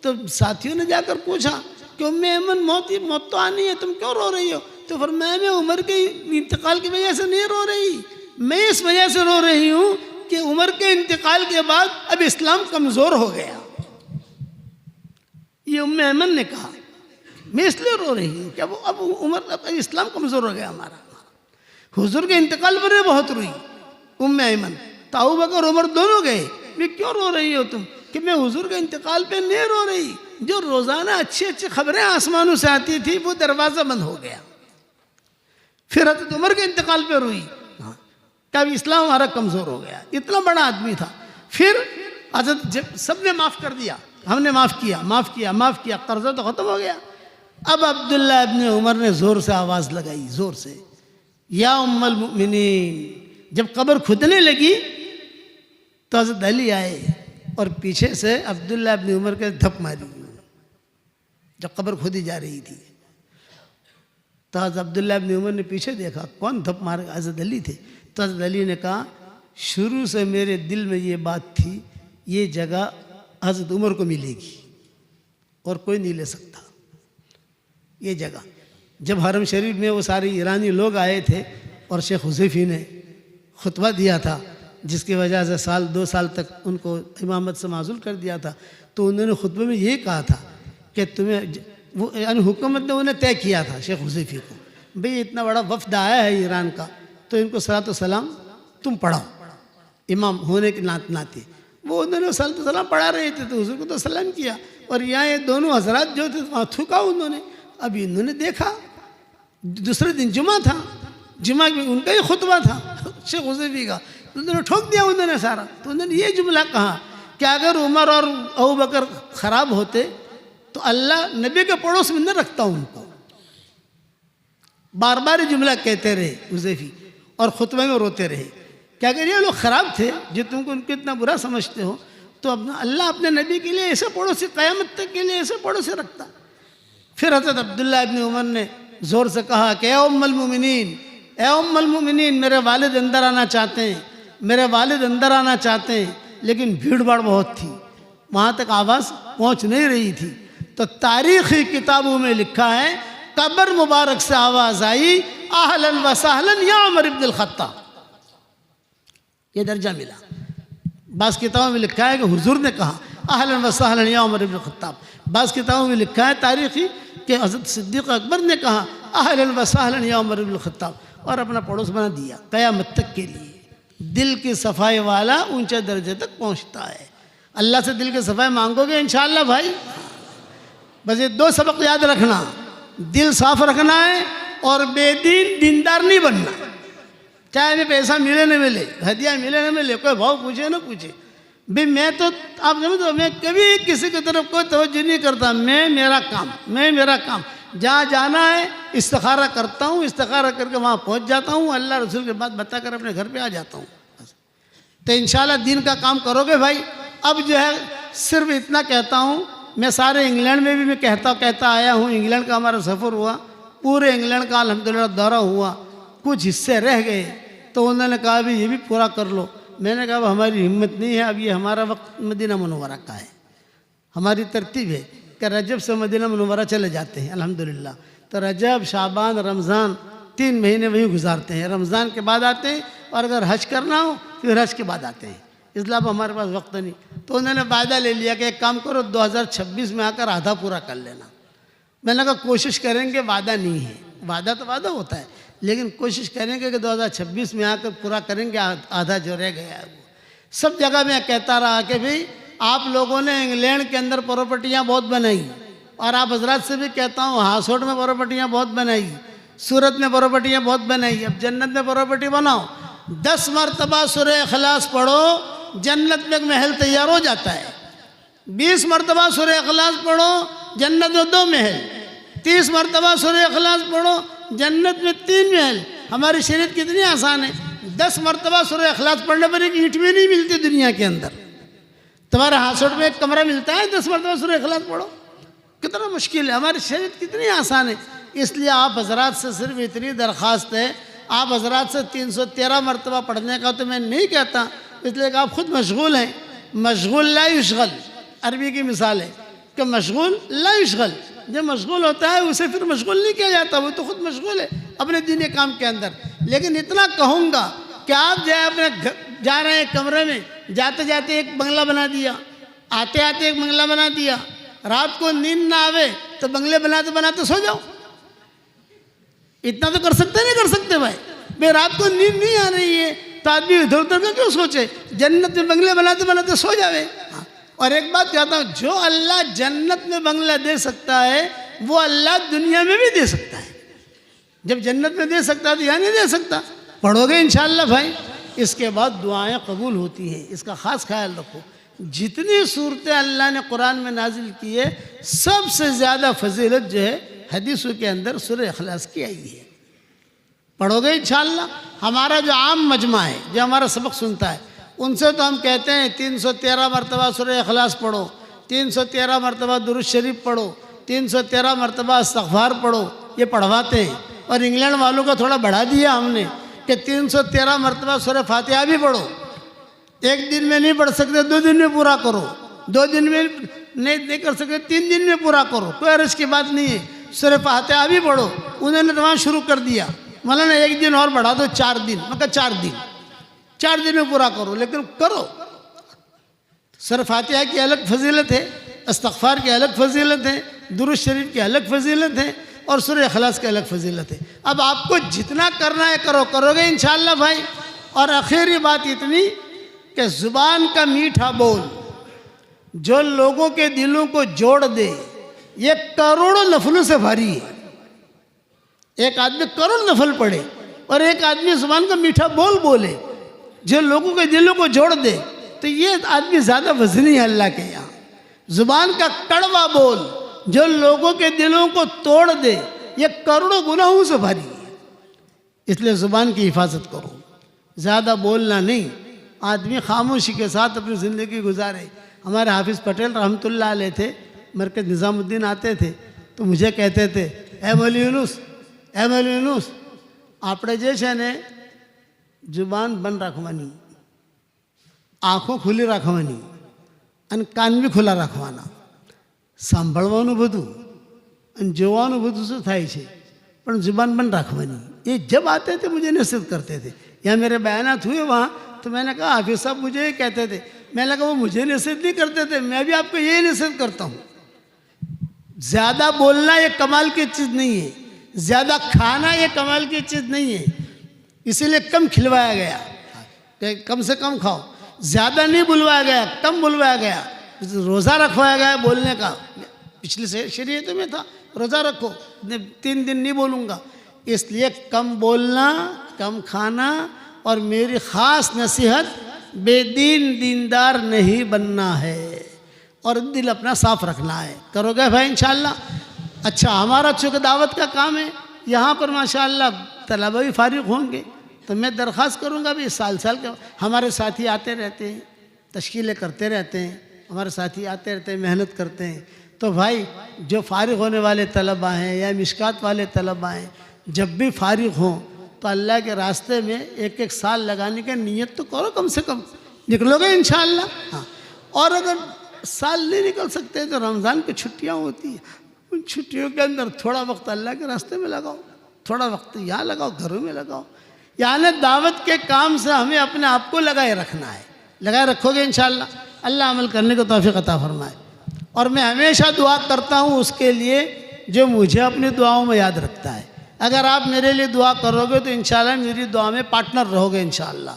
तो साथियों ने जाकर पूछा कि उम्मे ऐमन मौत तो आनी है, तुम क्यों रो रही हो? तो फरमाया, मैं उमर के इंतकाल की वजह से नहीं रो रही, मैं इस वजह से रो रही हूँ कि उमर के इंतकाल के बाद अब इस्लाम कमज़ोर हो गया। ये उम्मे ऐमन ने कहा, मैं इसलिए रो रही हूँ क्या वो अब उमर, अब इस्लाम कमज़ोर हो गया हमारा। हुजूर के इंतकाल पर बहुत रोई उम्मे ऐमन। तो अबू बकर उमर दोनों गए, मैं क्यों रो रही हो तुम? कि मैं हुजूर के इंतकाल पे नहीं रो रही, जो रोज़ाना अच्छी अच्छी खबरें आसमानों से आती थी वो दरवाज़ा बंद हो गया। फिर हज़रत उमर के इंतकाल पे रोई, तब इस्लाम हमारा कमज़ोर हो गया, इतना बड़ा आदमी था। फिर हज़रत जब सब ने माफ़ कर दिया, हमने माफ़ किया, माफ़ किया, माफ़ किया, कर्जा तो ख़त्म हो गया। अब अब्दुल्ला इब्न उमर ने ज़ोर से आवाज़ लगाई, ज़ोर से, या उम्मुल मुमिनीन। जब कब्र खुदने लगी तो हज़रत अली आए और पीछे से अब्दुल्ला इब्न उमर के धप मारी, जब कब्र खुदी जा रही थी। तो हज़रत अब्दुल्ला इब्न उमर ने पीछे देखा, कौन धप मारे? हज़रत अली थे। तो हज़रत अली ने कहा, शुरू से मेरे दिल में ये बात थी, ये जगह हज़रत उमर को मिलेगी और कोई नहीं ले सकता ये जगह। जब हरम शरीफ में वो सारे ईरानी लोग आए थे और शेख हुज़ैफ़ी ने खुतबा दिया था, जिसकी वजह से 2 साल तक उनको इमामत से माज़ूल कर दिया था, तो उन्होंने खुतबे में ये कहा था कि तुम्हें वो यानी हुकूमत ने उन्हें तय किया था शेख हुज़ैफ़ी को, भाई इतना बड़ा वफ़द आया है ईरान का, तो इनको सलातो सलाम तुम पढ़ाओ इमाम होने के नाते। वो वो उन्होंने सलाम पढ़ा रहे थे तो हुजूर को तो सलाम किया, और यहाँ ये दोनों हजरात जो थे वहाँ थूका उन्होंने। अब इन्होंने देखा दूसरे दिन जुमा था, जुमा में उनका ही खुतबा था शेख हुज़ैफी का, तो उन्होंने ठोक दिया उन्होंने सारा। तो उन्होंने ये जुमला कहा कि अगर उमर और अबू बकर ख़राब होते तो अल्लाह नबी के पड़ोस में न रखता उनको। बार बार ये जुमला कहते रहे हुज़ैफी और खुतबे में रोते रहे कि अगर ये लोग ख़राब थे जो तुमको उनको इतना बुरा समझते हो तो अपना अल्लाह अपने नबी के लिए ऐसे पड़ोसी क़यामत तक के लिए ऐसे पड़ोसी रखता। फिर हज़रत अब्दुल्लाह इब्न उमर ने ज़ोर से कहा कि ए उम्मुल मोमिनीन, ए उम्मुल मोमिनीन, मेरे वालिद अंदर आना चाहते हैं, मेरे वालिद अंदर आना चाहते हैं, लेकिन भीड़ भाड़ बहुत थी, वहाँ तक आवाज़ पहुँच नहीं रही थी। तो तारीख़ी किताबों में लिखा है कब्र मुबारक से आवाज़ आई आहलन व सहलन या उमर इब्नुल खत्ताब, ये दर्जा मिला। बाज़ किताबों में लिखा है कि हुजूर ने कहा आहलन व सहलन या उमर इब्नुल खत्ताब। बाज़ किताबों में लिखा है तारीख़ी कि हज़रत सिद्दीक़ अकबर ने कहा आहलन व सहलन या उमर इब्नुल खत्ताब, और अपना पड़ोस बना दिया क़यामत तक के लिए। दिल की सफाई वाला ऊंचे दर्जे तक पहुंचता है। अल्लाह से दिल की सफाई मांगोगे इंशाअल्लाह भाई। बस ये दो सबक याद रखना, दिल साफ रखना है और बेदीन दीनदार नहीं बनना। चाहे हमें पैसा मिले न मिले, हदिया मिले न मिले, कोई भाव पूछे न पूछे, भाई मैं तो आप समझो मैं कभी किसी की तरफ कोई तवज्जो नहीं करता। मैं मेरा काम जहाँ जाना है इस्तिखारा करता हूँ, इस्तिखारा करके वहाँ पहुँच जाता हूँ, अल्लाह रसूल के बात बताकर अपने घर पे आ जाता हूँ। तो इंशाल्लाह दीन का काम करोगे भाई। अब जो है सिर्फ इतना कहता हूँ, मैं सारे इंग्लैंड में भी मैं कहता आया हूँ। इंग्लैंड का हमारा सफ़र हुआ, पूरे इंग्लैंड का अल्हम्दुलिल्लाह दौरा हुआ, कुछ हिस्से रह गए तो उन्होंने कहा भी ये भी पूरा कर लो। मैंने कहा हमारी हिम्मत नहीं है, अब ये हमारा वक्त मदीना मुनव्वरा का है, हमारी तरतीब है कि रजब से मदीना मुनव्वरा चले जाते हैं अल्हम्दुलिल्लाह। तो रजब, शाबान, रमज़ान 3 महीने वहीं गुजारते हैं, रमज़ान के बाद आते हैं, और अगर हज करना हो फिर हज के बाद आते हैं, इसलिए अब हमारे पास वक्त नहीं। तो उन्होंने वायदा ले लिया कि एक काम करो 2026 में आकर आधा पूरा कर लेना। मैंने कहा कोशिश करेंगे, वादा नहीं है, वादा तो वादा होता है, लेकिन कोशिश करेंगे कि 2026 में आकर पूरा करेंगे आधा जो रह गया है वो। सब जगह मैं कहता रहा कि भाई आप लोगों ने इंग्लैंड के अंदर प्रॉपर्टियाँ बहुत बनाई, और आप हजरात से भी कहता हूँ हासोट में प्रॉपर्टियाँ बहुत बनाई, सूरत में प्रॉपर्टियाँ बहुत बनाई। अब जन्नत में प्रॉपर्टी बनाओ, 10 मरतबा सूरह इखलास पढ़ो, जन्नत में एक महल तैयार हो जाता है। 20 मरतबा सूरह इखलास पढ़ो, जन्नत में 2 महल। 30 मरतबा सूरह इखलास पढ़ो, जन्नत में 3 महल। हमारी शरीयत कितनी आसान है, 10 मरतबा सूरह इखलास पढ़ने पर एक ईंट भी नहीं मिलती दुनिया के अंदर। तुम्हारे हासोट में एक कमरा मिलता है, 10 मरतबा सूरह इखलास पढ़ो, कितना मुश्किल है। हमारी शरीयत कितनी आसान है। इसलिए आप हजरात से सिर्फ इतनी दरख्वास्त है, आप हजरात से 313 मरतबा पढ़ने का तो मैं नहीं कहता, इसलिए कि आप खुद मशगूल हैं। मशगूल ला युशगल, अरबी की मिसाल है कि मशगूल ला युशगल, जो मशगूल होता है उसे फिर मशगूल नहीं किया जाता, वो तो खुद मशगूल है अपने दीनी काम के अंदर। लेकिन इतना कहूँगा कि आप जाए अपने जा रहे हैं कमरे में, जाते जाते एक बंगला बना दिया, आते आते एक बंगला बना दिया, रात को नींद ना आवे तो बंगले बनाते बनाते सो जाओ। इतना तो कर सकते नहीं कर सकते भाई। रात को नींद नहीं आ रही है तो आदमी इधर उधर का क्यों सोचे, जन्नत में बंगले बनाते बनाते सो जावे। और एक बात कहता हूँ, जो अल्लाह जन्नत में बंगला दे सकता है वो अल्लाह दुनिया में भी दे सकता है। जब जन्नत में दे सकता है तो यहाँ नहीं दे सकता। पढ़ोगे इंशाअल्लाह भाई, इसके बाद दुआएं कबूल होती हैं, इसका ख़ास ख्याल रखो। जितनी सूरतें अल्लाह ने कुरान में नाजिल की है, सबसे ज़्यादा फजीलत जो है हदीसों के अंदर सूरह इखलास की आई है। पढ़ोगे इंशाअल्लाह। हमारा जो आम मजमा है, जो हमारा सबक सुनता है, उनसे तो हम कहते हैं 313 मरतबा सूरह इखलास पढ़ो, 313 मरतबा दुरूद शरीफ पढ़ो, 313 मरतबा इस्तग़फ़ार पढ़ो, ये पढ़वाते हैं। और इंग्लैंड वालों को थोड़ा बढ़ा दिया हमने कि 313 मरतबा सूरह फातिहा भी पढ़ो। एक दिन में नहीं पढ़ सकते, 2 दिन में पूरा करो, 2 दिन में नहीं कर सकते, 3 दिन में पूरा करो, कोई अर्ज़ की बात नहीं है। सूरह फातिहा भी पढ़ो। उन्होंने तो वहाँ शुरू कर दिया, मतलब 1 दिन और बढ़ा दो 4 दिन, मतलब 4 दिन में पूरा करो, लेकिन करो। सूरह फातिहा की अलग फजीलत है, इस्तग़फ़ार की अलग फजीलत है, दुरूद शरीफ की अलग फजीलत है, और सूरह इखलास की अलग फजीलत है। अब आपको जितना करना है करो, करोगे इंशाअल्लाह भाई। और आखिरी बात इतनी कि ज़ुबान का मीठा बोल जो लोगों के दिलों को जोड़ दे, ये करोड़ों नफलों से भारी है। एक आदमी करोड़ नफल पढ़े और एक आदमी ज़ुबान का मीठा बोल बोले जो लोगों के दिलों को जोड़ दे, तो ये आदमी ज़्यादा वज़नी है अल्लाह के यहाँ। ज़ुबान का कड़वा बोल जो लोगों के दिलों को तोड़ दे, ये करोड़ों गुनाहों से भारी है। इसलिए ज़ुबान की हिफाजत करो, ज़्यादा बोलना नहीं। आदमी खामोशी के साथ अपनी ज़िंदगी गुजारे। हमारे हाफिज़ पटेल रहमतुल्लाह अलैह थे, मरकज़ निज़ामुद्दीन आते थे तो मुझे कहते थे, ए मौलवी यूनुस આપણે જે છે ને जुबान बंद રાખવાની, આંખો ખુલ્લી રાખવાની અને કાન બી ખુલ્લા રાખવાના, સાંભળવાનું બધું અને જોવાનું બધું શું થાય છે, પણ जुबान बंद રાખવાની। ये जब आते थे मुझे नसीहत करते थे। यहाँ मेरे बयानात हुए वहाँ, तो मैंने कहा हाफिज़ साहब मुझे ये कहते थे। मैंने कहा वो मुझे नसीहत नहीं करते थे, मैं भी आपको यही नसीहत करता हूँ। ज़्यादा बोलना ये कमाल की चीज़ नहीं है, ज़्यादा खाना ये कमाल की चीज़ नहीं है। इसीलिए कम खिलवाया गया कि कम से कम खाओ, ज़्यादा नहीं बुलवाया गया, कम बुलवाया गया। रोज़ा रखवाया गया बोलने का, पिछली शरीयत में था रोज़ा रखो, 3 दिन नहीं बोलूँगा। इसलिए कम बोलना, कम खाना, और मेरी ख़ास नसीहत बेदीन दीनदार नहीं बनना है और दिल अपना साफ़ रखना है। करोगे भाई इंशाअल्लाह? अच्छा, हमारा चूँकि दावत का काम है, यहाँ पर माशाअल्लाह तलबा भी फारिग होंगे, तो मैं दरख्वास्त करूँगा भी साल के हमारे साथी आते रहते हैं, तश्कीलें करते रहते हैं, हमारे साथी आते रहते हैं, मेहनत करते हैं। तो भाई जो फारिग होने वाले तलबा हैं या मिशकात वाले तलबा हैं, जब भी फारिग हों तो अल्लाह के रास्ते में 1-1 साल लगाने की नीयत तो करो, कम से कम निकलोगे इंशाअल्लाह। हाँ, और अगर साल नहीं निकल सकते तो रमज़ान की छुट्टियाँ होती हैं, उन छुट्टियों के अंदर थोड़ा वक्त अल्लाह के रास्ते में लगाओ, थोड़ा वक्त यहाँ लगाओ, घरों में लगाओ। यानी दावत के काम से हमें अपने आप को लगाए रखना है। लगाए रखोगे इंशाअल्लाह, अल्लाह अमल करने को तौफीक अता फरमाए। और मैं हमेशा दुआ करता हूँ उसके लिए जो मुझे अपनी दुआओं में याद रखता है। अगर आप मेरे लिए दुआ करोगे तो इंशाअल्लाह मेरी दुआ में पार्टनर रहोगे इंशाअल्लाह।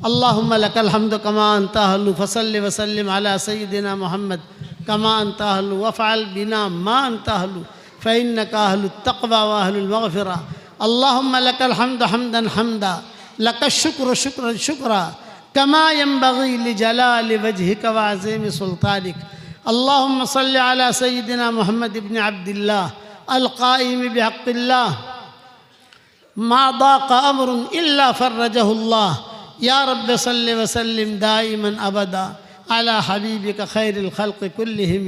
अल्लाहुम्मा लकल हम्द कमा अंता अहलु फसल्लि वसल्लिम अला सय्यिदिना मुहम्मद कमा अंता अहलु वफ़अल बिना मा अंता अहलु फ़इन्नका अहलुत तक़वा व अहलुल मग़फ़िरा। अल्लाहुम्मा लकल हम्द हम्दन हम्दा लकश शुक्र शुक्रन शुक्रा कमा यंबग़ी लिजलालि वजहिका व अज़ीम सुल्तानिक। अल्लाहुम्मा सल्लि अला सय्यिदिना मुहम्मद इब्न अब्दिल्लाह अल-क़ाइम बिहक़्क़िल्लाह मा दाक़ अम्रुन इल्ला फ़र्रजहुल्लाह। या रब्ब सल्लि व सल्लिम दाइमन अबदा अला हबीबिका खैरिल ख़ल्क़ि कुल्लिहिम।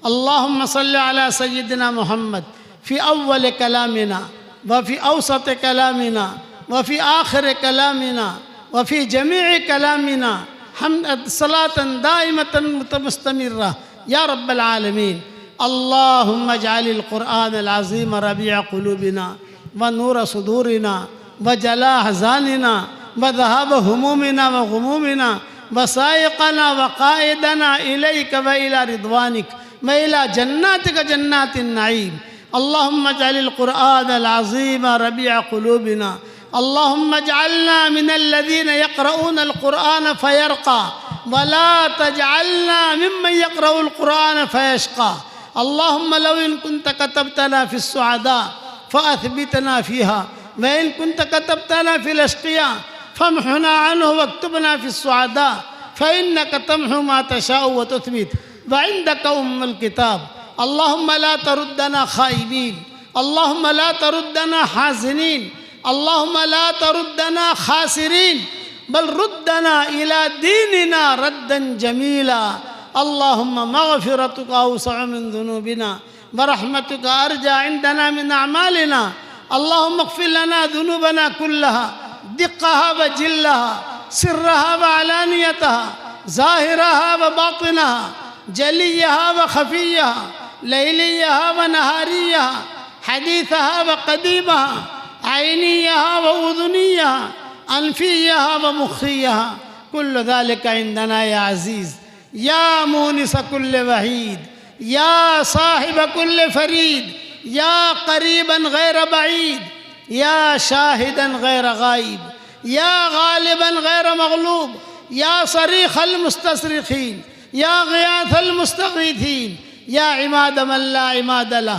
अल्लाहुम्मा सल्लि अला सय्यिदिना मुहम्मद फ़ी अव्वल कलामिना व फ़ी औसत कलामिना व फ़ी आखिर कलामिना व फ़ी जमीअ कलामिना हम्द सलातन दाइमतन मुस्तमिर्रा या रब्बल आलमीन। अल्लाहुम्मा जअलिल क़ुरआनल अज़ीम रबीअ क़ुलूबिना व नूर सुदूरिना व जला अहज़ानिना व ज़हाब हुमूमिना व ग़ुमूमिना व साइक़ना व क़ाइदना इलैका व इला रिदवानिक व इला जन्नातिका जन्नातिन नईम। अल्लाहुम्मा जअलिल क़ुरआनल अज़ीम रबीअ क़ुलूबिना। अल्लाहुम्मा जअलना मिनल्लज़ीना यक़रऊनल क़ुरआन फ़यरक़ा व ला तजअलना मिम्मन यक़रऊल क़ुरआन फ़यशक़ा। अल्लाहुम्मा लौ इन कुन्त कतबतना फ़िस्सुअदा फ़अथबितना फ़ीहा व इन कुन्त कतबतना फ़िल अश्क़िया फ़म्हुना अन्हु वक्तुबना फ़िस्सुअदा फ़इन्नका तम्हु मा तशाउ व तुथबित व इंदका उम्मुल किताब। अल्लाहुम्मा ला तरुद्दना ख़ाइबीन, अल्लाहुम्मा ला तरुद्दना हाज़िनीन, अल्लाहुम्मा ला तरुद्दना ख़ासिरीन बल रुद्दना इला दीनिना रद्दन जमीला। अल्लाहुम्मा मग़फ़िरतुका अवसअ मिन ज़ुनूबिना व रहमतुका अर्जा इंदना मिन अमालिना। अल्लाहुम्मा इग़फ़िर लना ज़ुनूबना कुल्लहा दिक़्क़हा व जिल्लहा सिर्रहा व अलानियतहा ज़ाहिरहा व बातिनहा जलियहा व ख़फ़ियहा लैलियहा व नहारियहा हदीथहा व क़दीमहा आइनियहा व उज़ुनियहा अनफियहा व मुख़ियहा कुल्लु ज़ालिका इंदना या अज़ीज़ या मूनिस कुल्ल वहीद या साहिब कुल्ल फ़रीद या क़रीबन गैर बईद या शाहिदन गैर गाइब या गालिबन गैर मग़लूब या सरीखल मुस्तसरिखीन या गियाथल मुस्तगीथीन या इमाद मल्ला इमादला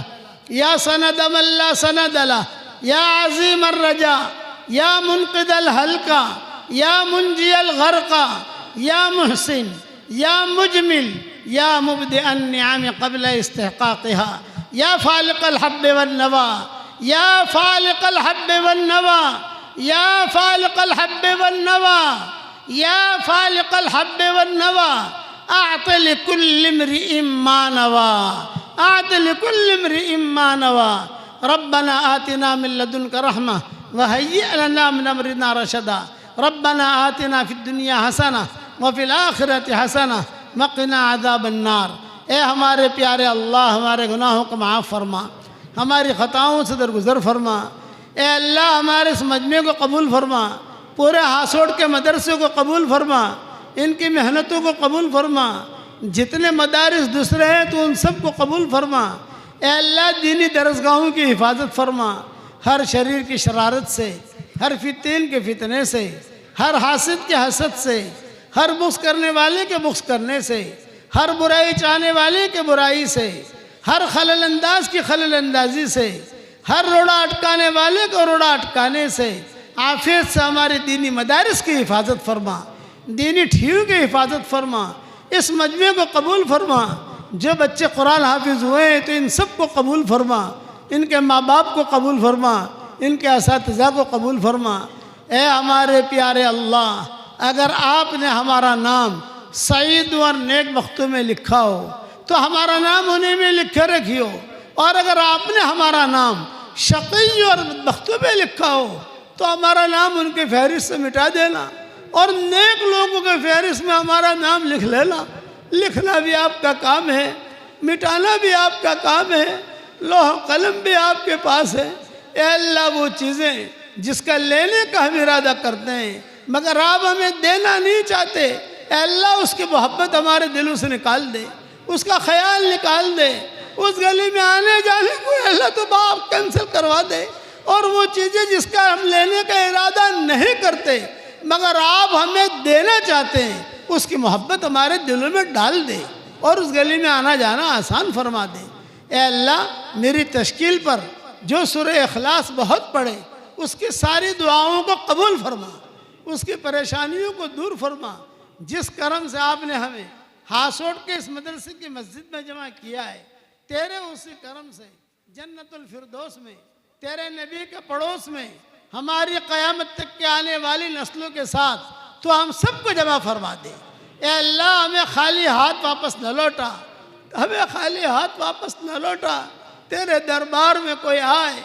या सनद मल्ला सनदला या अज़ीम अर्रजा या मुनक़िदल हल्का या मुंजियल गरका या मुहसिन या मुजमिल या मुब्दिअन निअम क़ब्ल इस्तिहक़ाक़िहा या फ़ालिक़ल हब्ब वन नवा या फ़ालिक़ल हब्ब वन नवा या फ़ालिक़ल हब्ब वन नवा या फ़ालिक़ल हब्ब वन नवा अअत लिकुल्लि इम्रिइन मा नवा अअत लिकुल्लि इम्रिइन मा नवा रब्बना आतिना मिन लदुनका रहमा व हय्यि लना मिन अमरिना रशदा रब्बना आतिना फिद दुनिया हसना व फिल आखिरति हसना व क़िना अज़ाबन नार। ए हमारे प्यारे अल्लाह, हमारे गुनाहों को माफ़ फरमा, हमारी ख़ताओं से दरगुज़र फरमा। ए अल्लाह, हमारे इस मजमे को कबूल फरमा, पूरे हासोड़ के मदरसे को कबूल फरमा, इनकी मेहनतों को कबूल फरमा। जितने मदारिस दूसरे हैं तो उन सब को कबूल फरमा। ए अल्लाह, दीनी दरसगाहों की हिफाजत फरमा, हर शरीर की शरारत से, हर फितीन के फितने से, हर हासिद के हसद से, हर बुग़्ज़ करने वाले के बुग़्ज़ करने से, हर बुराई चाहने वाले के बुराई से, हर खलल अंदाज की खलल अंदाजी से, हर रोड़ा अटकाने वाले को रोड़ा अटकाने से। आफियत से हमारे दीनी मदारिस की हिफाजत फरमा, दीनी ठियों की हिफाजत फरमा। इस मजमे को कबूल फरमा। जो बच्चे कुरान हाफिज़ हुए हैं तो इन सब को कबूल फरमा, इनके माँ बाप को कबूल फरमा, इनके असातिज़ा को कबूल फरमा। ए हमारे प्यारे अल्लाह, अगर आपने हमारा नाम सईद और नेक वक्तों में लिखा हो तो हमारा नाम उन्हीं में लिखे रखियो, और अगर आपने हमारा नाम शक़ी और वक्तों में लिखा हो तो हमारा नाम उनके फहरिस्त से मिटा देना, और नेक लोगों के फहरिस्त में हमारा नाम लिख लेना। लिखना भी आपका काम है, मिटाना भी आपका काम है, लोह कलम भी आपके पास है। ए अल्लाह, वो चीज़ें जिसका लेने का हम इरादा करते हैं मगर आप हमें देना नहीं चाहते, ए अल्लाह, उसकी मोहब्बत हमारे दिलों से निकाल दे, उसका ख्याल निकाल दे। उस गली में आने जाने को अल्लाह तो बाप कैंसिल करवा दे, और वो चीज़ें जिसका हम लेने का इरादा नहीं करते मगर आप हमें देना चाहते हैं, उसकी मोहब्बत हमारे दिलों में डाल दे और उस गली में आना जाना आसान फरमा दे। ए अल्लाह, मेरी तश्कील पर जो सूरह इखलास बहुत पढ़े उसकी सारी दुआओं को कबूल फरमा, उसकी परेशानियों को दूर फरमा। जिस करम से आपने हमें हासोड़ के इस मदरसे की मस्जिद में जमा किया है, तेरे उसी करम से जन्नतुल फिरदौस में, तेरे नबी के पड़ोस में, हमारी क़यामत तक के आने वाली नस्लों के साथ तो हम सबको जमा फरमा दे। ए अल्लाह, हमें खाली हाथ वापस न लौटा, हमें खाली हाथ वापस न लौटा। तेरे दरबार में कोई आए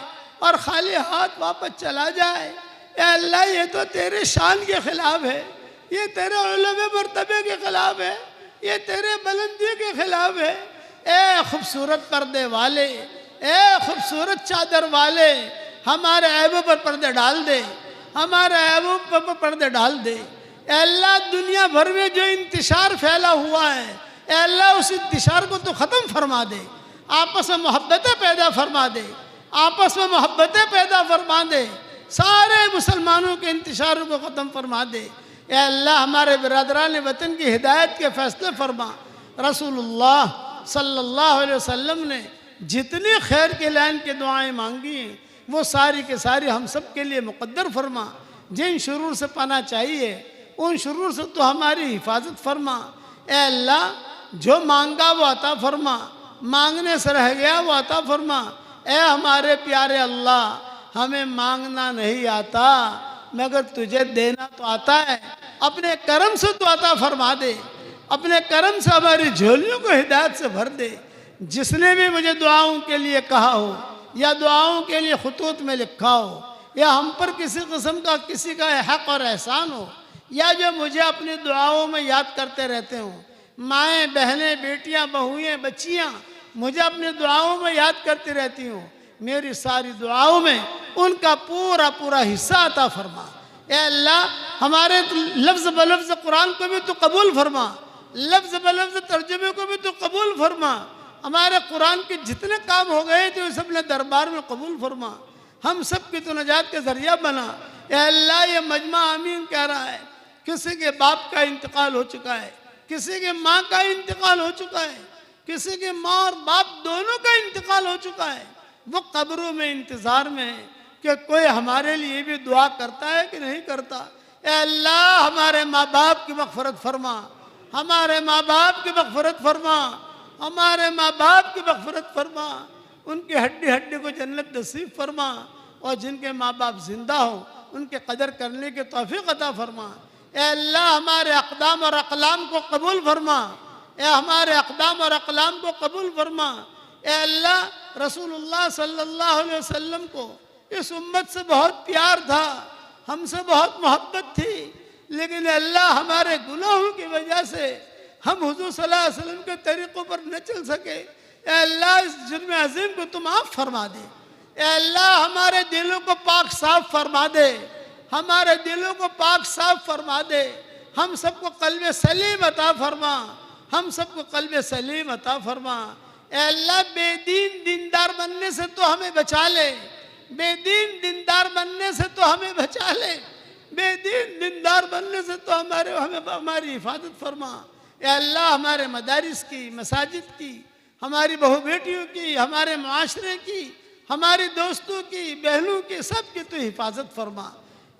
और खाली हाथ वापस चला जाए, ए अल्लाह, ये तो तेरे शान के ख़िलाफ़ है, ये तेरे उलूम मर्तबे के ख़िलाफ़ है, ये तेरे बुलंदी के ख़िलाफ़ है। ए खूबसूरत पर्दे वाले, ए खूबसूरत चादर वाले, हमारे ऐबों पर पर्दे डाल दे, हमारे ऐबों पर पर्दे डाल दे। ए अल्लाह, दुनिया भर में जो इंतशार फैला हुआ है, ए अल्लाह, उस इंतशार को तो ख़त्म फरमा दे, आपस में मोहब्बतें पैदा फरमा दे, आपस में मोहब्बतें पैदा फरमा दे, सारे मुसलमानों के इंतशारों को ख़त्म फरमा दे। ए अल्लाह, हमारे बिरादरान वतन की हिदायत के फ़ैसले फरमा। रसूलुल्लाह सल्लल्लाहु अलैहि वसल्लम ने जितनी खैर के लाइन की दुआएं मांगी हैं वो सारी के सारी हम सब के लिए मुक़द्दर फरमा। जिन शुरूर से पना चाहिए उन शुरूर से तो हमारी हिफाजत फरमा। ए अल्लाह, जो मांगा वो अता फरमा, मांगने से रह गया वो अता फरमा। ए हमारे प्यारे अल्लाह, हमें मांगना नहीं आता मगर तुझे देना तो आता है, अपने करम से तो अता फरमा दे, अपने करम से हमारी झोलियों को हिदायत से भर दे। जिसने भी मुझे दुआओं के लिए कहा हो या दुआओं के लिए खुतूत में लिखा हो या हम पर किसी किस्म का किसी का हक़ और एहसान हो या जो मुझे अपनी दुआओं में याद करते रहते हो, माएँ बहनें बेटियाँ बहुएँ बच्चियाँ मुझे अपनी दुआओं में याद करती रहती हूँ, मेरी सारी दुआओं में उनका पूरा पूरा हिस्सा अता फरमा। ए अल्लाह, हमारे लफ्ज़ ब लफ्ज़ कुरान को भी तो कबूल फरमा, लफ्ज़ ब लफ्ज़ तर्जुमे को भी तो कबूल फरमा। हमारे कुरान के जितने काम हो गए थे उस अपने दरबार में कबूल फरमा, हम सब की तो नजात के ज़रिया बना। ए अल्लाह, ये मजमा आमीन कह रहा है, किसी के बाप का इंतकाल हो चुका है, किसी के माँ का इंतकाल हो चुका है, किसी के माँ और बाप दोनों का इंतकाल हो चुका है। वो कब्रों में इंतजार में है कि कोई हमारे लिए भी दुआ करता है कि नहीं करता। ए अल्लाह हमारे माँ बाप की मग़फ़िरत फरमा, हमारे माँ बाप की मग़फ़िरत फरमा, हमारे माँ बाप की मग़फ़िरत फरमा, उनकी हड्डी हड्डी को जन्नत नसीब फरमा, और जिनके माँ बाप जिंदा हो उनके कदर करने के तौफीक अता फरमा। ए अल्लाह हमारे अक़दाम और अक़लाम को कबूल फरमा, ए हमारे अक़दाम और अक़लाम को कबूल फरमा। ए अल्लाह रसूलुल्लाह सल्लल्लाहु अलैहि वसल्लम को इस उम्मत से बहुत प्यार था, हमसे बहुत मोहब्बत थी, लेकिन अल्लाह हमारे गुनाहों की वजह से हम हुज़ूर सल्लल्लाहु अलैहि वसल्लम के तरीक़ों पर न चल सके। ए अल्लाह इस जुर्म अज़ीम को तुम माफ़ फरमा दे। ए अल्लाह हमारे दिलों को पाक साफ फरमा दे, हमारे दिलों को पाक साफ फरमा दे। हम सबको क़ल्ब सलीम अता फरमा, हम सबको क़ल्ब सलीम अता फरमा। ए अल्लाह बेदीन दीनदार बनने से तो हमें बचा ले, बेदीन दीनदार बनने से तो हमें बचा ले, बेदीन दीनदार बनने से तो हमारी हिफाजत फरमा। ए अल्लाह हमारे मदारिस की, मसाजिद की, हमारी बहू बेटियों की, हमारे माशरे की, हमारी दोस्तों की, बहनों की, सब की तो हिफाजत फरमा।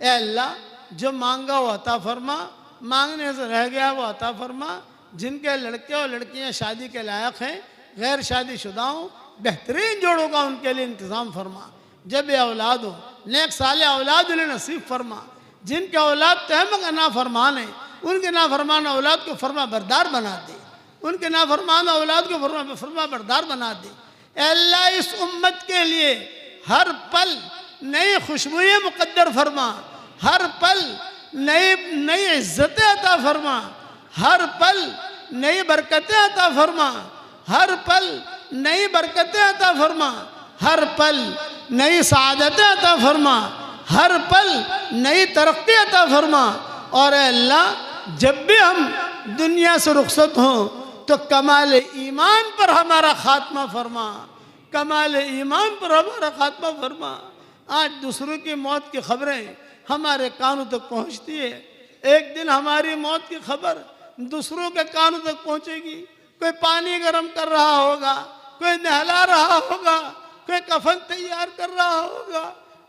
ए अल्लाह जो मांगा वो अता फरमा, मांगने से रह गया वो अता फरमा। जिनके लड़के और लड़कियां शादी के लायक हैं, गैर शादीशुदाओं बेहतरीन जोड़ों का उनके लिए इंतज़ाम फरमा। जब ये औलाद हो नेक साले औलाद उन्हें नसीब फरमा। जिनके औलाद तहम का नाफरमान है उनके नाफरमान औलाद को फरमा बरदार बना दे, उनके नाफरमान औलाद को फरमा बरदार बना दे। अल्लाह इस उम्मत के लिए हर पल नई खुशबुएं मुक़द्दर फरमा, हर पल नई इज्जतें अता फरमा, हर पल नई बरकतें अता फरमा, हर पल नई बरकतें अता फरमा, हर पल नई सआदतें अता फरमा, हर पल नई तरक्की अता फरमा। और अल्लाह जब भी हम दुनिया से रुखसत हों तो कमाल ईमान पर हमारा खात्मा फरमा, कमाल ईमान पर हमारा खात्मा फरमा। आज दूसरों की मौत की खबरें हमारे कानों तक पहुंचती है, एक दिन हमारी मौत की खबर दूसरों के कानों तक पहुंचेगी। कोई पानी गर्म कर रहा होगा, कोई नहला रहा होगा, कोई कफन तैयार कर रहा होगा,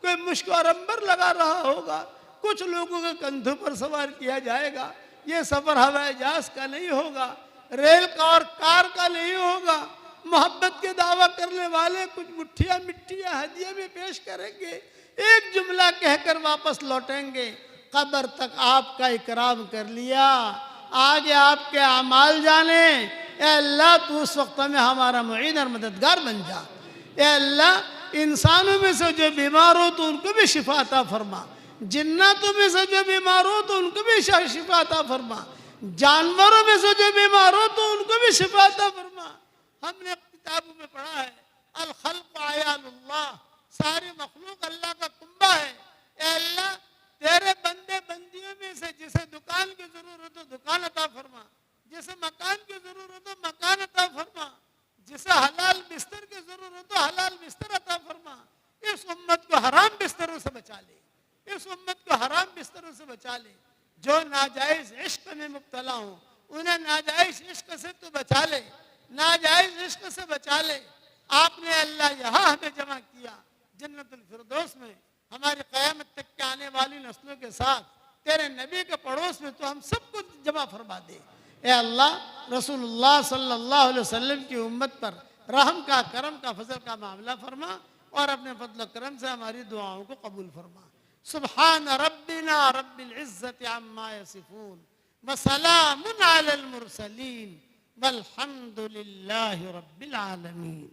कोई मुश्क और अंबर लगा रहा होगा, कुछ लोगों के कंधों पर सवार किया जाएगा। ये सफ़र हवाई जहाज का नहीं होगा, रेल का और कार का नहीं होगा। मोहब्बत के दावा करने वाले कुछ मुट्ठियाँ मिट्टियाँ हदिया में पेश करेंगे, एक जुमला कहकर वापस लौटेंगे, कब्र तक आपका इकराम कर लिया, आगे आपके अमाल जाने। ए अल्लाह तू उस वक्त में हमारा मुईन और मददगार बन जा। ए अल्लाह इंसानों में से जो बीमार हो तो उनको भी शिफा अता फरमा, जिन्नातों में से जो बीमार हो तो उनको भी शिफा अता फरमा, जानवरों में से जो बीमार हो तो उनको भी शिफा अता फरमा। हमने किताबों में पढ़ा है अल खल्क़ आयातुल्लाह, सारी मखलूक अल्लाह का कुंबा है। ए अल्लाह तेरे बंदे बंदियों में से जिसे दुकान की जरूरत हो दुकान अता फरमा, जिसे मकान की जरूरत हो मकान अता फरमा, जिसे हलाल बिस्तर की जरूरत हो हलाल बिस्तर अता फरमा। इस उम्मत को हराम बिस्तरों से बचा ले, इस उम्मत को हराम बिस्तरों से बचा ले। जो नाजायज इश्क में मुब्तला हो उन्हें नाजायज इश्क से तो बचा ले, नाजायज इश्क से बचा ले। आपने अल्लाह यहाँ हमें जमा किया जन्नतुल फिरदौस में, हमारी क़यामत तक के आने वाली नस्लों के साथ तेरे नबी के पड़ोस में, तो हम सबको जमा फरमा दे। ए अल्लाह रसूलुल्लाह सल्लल्लाहु अलैहि वसल्लम की उम्मत पर रहम का, करम का, फजल का मामला फरमा और अपने फजल करम से हमारी दुआओं को कबूल फरमा। सुब्हान रब्बिना रब्बिल इज्जति अम्मा यसिफून व सलामुन अलल मुरसलीन वल्हम्दुलिल्लाहि रब्बिल आलमीन।